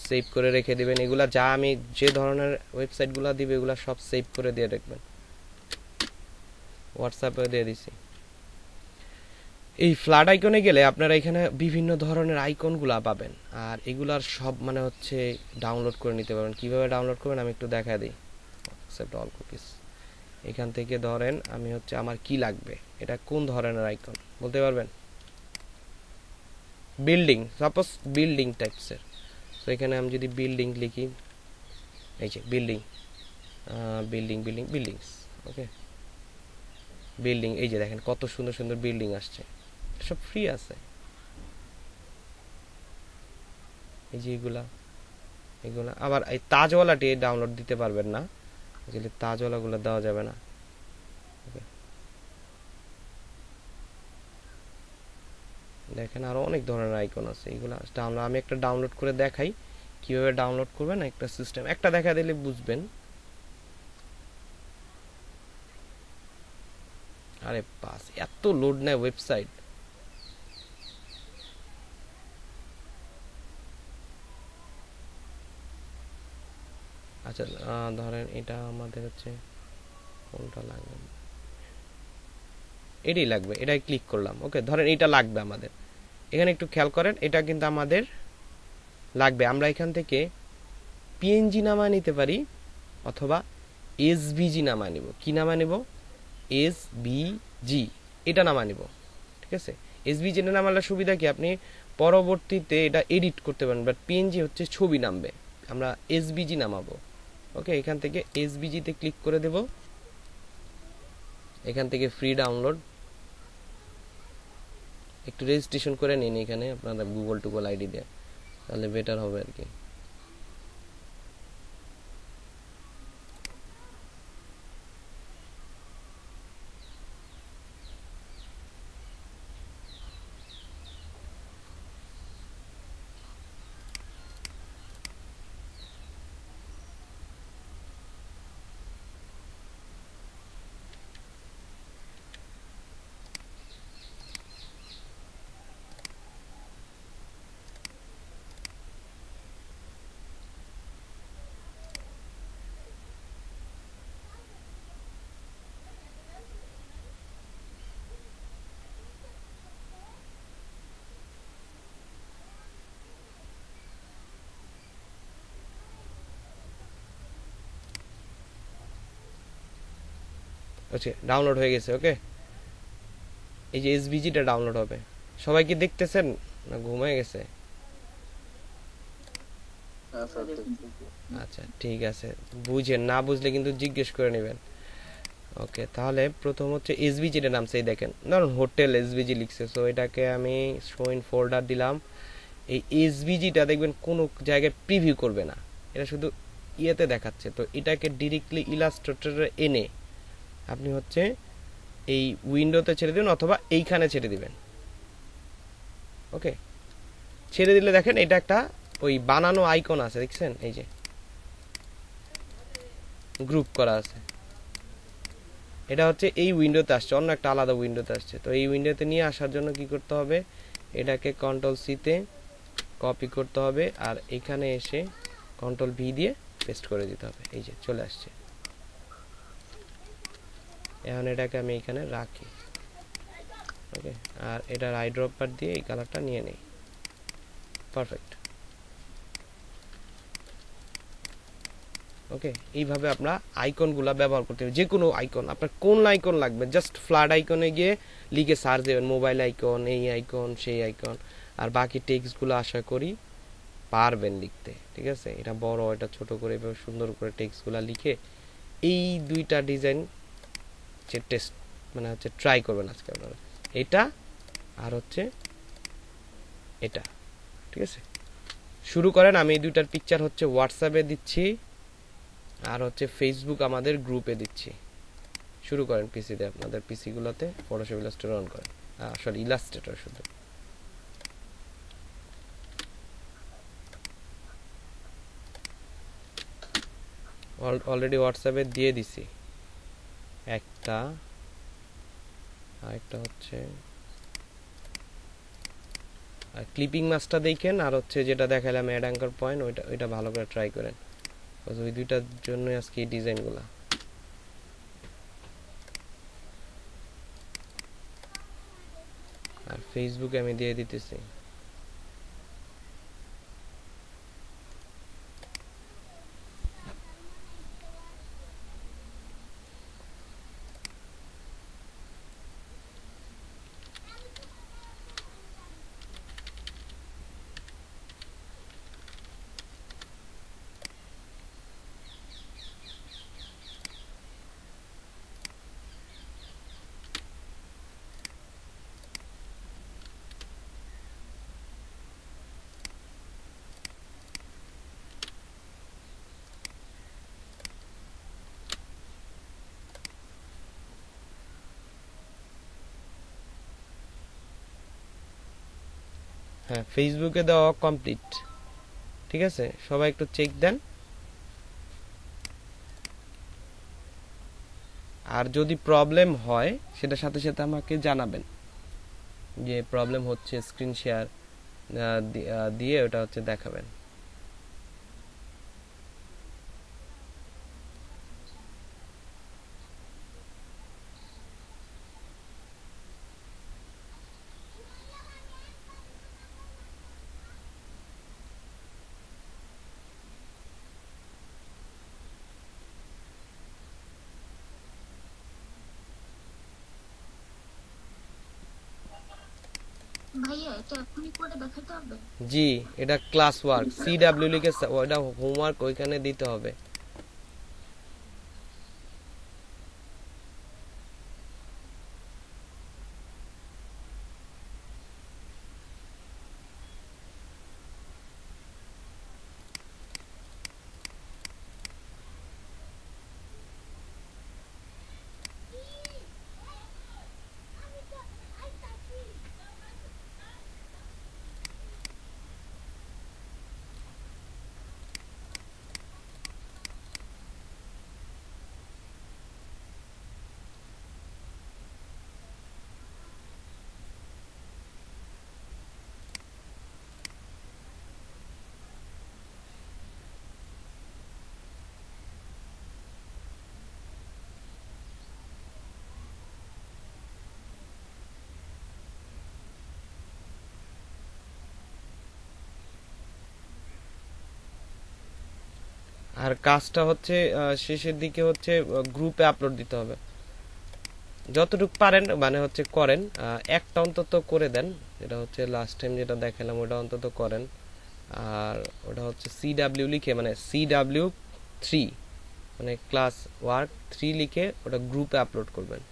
সেভ করে রেখে দিবেন। এগুলা যা আমি যে ধরনের ওয়েবসাইটগুলো দিবে এগুলা সব সেভ করে দিয়ে রাখবেন, হোয়াটসঅ্যাপে দিয়ে দিছি। এই ফ্ল্যাট আইকনে গেলে আপনারা এখানে বিভিন্ন ধরনের আইকনগুলা পাবেন, আর এগুলার সব মানে হচ্ছে ডাউনলোড করে নিতে পারবেন। কিভাবে ডাউনলোড করবেন আমি একটু দেখা দিই। অ্যাকসেপ্ট অল কুকিজ, এখান থেকে ধরেন আমি হচ্ছে আমার কি লাগবে, এটা কোন ধরনের আইকন বলতে পারবেন? বিল্ডিং, সাপোজ বিল্ডিং টাইপসের। তো এখানে আমি যদি বিল্ডিং লিখি, এই যে building building building buildings. Okay, building, এই যে দেখেন কত সুন্দর সুন্দর বিল্ডিং আসছে, সব ফ্রি আছে। এই যে এগুলা আবার এই তাজওয়ালাটি ডাউনলোড দিতে পারবেন না, তাজওয়ালাগুলো দেওয়া যাবে না। দেখেন আরো অনেক ধরনের আইকন আছে, এগুলা ডাউনলোড আমি একটা ডাউনলোড করে দেখাই কিভাবে ডাউনলোড করবেন। একটা সিস্টেম একটা দেখা দিলে বুঝবেন। আরে বাস, এত লোড নেয় ওয়েবসাইট। আচ্ছা ধরেন এটা আমাদের হচ্ছে কোনটা লাগবে, এটাই লাগবে, এটাই ক্লিক করলাম। ওকে, ধরেন এটা লাগবে আমাদের। এখানে একটু খেয়াল করেন, এটা কিন্তু আমাদের লাগবে। আমরা এখান থেকে পিএনজি নামা নিতে পারি অথবা এসভিজি নামা নিব। কি নামা নিব? এসভিজি, এটা নামা নিব। ঠিক আছে, এসভিজি নামালে সুবিধা কি, আপনি পরবর্তীতে এটা এডিট করতে পারেন। বাট পিএনজি হচ্ছে ছবি নামবে, আমরা এসভিজি নামাবো। ওকে, এখান থেকে এসভিজিতে ক্লিক করে দেব। এখান থেকে ফ্রি ডাউনলোড, একটু রেজিস্ট্রেশন করে নিন এখানে আপনারা গুগল আইডি দিয়ে, তাহলে বেটার হবে আর কি। ওকে ডাউনলোড হয়ে গেছে। ওকে, এই যে এসভিজিটা ডাউনলোড হবে। সবাই কি দেখতেছেন না ঘুমিয়ে গেছে? আচ্ছা ঠিক আছে, বুঝেন না বুঝলে কিন্তু জিজ্ঞেস করে নেবেন। ওকে, তাহলে প্রথম হচ্ছে এসভিজিটা নামছে, এই দেখেন ধরুন হোটেল এসভিজি লিখছে, সো এটাকে আমি শো ইন ফোল্ডার দিলাম। এই এসভিজিটা দেখবেন কোনো জায়গায় প্রিভিউ করবে না, এটা শুধু ইয়েতে দেখাচ্ছে। তো এটাকে ডিরেক্টলি ইলাস্ট্রেটরে এনে আপনি হচ্ছে এই উইন্ডোতে ছেড়ে দিবেন অথবা এইখানে ছেড়ে দিবেন। ওকে, ছেড়ে দিলে দেখেন এটা একটা ওই বানানো আইকন আছে, দেখছেন এই যে গ্রুপ করা আছে, এটা হচ্ছে এই উইন্ডোতে আসছে, অন্য একটা আলাদা উইন্ডোতে আসছে। তো এই উইন্ডোতে নিয়ে আসার জন্য কি করতে হবে, এটাকে কন্ট্রোল সিতে কপি করতে হবে আর এখানে এসে কন্ট্রোল ভি দিয়ে পেস্ট করে দিতে হবে। এই যে চলে আসছে। এখন এটাকে আমি এখানে রাখি। ওকে, আর এটা রাইট ড্রপার দিয়ে এই কালারটা নিয়ে নেই। পারফেক্ট। ওকে, এইভাবে আমরা আইকনগুলো ব্যবহার করতে হবে। যে কোনো আইকন, আপনার কোন আইকন লাগবে জাস্ট ফ্ল্যাট আইকনে গিয়ে লিখে সার্চ দেবেন, মোবাইল আইকন, এই আইকন, সেই আইকন। আর বাকি টেক্সটগুলো আশা করি পারবেন লিখতে। ঠিক আছে, এটা বড় এটা ছোট করে এভাবে সুন্দর করে টেক্সটগুলো লিখে এই দুইটা ডিজাইন যে টেস্ট মানে হচ্ছে ট্রাই করবেন আজকে আপনারা, এটা আর হচ্ছে এটা। ঠিক আছে, শুরু করেন। আমি এই দুইটার পিকচার হচ্ছে হোয়াটসঅ্যাপে দিচ্ছি আর হচ্ছে ফেসবুক আমাদের গ্রুপে দিচ্ছি। শুরু করেন পিসিতে, আপনাদের পিসিগুলোতে ফটোশপ ইলাস্ট্রেটর অন করেন, আসলে ইলাস্ট্রেটর শুধু। অলরেডি হোয়াটসঅ্যাপে দিয়ে দিছি একটা, আরেকটা হচ্ছে ক্লিপিং মাছটা দেখেন, আর হচ্ছে যেটা দেখালাম অ্যাড অ্যাঙ্কার পয়েন্ট, ওইটা ভালো করে ট্রাই করেন। ওই দুইটার জন্য আজকে এই ডিজাইনগুলো। আর ফেসবুকে আমি দিয়ে দিতেছি। হ্যাঁ, ফেসবুকে দেওয়া কমপ্লিট। ঠিক আছে, সবাই একটু চেক দেন। আর যদি প্রবলেম হয় সেটা সাথে সাথে আমাকে জানাবেন যে প্রবলেম হচ্ছে, স্ক্রিন শেয়ার দিয়ে ওটা হচ্ছে দেখাবেন। ভাইয়া এটা এখনই করে দেখাতে হবে? জি, এটা ক্লাস ওয়ার্ক, সিডব্লিউ লিখে ওটা হোমওয়ার্ক ওইখানে দিতে হবে। আর কাজটা হচ্ছে শেষের দিকে হচ্ছে গ্রুপে আপলোড দিতে হবে। যতটুকু পারেন মানে হচ্ছে করেন, একটা অন্তত করে দেন, এটা হচ্ছে লাস্ট টাইম যেটা দেখালাম ওটা অন্তত করেন। আর ওটা হচ্ছে CW লিখে মানে CW3 মানে ক্লাস ওয়ার্ক 3 লিখে ওটা গ্রুপে আপলোড করবেন।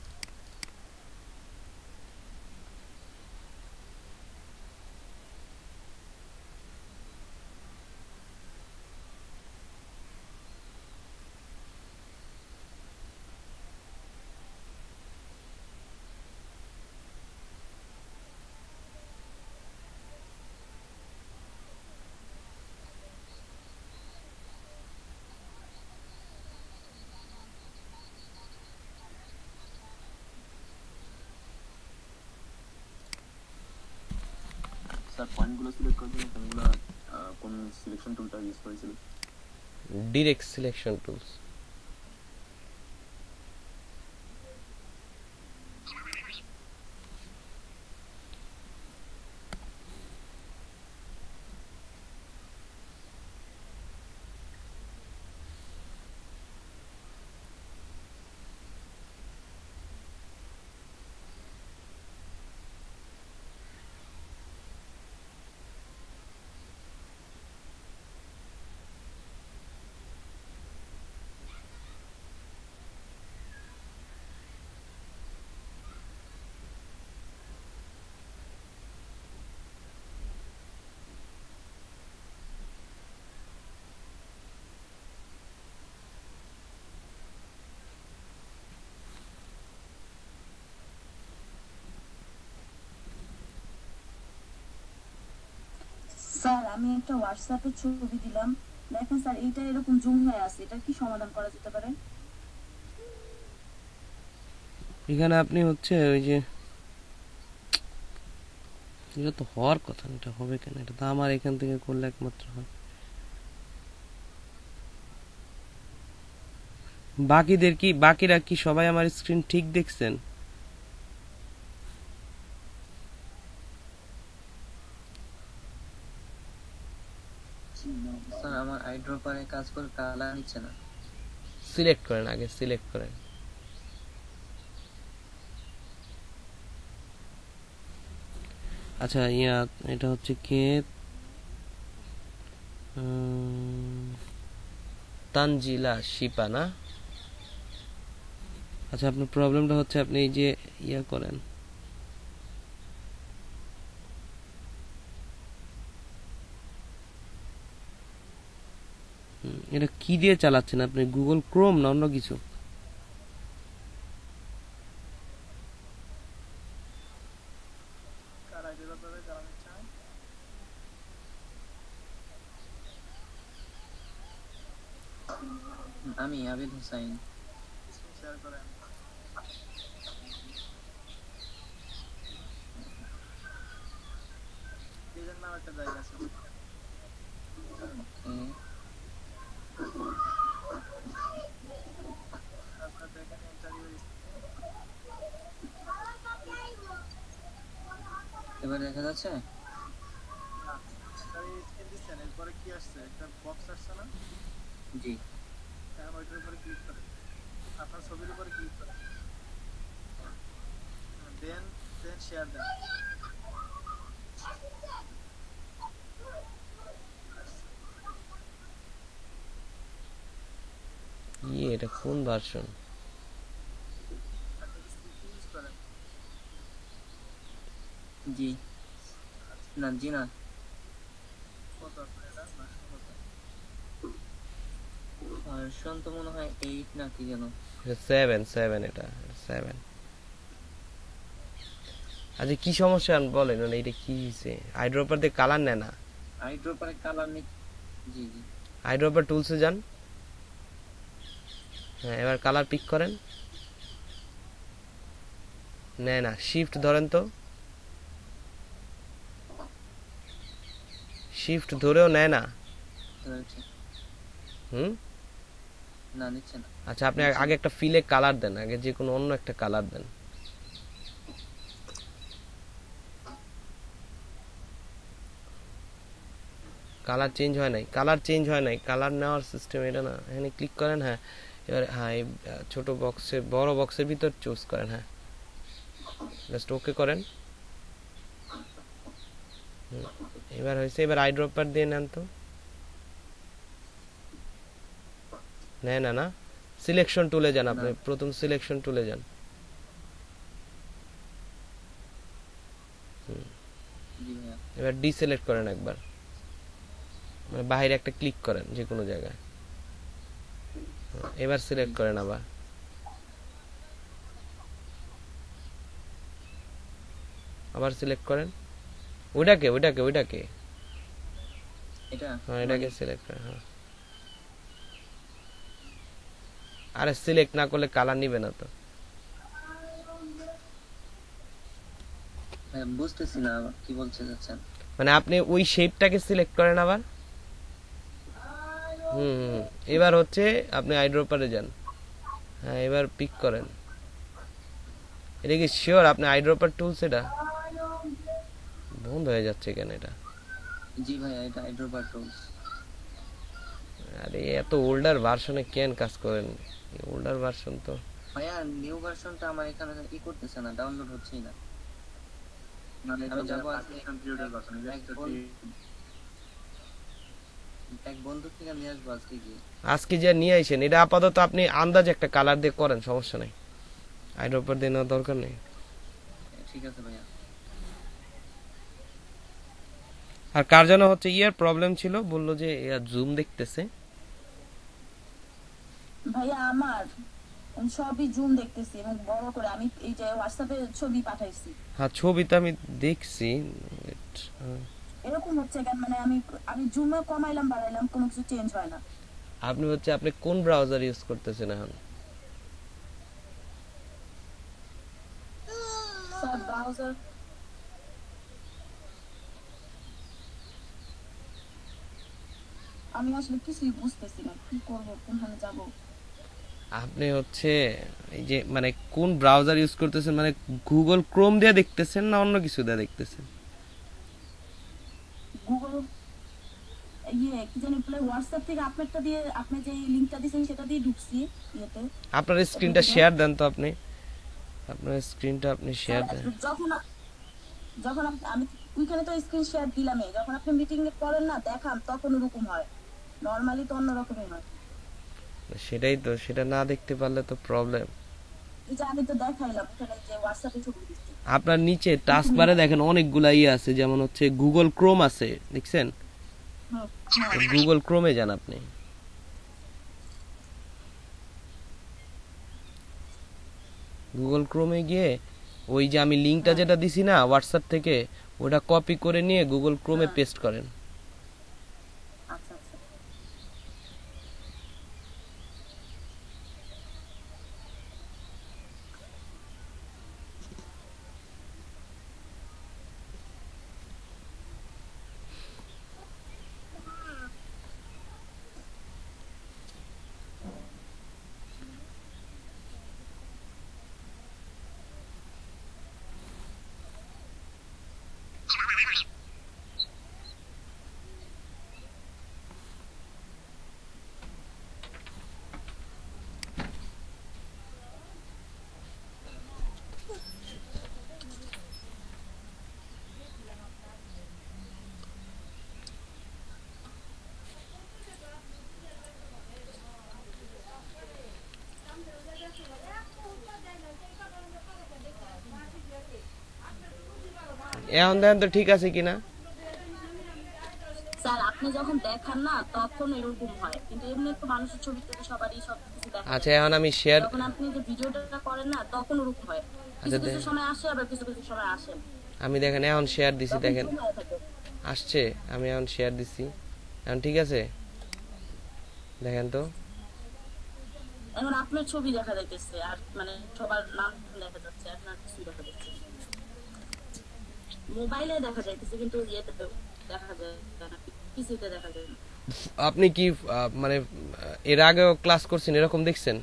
স্যার পয়েন্টগুলো সিলেক্ট করার জন্য কোনগুলো কোন সিলেকশন টুলটা ইউজ করেছিলেন? Direct selection tools. স্যার আমি একটা হোয়াটসঅ্যাপে ছবি দিলাম, দেখেন স্যার এইটা এরকম জুম হয়ে আছে, এটা কি সমাধান করা যেতে পারে? এখানে আপনি হচ্ছে ওই যে এটা তো হওয়ার কথা না, এটা হবে কেন? এটা তো আমার এখান থেকে করলে একমাত্র হয়। বাকিরা কি সবাই আমার স্ক্রিন ঠিক দেখছেন? স্যার আমার আইড্রপারে কাজ করে কালার নিচ্ছে না। সিলেক্ট করেন, আগে সিলেক্ট করেন। আচ্ছা এটা হচ্ছে কে তানজিলা শিপা না? আচ্ছা আপনার প্রবলেমটা হচ্ছে আপনি এই যে করেন, এটা কি দিয়ে চালাচ্ছেন আপনি? গুগল ক্রোম না অন্য কিছু? আমি আবিদ হুসাইন। শেয়ার করেন। পেজের নাম একটা জায়গা আছে। এবার দেখা যাচ্ছে? এরপরে কি আসছে? একটা বক্স আসছে না? জি। এখন ওইটার উপরে ক্লিক করেন, আপনার ছবির উপরে ক্লিক করেন, দেন শেয়ার দেন। এটা কোন ভার্সন? জি না ভার্সন তো মনে হয় 8 না কি যেন 7 এটা 7। আচ্ছা কি সমস্যা বলেন, মানে এটা কি হইছে? আইড্রপার দিয়ে কালার নেয় না? আইড্রপারে কালার নেই। জি আইড্রপার টুলসে যান, হ্যাঁ এবার কালার পিক করেন, নেয় না। শিফট ধরেন তো, শিফট ধরেও নেয় না। না নিচ্ছে না। আচ্ছা আপনি আগে একটা ফিলে কালার দেন, আগে যে কোনো অন্য একটা কালার দেন। কালার চেঞ্জ হয় নাই, কালার নেওয়ার সিস্টেম এটা না। এখানে ক্লিক করেন, হ্যাঁ এবার হ্যাঁ এই ছোট বক্সে বড় বক্সের ভিতর চুজ করেন, হ্যাঁ জাস্ট ওকে করেন। এবার হয়েছে, এবার আই ড্রপার দিয়ে নেন তো, নেন না, সিলেকশন টুলে যান আপনি, প্রথম সিলেকশন টুলে যান। এবার ডিসিলেক্ট করেন একবার, মানে বাইরে একটা ক্লিক করেন যে কোনো জায়গায়। এবার সিলেক্ট করেন আবার, আবার সিলেক্ট করেন ওইটাকে ওইটাকে ওইটাকে এটা হ্যাঁ এটাকে সিলেক্ট করেন। হ্যাঁ আরে সিলেক্ট না করলে কালার নিবে না তো। বুঝতেছি না কি বলতে যাচ্ছেন। মানে আপনি ওই শেপটাকে সিলেক্ট করেন আবার। এবার হচ্ছে আপনি আইড্রপারে যান। হ্যাঁ এবার পিক করেন। এটা কি শিওর আপনি আইড্রপার টুলস? এটা বন্ধ হয়ে যাচ্ছে কেন এটা? জি ভাই এটা আইড্রপার টুলস। আরে এত ওল্ডার ভার্সনে কেন কাজ করেন? ওল্ডার ভার্সন তো ভাইয়া নিউ ভার্সনটা আমার এখানে ই করতেছে না, ডাউনলোড হচ্ছেই না। আমি যাবো আজকে কম্পিউটার ভার্সন এক বন্ধু থেকে নিয়ে আসবো আজকে গিয়ে। আজকে যে নিয়ে আইছেন এটা আপাতত আপনি আন্দাজ একটা কালার দিয়ে করেন, সমস্যা নাই, আইড্রপার দিয়ে নেওয়ার দরকার নেই। ঠিক আছে ভাইয়া। আর কার যেন হচ্ছে ইয়ার প্রবলেম ছিল, বললো যে জুম দেখতেছে। ভাইয়া আমার সবই জুম দেখতেছি এবং বড় করে আমি এই যে হোয়াটসঅ্যাপে ছবি পাঠাইছি। হ্যাঁ ছবি তো আমি দেখছি। এরকম হচ্ছে কেন? মানে আমি জুমে কমাইলাম বাড়াইলাম কোনো কিছু চেঞ্জ হয় না। আপনি হচ্ছে আপনি কোন ব্রাউজার ইউজ করতেছেন এখন? স্যার ব্রাউজার আমি আসলে কিছুই বুঝতেছি না, কি করব, কোনখানে যাব। আপনি হচ্ছে এই যে মানে কোন ব্রাউজার ইউজ করতেছেন, মানে গুগল ক্রোম দিয়ে দেখতেছেন না অন্য কিছু দিয়ে দেখতেছেন? গুগল কি জানি প্লে হোয়াটসঅ্যাপ থেকে আপনারটা দিয়ে, আপনি যে লিংকটা দিয়েছেন সেটা দিয়ে ঢুকছি ইয়েতে। আপনার স্ক্রিনটা শেয়ার দেন তো, আপনি আপনার স্ক্রিনটা আপনি শেয়ার দেন। যখন আমি ওইখানে তো স্ক্রিন শেয়ার দিলামই, যখন আপনি মিটিং এ করেন না দেখাম তখন ওরকম হয়, নরমালি তো অন্য রকমই হয়। সেটাই তো, সেটা না দেখতে পারলে তো প্রবলেম। এই যে আমি তো দেখাইলাম ওখানে যে হোয়াটসঅ্যাপে ছবি দিচ্ছি। আপনার নিচে টাস্ক বারে দেখেন অনেকগুলা আছে, যেমন হচ্ছে গুগল ক্রোম আছে, দেখছেন? গুগল ক্রোমে যান আপনি। গুগল ক্রোমে গিয়ে ওই যে আমি লিংকটা যেটা দিছি না হোয়াটসঅ্যাপ থেকে, ওটা কপি করে নিয়ে গুগল ক্রোমে পেস্ট করেন। এখন দেখেন তো ঠিক আছে কিনা। স্যার আপনি যখন দেখান না তখন এরকম হয়, কিন্তু এমনি তো মানুষের ছবি থেকে সবারই সবকিছু দেখা। আচ্ছা এখন আমি শেয়ার, যখন আপনি যে ভিডিওটা করেন না তখন ওরকম হয়, কিছু কিছু সময় আসে আবার কিছু কিছু সময় আসে। আমি দেখেন এখন শেয়ার দিছি, দেখেন আসছে, আমি এখন শেয়ার দিছি, এখন ঠিক আছে দেখেন তো। এখন আপনার ছবি দেখা যাইতেছে আর মানে সবার নাম দেখা যাচ্ছে, আপনার কিছু দেখা যাচ্ছে মোবাইলে দেখা যাইতেছে, কিন্তু ইয়েতে দেখা যায় না, পিসিতে দেখা যায় না। আপনি কি মানে এর আগেও ক্লাস করছেন এরকম দেখছেন?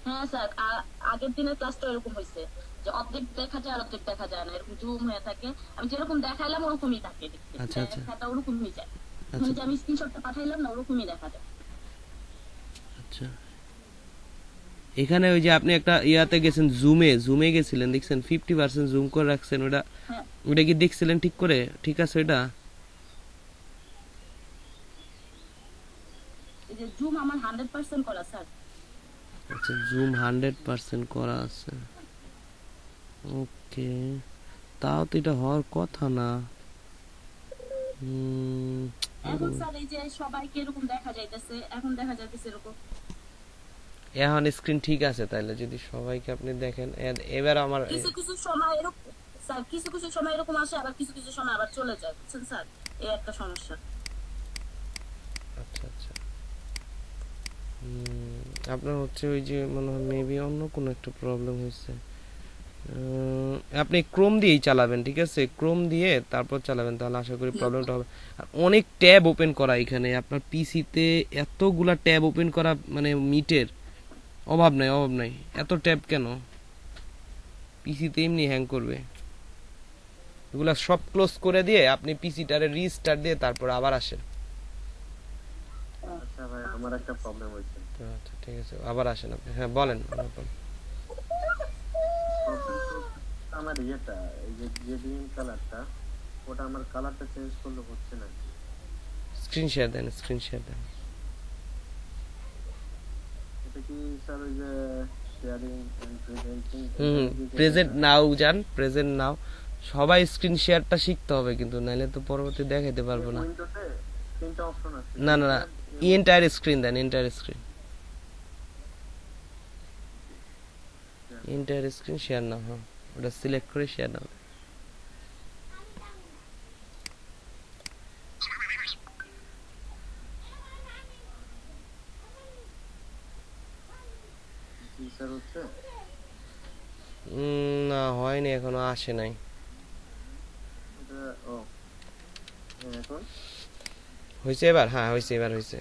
হ্যাঁ স্যার আগের দিনের ক্লাসটা এরকম হয়েছে যে অর্ধেক দেখা যায় আর অর্ধেক দেখা যায় না, এরকম জুম হয়ে থাকে। আমি যেরকম দেখাইলাম ওরকমই থাকে, আচ্ছা আচ্ছা দেখাটা ওরকমই যায়। এখন যে আমি স্ক্রিনশটটা পাঠাইলাম না ওরকমই দেখা যায়। আচ্ছা এখানে ওই যে আপনি একটা ইয়াতে গেছেন, জুমে গেছিলেন, দেখছেন 50% জুম করে রাখছেন, ওটা ওটা কি দেখছিলেন ঠিক করে? ঠিক আছে ওটা? এই যে জুম আমার 100% করা স্যার। আচ্ছা, জুম 100% করা আছে, ওকে। তাও তো এটা হওয়ার কথা না। এখন স্যার এই যে সবাইকে এরকম দেখা যাইতেছে, এখন দেখা যাইতেছে এরকম। এখন স্ক্রিন ঠিক আছে তাইলে, যদি সবাইকে আপনি দেখেন। এবার আমার কিছু কিছু সময় এরকম স্যার, কিছু কিছু সময় এরকম আসে, আবার কিছু কিছু সময় আবার চলে যায়, বুঝছেন স্যার? এই একটা সমস্যা। আচ্ছা আচ্ছা, আপনার হচ্ছে ওই যে মনে হয় মেবি অন্য কোনো একটা প্রবলেম হয়েছে। আপনি ক্রোম দিয়েই চালাবেন, ঠিক আছে? ক্রোম দিয়ে তারপর চালাবেন, তাহলে আশা করি প্রবলেমটা হবে। আর অনেক ট্যাব ওপেন করা এখানে আপনার পিসিতে, এতগুলা ট্যাব ওপেন করা, মানে মিটের অভাব নাই। এত ট্যাব কেন? পিসিতে এমনি হ্যাং করবে। এগুলা সব ক্লোজ করে দিয়ে আপনি পিসিটারে রিস্টার্ট দিয়ে তারপর আবার আসেন। আচ্ছা ভাই, আমার একটা প্রবলেম হয়েছে। আচ্ছা ঠিক আছে, আবার আসেন আপনি। হ্যাঁ বলেন। আমার ইয়েটা, এই যে গ্রেডিং কালারটা, ওটা আমার কালারটা চেঞ্জ করলে হচ্ছে না। স্ক্রিন শেয়ার দেন, স্ক্রিন শেয়ার দেন। এটা কি স্যার ওই যে sharing and presenting? Present now যান, প্রেজেন্ট নাও। সবাই স্ক্রিন শেয়ারটা শিখতে হবে কিন্তু, নাইলে তো পরবর্তী দেখাইতে পারবো না। উইন্ডোতে তিনটা অপশন আছে। না, এন্টায়ার স্ক্রিন দেন, entire screen. Entire screen share না, হ্যাঁ ওটা সিলেক্ট করে শেয়ার নাও। স্যার হচ্ছে না, হয়নি, এখনো আসে নাই। এটা ও এখন হয়েছে এবার? হ্যাঁ হয়েছে, এবার হয়েছে।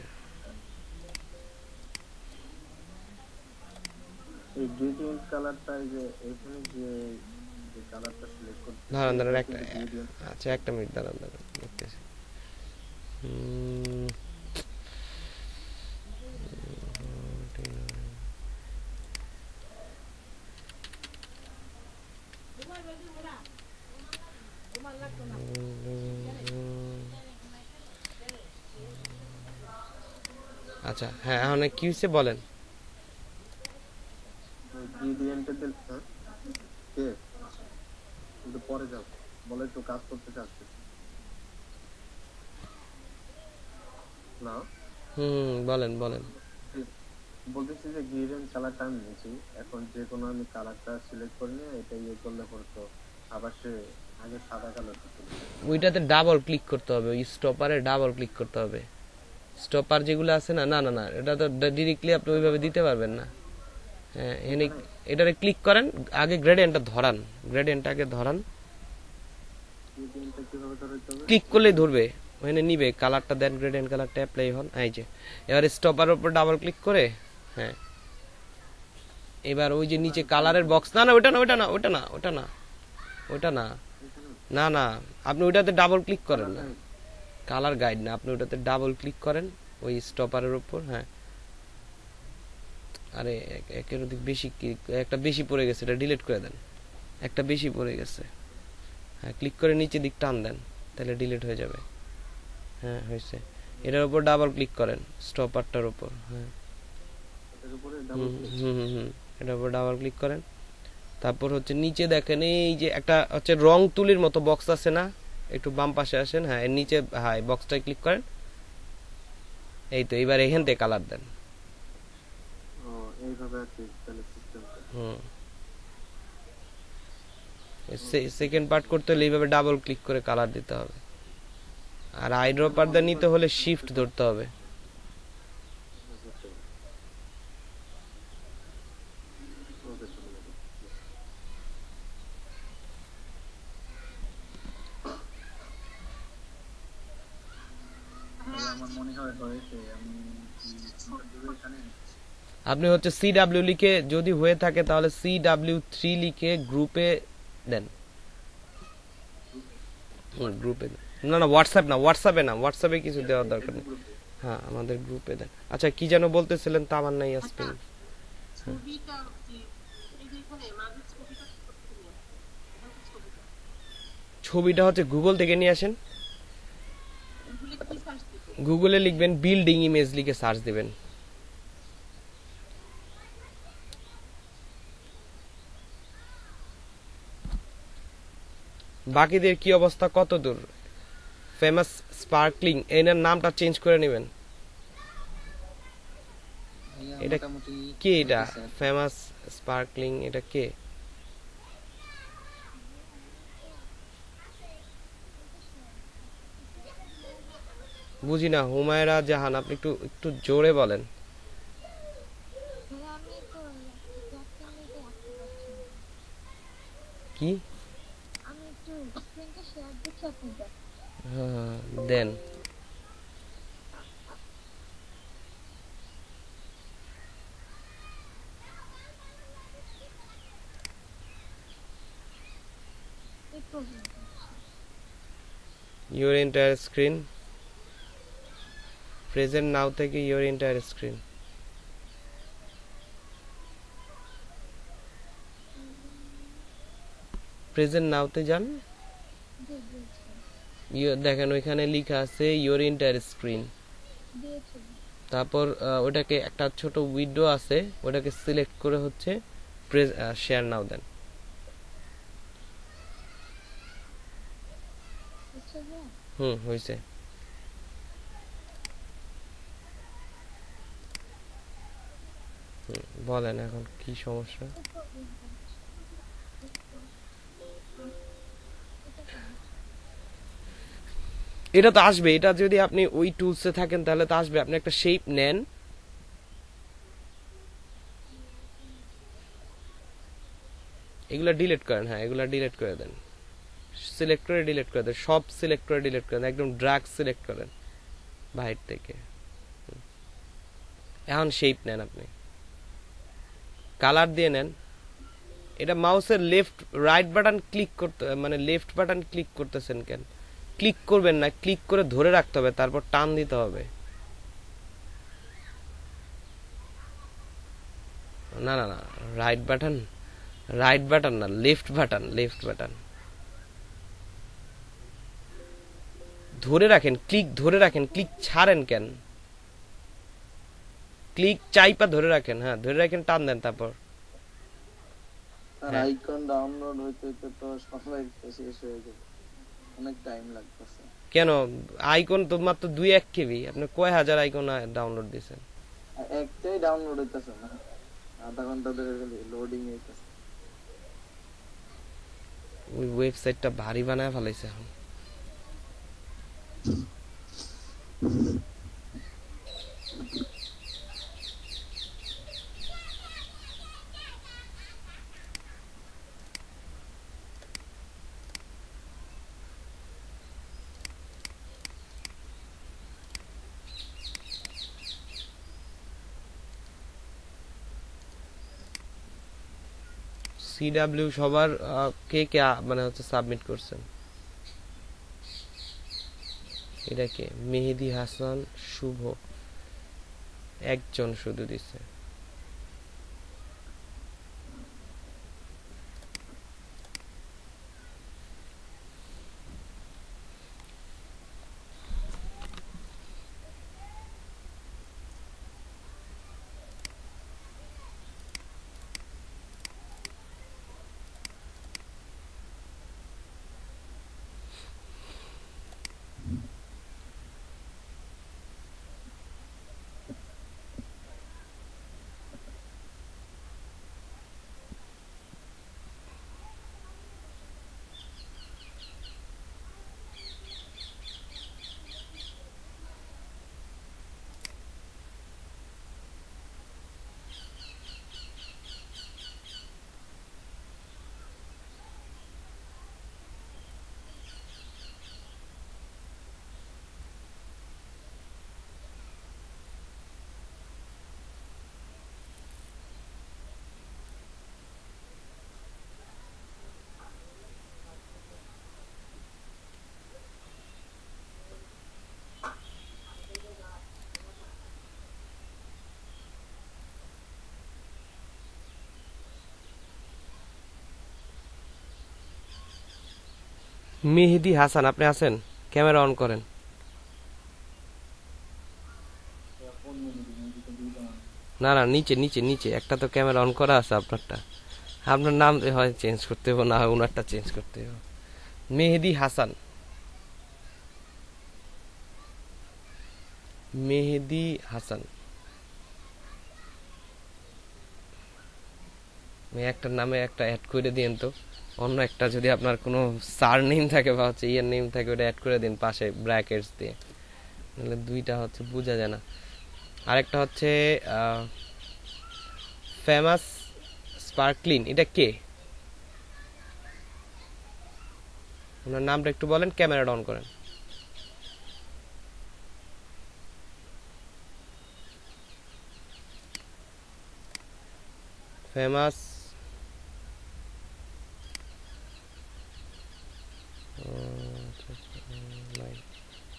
এই গ্রেডিয়েন্ট কালারটা, এই যে এখানে যে কালারটা সিলেক্ট করতে, দাঁড়ান একটা, আচ্ছা একটা মিনিট দাঁড়ান দেখতেছি। আচ্ছা হ্যাঁ, এখন কি হয়েছে বলেন। গ্রেডিয়েন্টের দিল কে কিন্তু পরে যাও, বলে একটু কাজ করতে চাচ্ছে না। বলেন। বলতেছি যে গ্রেডিয়েন্ট কালারটা আমি নিয়েছি, এখন যে কোনো আমি কালারটা সিলেক্ট করে নিয়ে এটা ইয়ে করলে পড়তো, আবার সে আগে সাদা কালারটা ছিল, ওইটাতে ডাবল ক্লিক করতে হবে, ওই স্টপারে ডাবল ক্লিক করতে হবে। স্টপার যেগুলো আছে না, এটা তো ডাইরেক্টলি আপনি ওইভাবে দিতে পারবেন না। হ্যাঁ, এটারে ক্লিক করেন, আগে গ্রেডিয়েন্টটা ধরান, গ্রেডিয়েন্টটা আগে ধরান, ক্লিক করলেই ধরবে, ওখানে নিবে, কালারটা দেন, গ্রেডিয়েন্ট কালারটা অ্যাপ্লাই হন। এই যে এবারে স্টপার উপর ডাবল ক্লিক করে, হ্যাঁ এবার ওই যে নিচে কালারের বক্স, না ওটা না, আপনি ওইটাতে ডাবল ক্লিক করেন না, কালার গাইড না, আপনি ওটাতে ডাবল ক্লিক করেন ওই স্টপারের উপর। হ্যাঁ, আরে একের অধিক বেশি, একটা বেশি পড়ে গেছে, এটা ডিলিট করে দেন, একটা বেশি পড়ে গেছে। হ্যাঁ, ক্লিক করে নিচে দিক টান দেন, তাহলে ডিলিট হয়ে যাবে। হ্যাঁ হয়েছে, এটার উপর ডাবল ক্লিক করেন, স্টপারটার উপর। হ্যাঁ এটার উপর ডাবল ক্লিক করেন, তারপর হচ্ছে নিচে দেখেন এই যে একটা হচ্ছে রং তুলির মতো বক্স আছে না, একটু বাম পাশে আসেন। হ্যাঁ, এর নিচে হ্যাঁ বক্সটায় ক্লিক করেন, এই তো এবার এখান থেকে কালার দেন। সেকেন্ড পার্ট করতে হলে এইভাবে ডাবল ক্লিক করে কালার দিতে হবে। আর আইড্রপার দা নিতে হলে শিফট ধরতে হবে। আপনি হচ্ছে CW লিখে, যদি হয়ে থাকে তাহলে CW3 লিখে গ্রুপে দেন। গ্রুপে না হোয়াটসঅ্যাপে কিছু দেওয়ার দরকার নেই। হ্যাঁ, আমাদের গ্রুপে দেন। আচ্ছা কি যেন বলতেছিলেন তামান্না ইয়াসমিন? ছবিটা যে এই যে এখানে মাঝে ছবিটা করতে নিয়ে এখানে ছবিটা ছবিটা হচ্ছে গুগল থেকে নিয়ে আসেন। গুগলে কি সার্চ দিতে গুগলে লিখবেন বিল্ডিং ইমেজ লিখে সার্চ দিবেন। বাকিদের কি অবস্থা, কত দূর? ফেমাস স্পার্কলিং এনার নামটা চেঞ্জ করে নেবেন। ভাইয়া এটা মোটামুটি কে? এটা হইতেছে আর কি। ফেমাস স্পার্কলিং এটা কে? বুঝি না। হুমায়রা জাহান, আপনি একটু একটু জোরে বলেন। কি? হ্যাঁ, দেন। Your entire screen. Present now থেকে your entire screen. প্রেজেন্ট নাওতে যান। দেখেন ওইখানে লেখা আছে your entire screen। তারপর ওটাকে একটা ছোট উইন্ডো আছে, ওটাকে সিলেক্ট করে হচ্ছে শেয়ার নাও দেন। হয়েছে। বলেন এখন কি সমস্যা? এটা তো আসবে। এটা যদি আপনি ওই টুলসে থাকেন তাহলে তো আসবে। আপনি একটা শেপ নেন, এগুলা ডিলিট করেন। হ্যাঁ, এগুলা ডিলিট করে দেন। সিলেক্ট করে ডিলিট করে দেন, সব সিলেক্ট করে ডিলিট করে দেন, একদম ড্র্যাগ সিলেক্ট করেন বাইরে থেকে। এখন শেপ নেন, আপনি কালার দিয়ে নেন। এটা মাউসের লেফট রাইট বাটন ক্লিক করতে, মানে লেফট বাটন ক্লিক করতেছেন কেন? ক্লিক করবেন না, ক্লিক করে ধরে রাখতে হবে, তারপর টান দিতে হবে। না না না, রাইট বাটন না, লেফট বাটন ধরে রাখেন, ক্লিক ধরে রাখেন, ক্লিক ছাড়েন কেন? ক্লিক চাইপা ধরে রাখেন। হ্যাঁ, ধরে রাখেন, টান দেন, তারপর আর আইকন ডাউনলোড হইতে হইতে তো সবাই শেষ হয়ে যাবে, অনেক টাইম লাগতেছে। কেন? আইকন তো মাত্র 2-1 কেবি। আপনি কয় হাজার আইকন ডাউনলোড দিয়েছেন? একটাই ডাউনলোড হইতেছে না, আধা ঘন্টা ধরে লোডিং হইতেছে। ওই ওয়েবসাইটটা ভারী বানায় ফেলাইছে এখন। সিডব্লিউ সবার কে কে মানে হচ্ছে সাবমিট করছেন? এটা কে? মেহেদি হাসান শুভ একজন শুধু দিছে। মেহেদি হাসান আপনি আছেন? ক্যামেরা অন করেন। না না, নিচে নিচে নিচে একটা তো ক্যামেরা অন করা আছে আপনারটা। আপনার নাম হয় চেঞ্জ করতে হবে, না হয় ওনারটা চেঞ্জ করতে হবে। মেহেদি হাসান, মেহেদি হাসান। একটা নামে একটা অ্যাড করে দিন তো, অন্য একটা যদি আপনার কোনো সার নেম থাকে বা হচ্ছে ইয়ার নেম থাকে ওটা অ্যাড করে দিন পাশে ব্র্যাকেটস দিয়ে, নাহলে দুইটা হচ্ছে বোঝা যায় না। আরেকটা হচ্ছে ফেমাস স্পার্কলিন, এটা কে? ওনার নামটা একটু বলেন, ক্যামেরাটা অন করেন। ফেমাস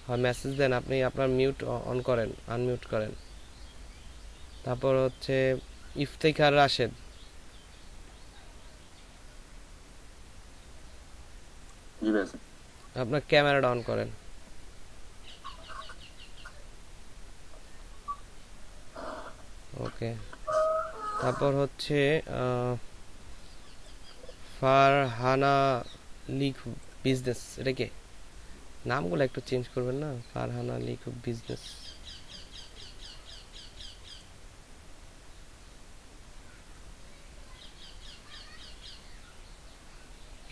হয় মেসেজ দেন আপনি, আপনার মিউট অন করেন, আনমিউট করেন। তারপর হচ্ছে ইফতেখার রাশেদ, আপনার ক্যামেরাটা অন করেন। ওকে, তারপর হচ্ছে ফারহানা লিখ বিজনেস, এটা কে? নামগুলো একটু চেঞ্জ করবেন না, ফারহানা লিখ বিজনেস।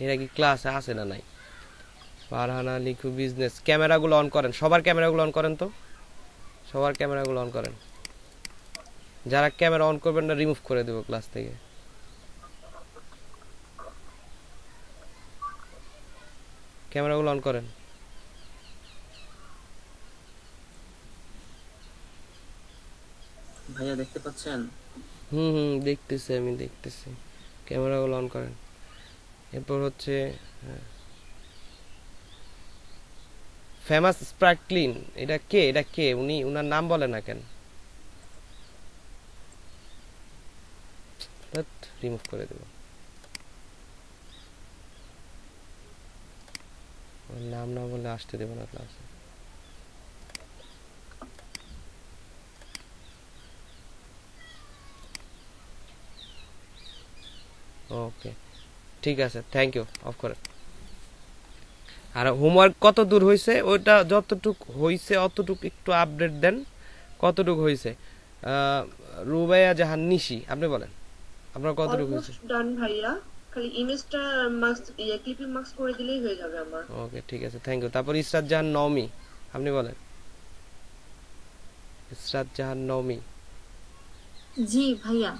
এরা কি ক্লাসে আছে না নাই? ফারহানা লিখু বিজনেস। ক্যামেরাগুলো অন করেন, সবার ক্যামেরাগুলো অন করেন তো, সবার ক্যামেরাগুলো অন করেন। যারা ক্যামেরা অন করবেন না রিমুভ করে দেবো ক্লাস থেকে। ক্যামেরাগুলো অন করেন। ভাইয়া দেখতে পাচ্ছেন? হুম, দেখতেছি, আমি দেখতেছি। ক্যামেরাগুলো অন করেন। এরপর হচ্ছে ফেমাস স্পার্কলিন, এটা কে? এটা কে? উনি উনার নাম বলে না কেন? রিমুভ করে দেব, নাম না বলে আসতে দেব না ক্লাসে। ওকে, ঠিক আছে, থ্যাংক ইউ, অফ করে। আর হোমওয়ার্ক কত দূর হয়েছে ওইটা যতটুক হয়েছে অতটুক একটু আপডেট দেন, কতটুক হয়েছে। রুবাইয়া জাহান নিশি, আপনি বলেন আপনার কতটুক হয়েছে? ডান ভাইয়া, খালি ইমেজটা মার্কস ক্লিপিং মার্কস করে দিলেই হয়ে যাবে আমার। ওকে, ঠিক আছে, থ্যাংক ইউ। তারপর ইসরাত জাহান নওমি, আপনি বলেন। ইসরাত জাহান নওমি। জি ভাইয়া,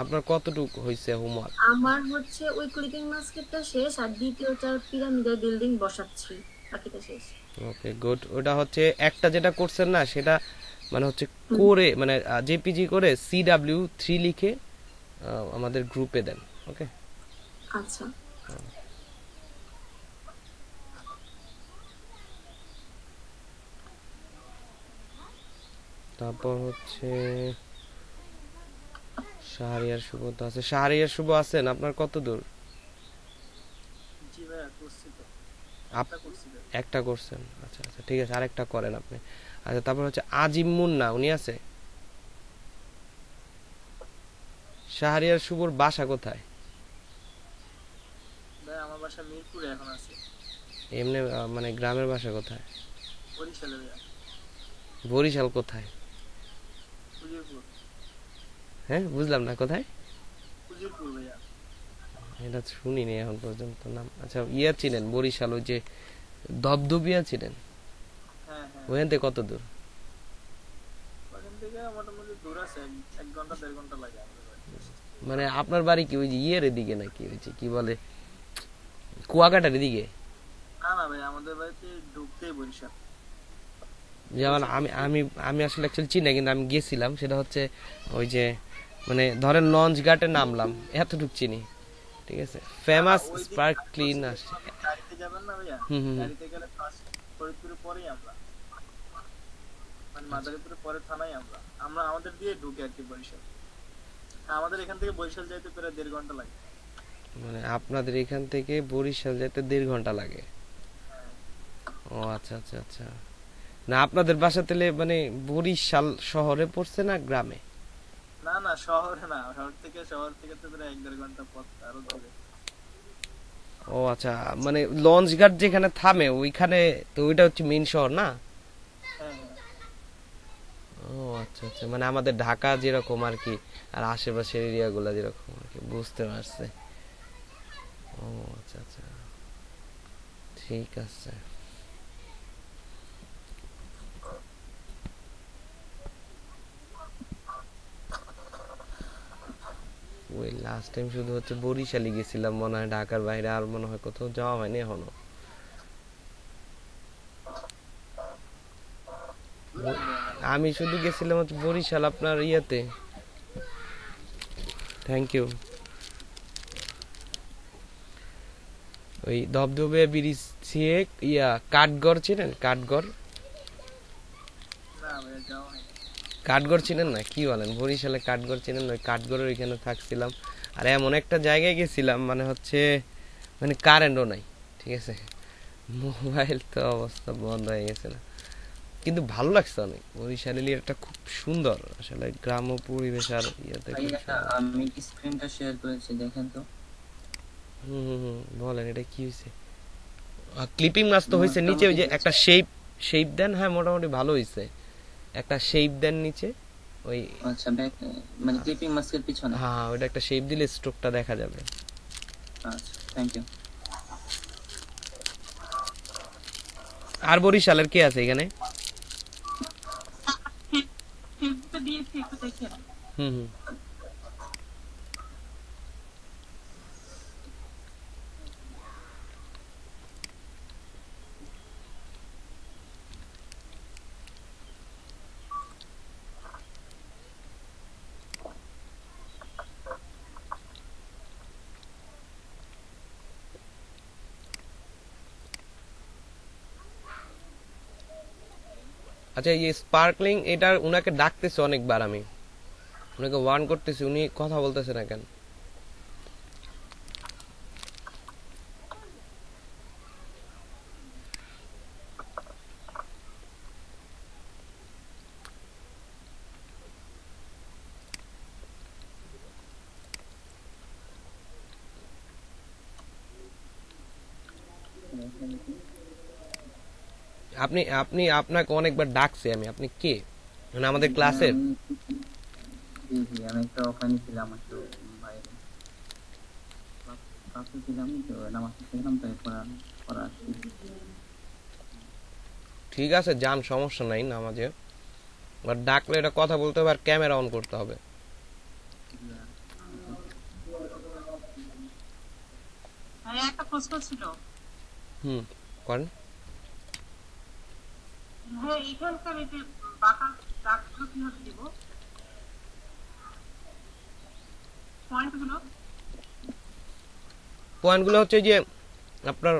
আপনার কতটুক হয়েছে হোমওয়ার্ক? আমার হচ্ছে ওই ক্লিপিং মাস্কেটটা শেষ, আর দ্বিতীয়টার পিরামিডের বিল্ডিং বসাচ্ছি, বাকিটা শেষ। ওকে, গুড। ওটা হচ্ছে একটা যেটা করছেন না সেটা মানে হচ্ছে করে, মানে জেপিজি করে CW3 লিখে আমাদের গ্রুপে দেন। ওকে, আচ্ছা। তারপর হচ্ছে শাহরিয়ার শুভ তো আছে। শাহরিয়ার শুভ আছেন? আপনার কত দূর? জি ভাইয়া, করছি তো, একটা করছেন, আচ্ছা আচ্ছা, ঠিক আছে, আরেকটা করেন আপনি। আচ্ছা, তারপর হচ্ছে আজিম মুন্না, উনি আছে? শাহরিয়ার শুভর বাসা কোথায়? ভাই আমার বাসা মিরপুরে এখন আছে। এমনি মানে গ্রামের বাসা কোথায়? বরিশালে ভাইয়া। বরিশাল কোথায়? উজিরপুর। হ্যাঁ, বুঝলাম না, কোথায়? উজিরপুর ভাইয়া। এটা শুনিনি এখন পর্যন্ত নাম। আচ্ছা, ইয়া ছিলেন বরিশাল, ওই যে ধবধবিয়া ছিলেন? হ্যাঁ হ্যাঁ। ওখান থেকে কত দূর? ওখান থেকে মোটামুটি দূর আছে, 1 ঘন্টা 1.5 ঘন্টা লাগে আমাদের বাড়ি। মানে আপনার বাড়ি কি ওই যে ইয়ের দিকে নাকি, ওই যে কি বলে কুয়াকাটার দিকে? না না ভাই, আমাদের বাড়িতে ঢুকতেই বরিশাল। যেমন আমি আমি আমি আসলে অ্যাকচুয়ালি চিনি না, কিন্তু আমি গেছিলাম, সেটা হচ্ছে ওই যে মানে ধরেন লঞ্চ ঘাটে নামলাম, এতটুক চিনি। ঠিক আছে, ফেমাস স্পার্কলিন আসছে। গাড়িতে যাবেন না ভাইয়া, গাড়িতে গেলে ফার্স্ট ফরিদপুরের পরেই আমরা, মানে মাদারীপুরের পরে থানায় আমরা আমাদের দিয়ে ঢুকে আর কি বরিশাল। আমাদের এখান থেকে বরিশাল যাইতে প্রায় 1.5 ঘন্টা লাগে। মানে আপনাদের এখান থেকে বরিশাল যেতে 1.5 ঘন্টা লাগে? ও আচ্ছা আচ্ছা আচ্ছা। না আপনাদের বাসা তাহলে মানে বরিশাল শহরে পড়ছে না গ্রামে? না না, শহরে না, শহর থেকে তো প্রায় 1-1.5 ঘন্টা পথ আরো দূরে। ও আচ্ছা, মানে লঞ্চ ঘাট যেখানে থামে ওইখানে, তো ওইটা হচ্ছে মেইন শহর না? হ্যাঁ হ্যাঁ। ও আচ্ছা আচ্ছা, মানে আমাদের ঢাকা যেরকম আর কি, আর আশেপাশের এরিয়াগুলো যেরকম আর কি, বুঝতে পারছি। ও আচ্ছা আচ্ছা, ঠিক আছে। ওই লাস্ট টাইম শুধু হচ্ছে বরিশালে গেছিলাম মনে হয়, ঢাকার বাইরে আর মনে হয় কোথাও যাওয়া হয়নি এখনো। আমি শুধু গেছিলাম হচ্ছে বরিশাল আপনার ইয়েতে। Thank you. ওই ধবধবে ব্রিজ ছিয়ে কাঠগড় চিনেন? কাঠগড় না ভাই, যাওয়া হয়নি। কাঠগড় চিনেন না? কি বলেন, বরিশালে কাঠগড় চিনেন? ওই কাঠগড়ের ওইখানে থাকছিলাম। আর এমন একটা জায়গায় গেছিলাম মানে হচ্ছে মানে কারেন্টও নাই, ঠিক আছে, মোবাইল তো অবস্থা বন্ধ হয়ে গেছে না, কিন্তু ভালো লাগছে অনেক। বরিশাল এরিয়াটা খুব সুন্দর আসলে, গ্রাম্য পরিবেশ আর ইয়েতে খুব সুন্দর। আমি স্ক্রিনটা শেয়ার করেছি, দেখেন তো। বলেন এটা কি হয়েছে? ক্লিপিং মাছ তো হয়েছে নিচে, ওই যে একটা শেপ দেন। হ্যাঁ মোটামুটি ভালো হয়েছে, একটা শেপ দেন নিচে ওই। আচ্ছা, মানে ক্লিপিং মাস্কের পিছনে। হ্যাঁ ওইটা একটা শেপ দিলে স্ট্রোকটা দেখা যাবে। আচ্ছা, থ্যাংক ইউ। আর বরিশালের কি আছে এখানে? হুম। আচ্ছা, এই স্পার্কলিং এটা উনাকে ডাকতেছে অনেকবার, আমি উনাকে ওয়ার্ন করতেছি, উনি কথা বলতেছে না কেন? আপনি আপনি আপনাকে অনেকবার ডাকছি আমি, আপনি কে? মানে আমাদের ক্লাসের? জি জি, আমি একটা অফলাইনে ছিলাম, একটু বাইরে ক্লাসে ছিলাম, তো নামাজ পড়ছিলাম, তাই পড়া আসছি। ঠিক আছে যান, সমস্যা নাই, নামাজে বাট ডাকলে এটা কথা বলতে হবে আর ক্যামেরা অন করতে হবে। একটা প্রশ্ন ছিল। করেন। হ্যাঁ, এখানকার এই যে বাঁকা দাগগুলো কিভাবে দিব? পয়েন্টগুলো হচ্ছে যে আপনার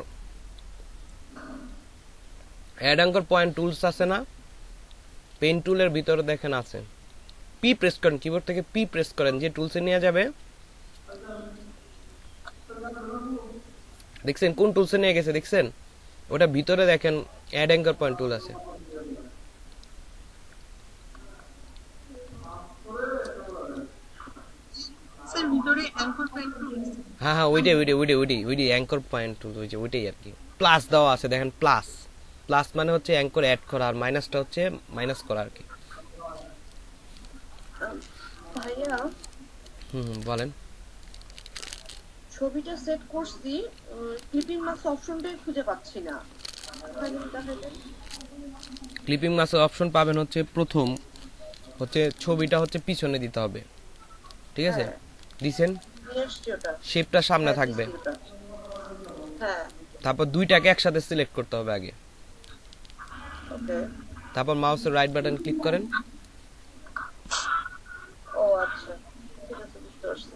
অ্যাড অ্যাঙ্কর পয়েন্ট টুলস আছে না, পেন টুলের ভিতরে দেখেন আছে, পি প্রেস করেন, কিবোর্ড থেকে পি প্রেস করেন, যে টুলসে নিয়ে যাবে। দেখছেন কোন টুলসে নিয়ে গেছে? দেখছেন ওটা ভিতরে দেখেন অ্যাড অ্যাঙ্কর পয়েন্ট টুল আছে। হ্যাঁ হ্যাঁ, ওইটাই অ্যাঙ্কর পয়েন্ট টুল, ওইটাই আর কি। প্লাস দেওয়া আছে দেখেন, প্লাস মানে হচ্ছে অ্যাঙ্কর অ্যাড করা, আর মাইনাসটা হচ্ছে মাইনাস করা আর কি। ভাইয়া বলেন। ছবিটা সেট করছি, ক্লিপিং মাস্ক অপশনটাই খুঁজে পাচ্ছি না। ক্লিপিং মাস্কের অপশন পাবেন হচ্ছে প্রথম হচ্ছে ছবিটা হচ্ছে পিছনে দিতে হবে, ঠিক আছে? দিছেন, শেপটা সামনে থাকবে, তারপর দুইটাকে একসাথে সিলেক্ট করতে হবে আগে, তারপর মাউসের রাইট বাটন ক্লিক করেন। ও আচ্ছা, ঠিক আছে, বুঝতে পারছি।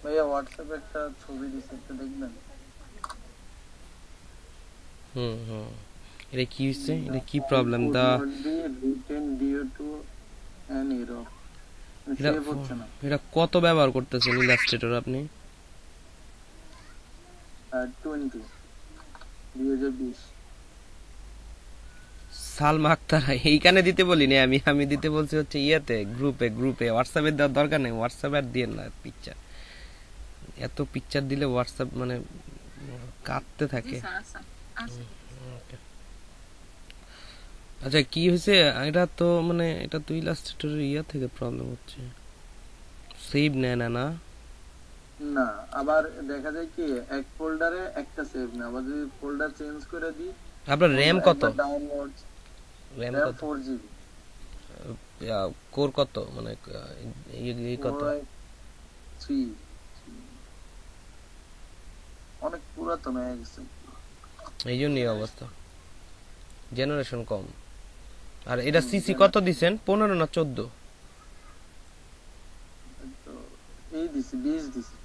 ভাইয়া হোয়াটসঅ্যাপে একটা ছবি দিছে, একটু দেখবেন? এটা কি হচ্ছে, এটা কি problem? The written due to an error. Save হচ্ছে না। এটা কত ব্যবহার করতেছেন ইলাস্ট্রেটর আপনি? 2020 সালমা আক্তার এইখানে দিতে বলিনি আমি, আমি দিতে বলছি হচ্ছে ইয়েতে, গ্রুপে হোয়াটসঅ্যাপে দেওয়ার দরকার নেই, হোয়াটসঅ্যাপে আর দিয়ে না পিকচার, এত পিকচার দিলে হোয়াটসঅ্যাপ মানে কাঁপতে থাকে। আচ্ছা কি হয়েছে এটা? তো মানে এটা তো ইলাস্ট্রেটরের ইয়া থেকে প্রবলেম হচ্ছে, সেভ নেয় না। না না, আবার দেখা যায় কি এক ফোল্ডারে একটা সেভ না, আবার যদি ফোল্ডার চেঞ্জ করে দিই। আপনার র‍্যাম কত? ডাউনলোড র‍্যাম কত? 4GB। কোর কত, মানে এই কত? 3। অনেক পুরাতন হয়ে গেছে, এই জন্যই অবস্থা, জেনারেশন কম। আর এটা সিসি কত দিছেন? 15 না 14? এই দিছি 20 দিছি।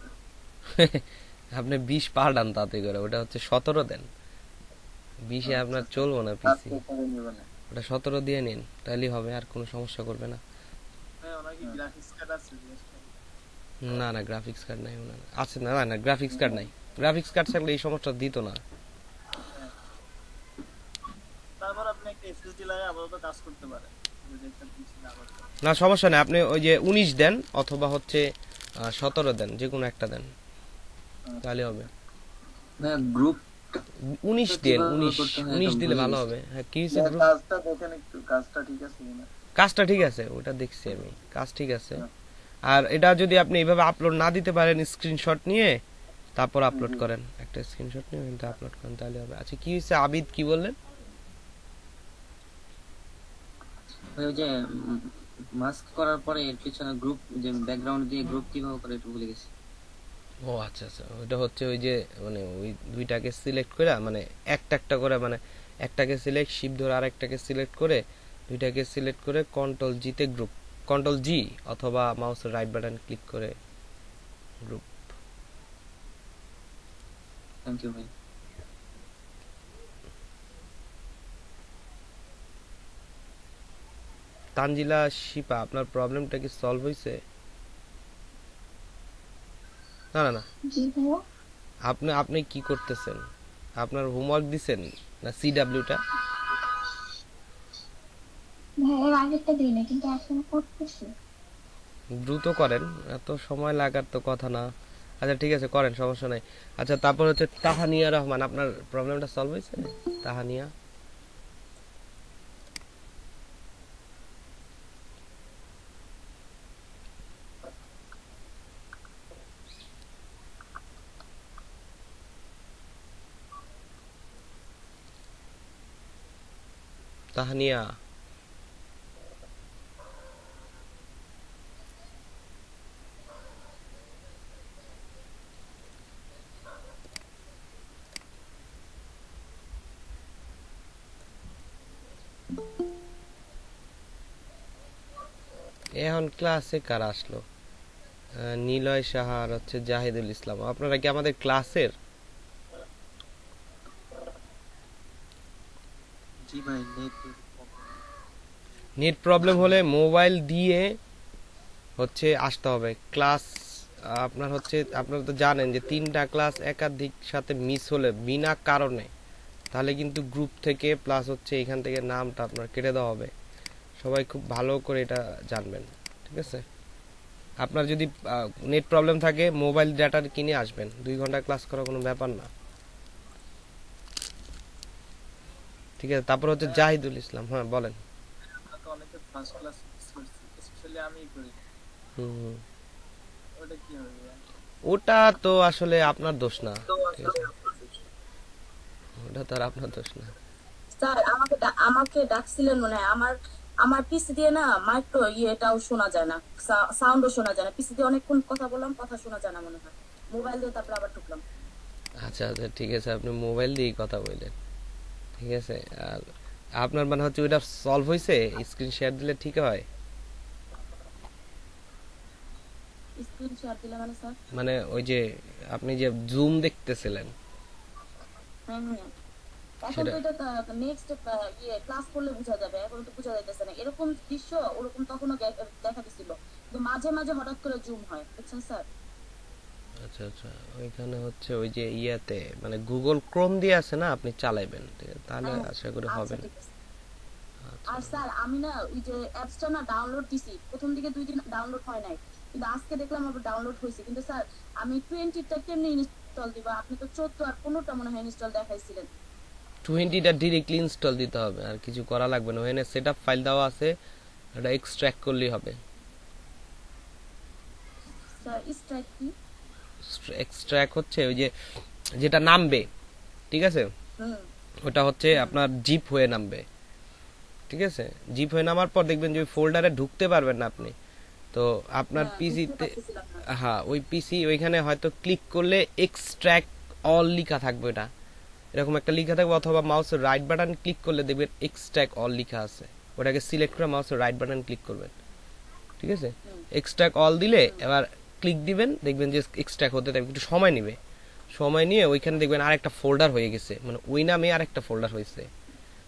আপনি 20 পাঠান তাতে করে, ওটা হচ্ছে 17 দেন। 20 এ আপনার চলবো না পিসি, ওটা 17 দিয়ে নিন, তাহলেই হবে, আর কোনো সমস্যা করবে না। না না গ্রাফিক্স কার্ড নাই ওনার আছে। না না গ্রাফিক্স কার্ড নাই, গ্রাফিক্স কার্ড থাকলে এই সমস্যা দিত না। তারপর আপনি একটা এসএসডি লাগিয়ে আপাতত কাজ করতে পারেন, না সমস্যা নেই, আপনি ওই যে 19 দেন অথবা হচ্ছে 17 দেন, যে কোনো একটা দেন তাহলে হবে। না গ্রুপ 19 দেন, 19 দিলে ভালো হবে। হ্যাঁ কি হইছে গ্রুপ? কাজটা দেখেন একটু, কাজটা ঠিক আছে কিনা। কাজটা ঠিক আছে, ওটা দেখছি আমি, কাজ ঠিক আছে। আর এটা যদি আপনি এইভাবে আপলোড না দিতে পারেন, স্ক্রিনশট নিয়ে তারপর আপলোড করেন, একটা স্ক্রিনশট নিয়ে কিন্তু আপলোড করেন তাহলে হবে। আচ্ছা কি হইছে আবিদ, কি বললেন? ওই যে মাস্ক করার পরে এর পিছনে গ্রুপ, যে ব্যাকগ্রাউন্ড দিয়ে গ্রুপ কিভাবে করে একটু ভুলে গেছি। ও আচ্ছা আচ্ছা, ওটা হচ্ছে ওই যে মানে ওই দুইটাকে সিলেক্ট করে, মানে একটা করে, মানে একটাকে সিলেক্ট, শিপ ধরে আরেকটাকে সিলেক্ট করে, দুইটাকে সিলেক্ট করে কন্ট্রোল জি তে গ্রুপ, কন্ট্রোল জি অথবা মাউসের রাইট বাটন ক্লিক করে গ্রুপ। থ্যাংক ইউ ভাই। তানজিলা শিপা, আপনার প্রবলেমটা কি সলভ হয়েছে? না না না, আপনি আপনি কি করতেছেন? আপনার হোমওয়ার্ক দিছেন না সিডব্লিউটা? এর আগেরটা দিই না, কিন্তু এখন করতেছি। দ্রুত করেন, এত সময় লাগার তো কথা না। আচ্ছা ঠিক আছে করেন, সমস্যা নাই। আচ্ছা তারপর হচ্ছে তাহানিয়া রহমান, আপনার প্রবলেমটা সলভ হয়েছে? তাহানিয়া তাহানিয়া এখন ক্লাসে কারা আসলো? নিলয় সাহা আর হচ্ছে জাহিদুল ইসলাম, আপনারা কি আমাদের ক্লাসের? জি ভাই, নেট প্রবলেম হলে মোবাইল দিয়ে হচ্ছে আসতে হবে ক্লাস। আপনার হচ্ছে আপনারা তো জানেন যে 3টা ক্লাস একাধিক সাথে মিস হলে বিনা কারণে, তাহলে কিন্তু গ্রুপ থেকে প্লাস হচ্ছে এখান থেকে নামটা আপনার কেটে দেওয়া হবে। সবাই খুব ভালো করে এটা জানবেন, ঠিক আছে? আপনার যদি নেট প্রবলেম থাকে মোবাইল ডাটা কিনে আসবেন, 2 ঘন্টা ক্লাস করা কোনো ব্যাপার না, ঠিক আছে? তারপর হচ্ছে জাহিদুল ইসলাম, হ্যাঁ বলেন। অনেকে ফার্স্ট ক্লাস স্পেশালি আমি করি, ওটা কি হবে? ওটা তো আসলে আপনার দোষ না, ঠিক আছে? ওটা তো আর আপনার দোষ না। স্যার আমাকে ডাকছিলেন মনে হয়, আমার পিসি দিয়ে না মাইক্রো ইয়েটাও শোনা যায় না, সাউন্ডও শোনা যায় না, পিসি দিয়ে অনেকক্ষণ কথা বললাম, কথা শোনা যায় না মনে হয়, মোবাইল দিয়ে তারপর আবার ঢুকলাম। আচ্ছা আচ্ছা ঠিক আছে, আপনি মোবাইল দিয়েই কথা বললেন, ঠিক আছে? আর আপনার মানে হচ্ছে ওইটা সলভ হয়েছে, স্ক্রিন শেয়ার দিলে ঠিক হয়? স্ক্রিন শেয়ার দিলে মানে স্যার? মানে ওই যে আপনি যে জুম দেখতেছিলেন, এখন তো এটা নেক্সট ক্লাস করলে বোঝা যাবে, এখন তো বোঝা যাইতেছে না। এরকম দৃশ্য ওরকম তখনও দেখা দিছিল, কিন্তু মাঝে মাঝে হঠাৎ করে জুম হয়, বুঝছেন স্যার? আচ্ছা আচ্ছা, ওইখানে হচ্ছে ওই যে ইয়াতে মানে গুগল ক্রোম দিয়ে আছে না, আপনি চালাইবেন, ঠিক আছে, তাহলে আশা করি হবে না। আর স্যার আমি না ওই যে অ্যাপসটা না ডাউনলোড দিছি, প্রথম দিকে 2 দিন ডাউনলোড হয় নাই, কিন্তু আজকে দেখলাম আবার ডাউনলোড হয়েছে। কিন্তু স্যার আমি 20টা কেমনে ইনস্টল দিব? আপনি তো 14 আর 15টা মনে হয় ইনস্টল দেখাইছিলেন। 20টা ডিরেক্টলি ইনস্টল দিতে হবে, আর কিছু করা লাগবে না। ওখানে সেটআপ ফাইল দেওয়া আছে, এটা এক্সট্রাক্ট করলেই হবে। স্যার এক্সট্রাক্ট কি? এক্সট্রাক্ট হচ্ছে ওই যে যেটা নামবে, ঠিক আছে, ওটা হচ্ছে আপনার জিপ হয়ে নামবে, ঠিক আছে। জিপ হয়ে নামার পর দেখবেন যে ওই ফোল্ডারে ঢুকতে পারবেন না আপনি, তো আপনার পিসিতে, হ্যাঁ ওই পিসি ওইখানে হয়তো ক্লিক করলে এক্সট্রাক্ট অল লেখা থাকবে, এটা এরকম একটা লেখা থাকবে, অথবা মাউসের রাইট বাটন ক্লিক করলে দেখবেন এক্সট্রাক্ট অল লেখা আছে, ওটাকে সিলেক্ট করে মাউসের রাইট বাটন ক্লিক করবেন, ঠিক আছে। এক্সট্রাক্ট অল দিলে এবার ক্লিক দিবেন, দেখবেন যে এক্সট্রাক্ট হতে থাকবে, একটু সময় নেবে। সময় নিয়ে ওইখানে দেখবেন আরেকটা ফোল্ডার হয়ে গেছে, মানে ওই নামে আরেকটা ফোল্ডার হয়েছে।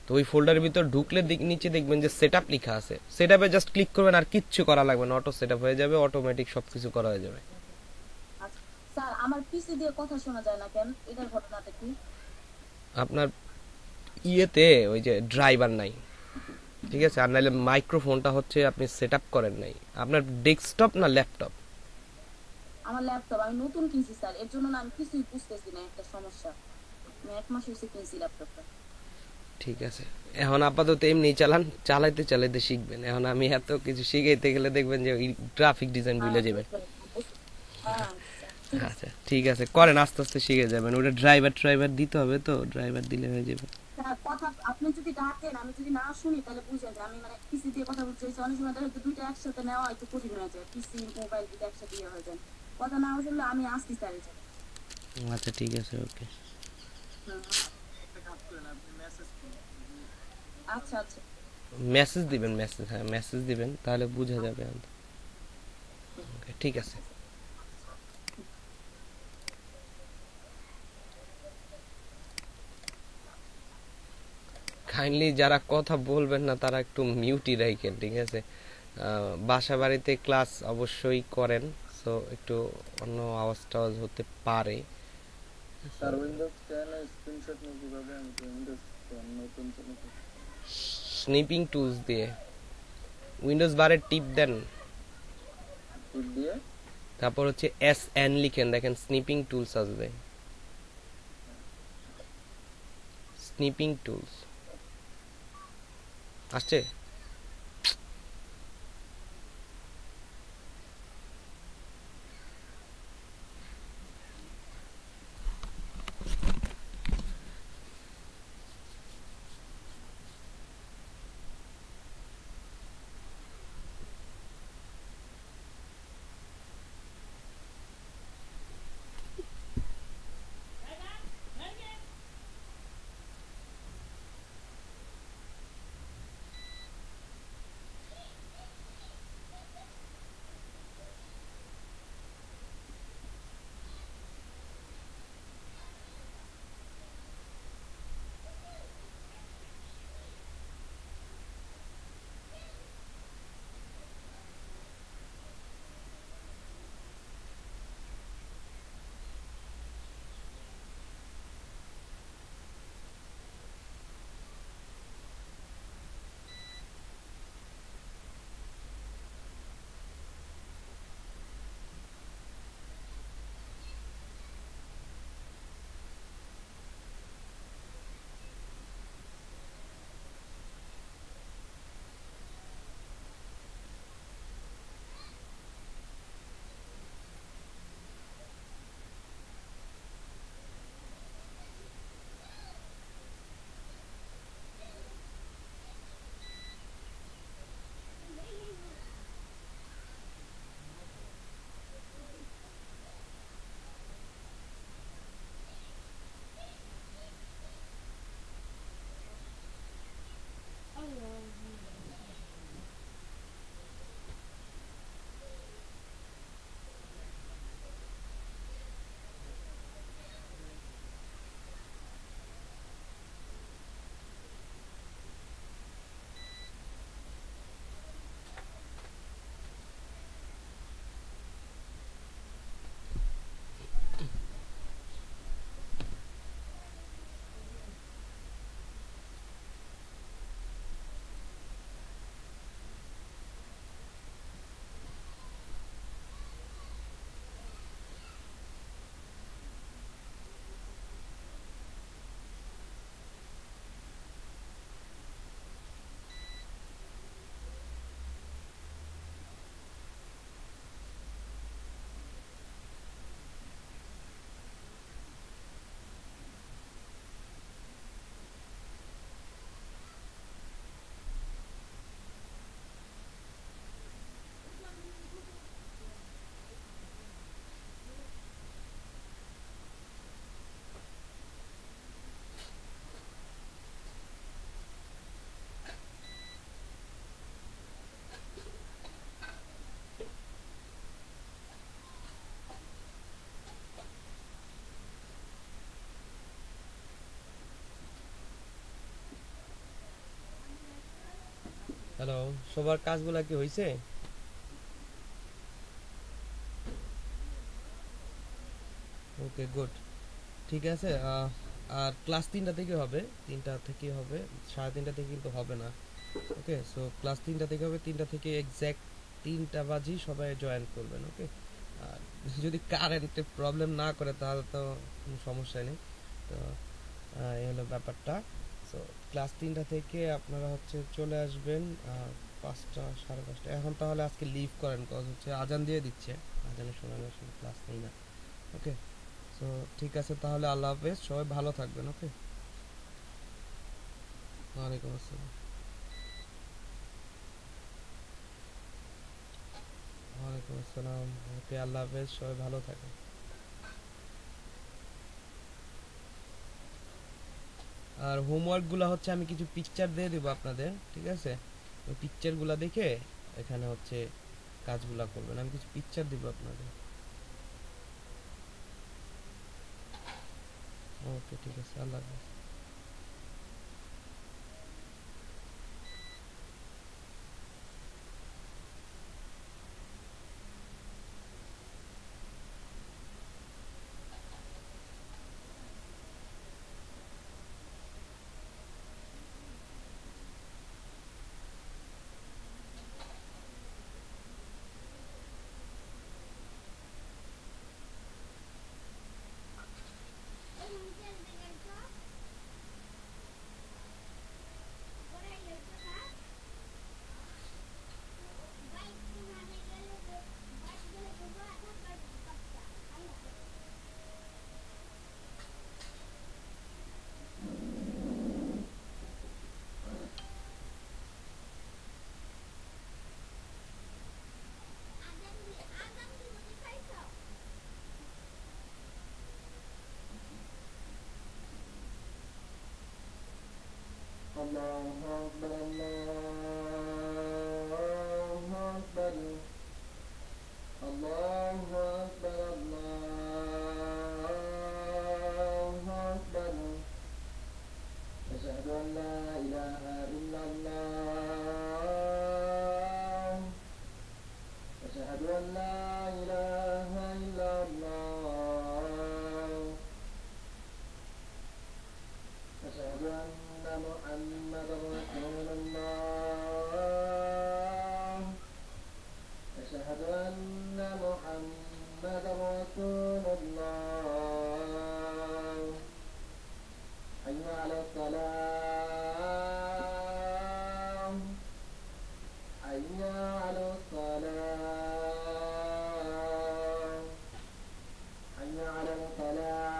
তো ওই ফোল্ডারের ভিতর ঢুকলে নিচে দেখবেন যে সেটআপ লেখা আছে, সেটআপে জাস্ট ক্লিক করবেন, আর কিচ্ছু করা লাগবে না, অটো সেটআপ হয়ে যাবে, অটোমেটিক সবকিছু করা হয়ে যাবে। স্যার আমার পিসি দিয়ে কথা শোনা যায় না কেন? এটার ঘটনাটা কি? আপনার ইয়েতে ওই যে ড্রাইভার নাই, ঠিক আছে, আর নাইলে মাইক্রোফোনটা হচ্ছে আপনি সেটআপ করেন নাই। আপনার ডেস্কটপ না ল্যাপটপ? আমার ল্যাপটপ, আমি নতুন কিনছি স্যার, এর জন্য না আমি কিছুই বুঝতেছি না, একটা সমস্যা। আমি 1 মাস হয়েছে কিনছি ল্যাপটপটা। ঠিক আছে, এখন আপাতত এমনি চালান, চালাইতে চালাইতে শিখবেন। এখন আমি এত কিছু শিখাইতে গেলে দেখবেন যে গ্রাফিক ডিজাইন ভুলে যাবেন। আচ্ছা ঠিক আছে, করেন, আস্তে আস্তে শিখে যাবেন। ওটা ড্রাইভার দিতে হবে, তো ড্রাইভার দিলে হয়ে যাবে। কথা আপনি যদি ডাকেন, আমি যদি না শুনি, তাহলে বুঝেন যে আমি মানে পিসি দিয়ে কথা বলতে চাইছি। অনেক সময় দেখা যায় দুইটা একসাথে নেওয়া একটু কঠিন হয়ে যায়, পিসি মোবাইল দুটো একসাথে ইয়ে হয়ে যায়। কথা না শুনলে আমি আসতে চাই। আচ্ছা ঠিক আছে, ওকে। আচ্ছা আচ্ছা, মেসেজ দিবেন, মেসেজ, হ্যাঁ মেসেজ দিবেন, তাহলে বোঝা যাবে। ওকে ঠিক আছে। কাইন্ডলি যারা কথা বলবেন না তারা একটু মিউটই রাখেন, ঠিক আছে। বাসা বাড়িতে ক্লাস অবশ্যই করেন, সো একটু অন্য আওয়াজ টাওয়াজ হতে পারে। স্যার উইন্ডোজ 10 এর স্ক্রিনশট নিয়ে কিভাবে? আমি তো উইন্ডোজ 10 নতুন চালাচ্ছি। স্নিপিং টুলস দিয়ে উইন্ডোজ বারে টিপ দেন, টিপ দিয়ে তারপর হচ্ছে SN লিখেন, দেখেন স্নিপিং টুলস আসবে। স্নিপিং টুলস আসছে? হ্যালো, সবার কাজগুলা কি হয়েছে? ওকে, গুড। ঠিক আছে। আর ক্লাস 3টা থেকে হবে, 3টা থেকে হবে, 3:30 থেকে কিন্তু হবে না। ওকে, সো ক্লাস 3টা থেকে হবে, 3টা থেকে এক্স্যাক্ট 3টা বাজি সবাই জয়েন করবেন। ওকে, আর যদি কারেন্টে প্রবলেম না করে তাহলে তো কোনো সমস্যা নেই। তো এই হলো ব্যাপারটা। সো ক্লাস 3টা থেকে আপনারা হচ্ছে চলে আসবেন 5টা 5:30। এখন তাহলে আজকে লিভ করেন, কজ হচ্ছে আজান দিয়ে দিচ্ছে, আজানের সময় আসলে ক্লাস নেই না। ওকে, সো ঠিক আছে তাহলে, আল্লাহ হাফেজ, সবাই ভালো থাকবেন। ওকে, ওয়ালাইকুম আসসালাম। ওয়ালাইকুম আসসালাম। ওকে, আল্লাহ হাফেজ, সবাই ভালো থাকবেন। আর হোমওয়ার্কগুলো হচ্ছে আমি কিছু পিকচার দিয়ে দেবো আপনাদের, ঠিক আছে? ওই পিকচারগুলো দেখে এখানে হচ্ছে কাজগুলো করবেন। আমি কিছু পিকচার দিব আপনাদের। ওকে, ঠিক আছে, আল্লাহ হাফেজ। الله أكبر الله أكبر الله أكبر الله أكبر أشهد أن لا إله إلا الله أشهد أن لا إله إلا الله أشهد أن محمدا رسول الله أشهد أن محمدا رسول الله حي على الصلاة حي على الصلاة حي على الفلاح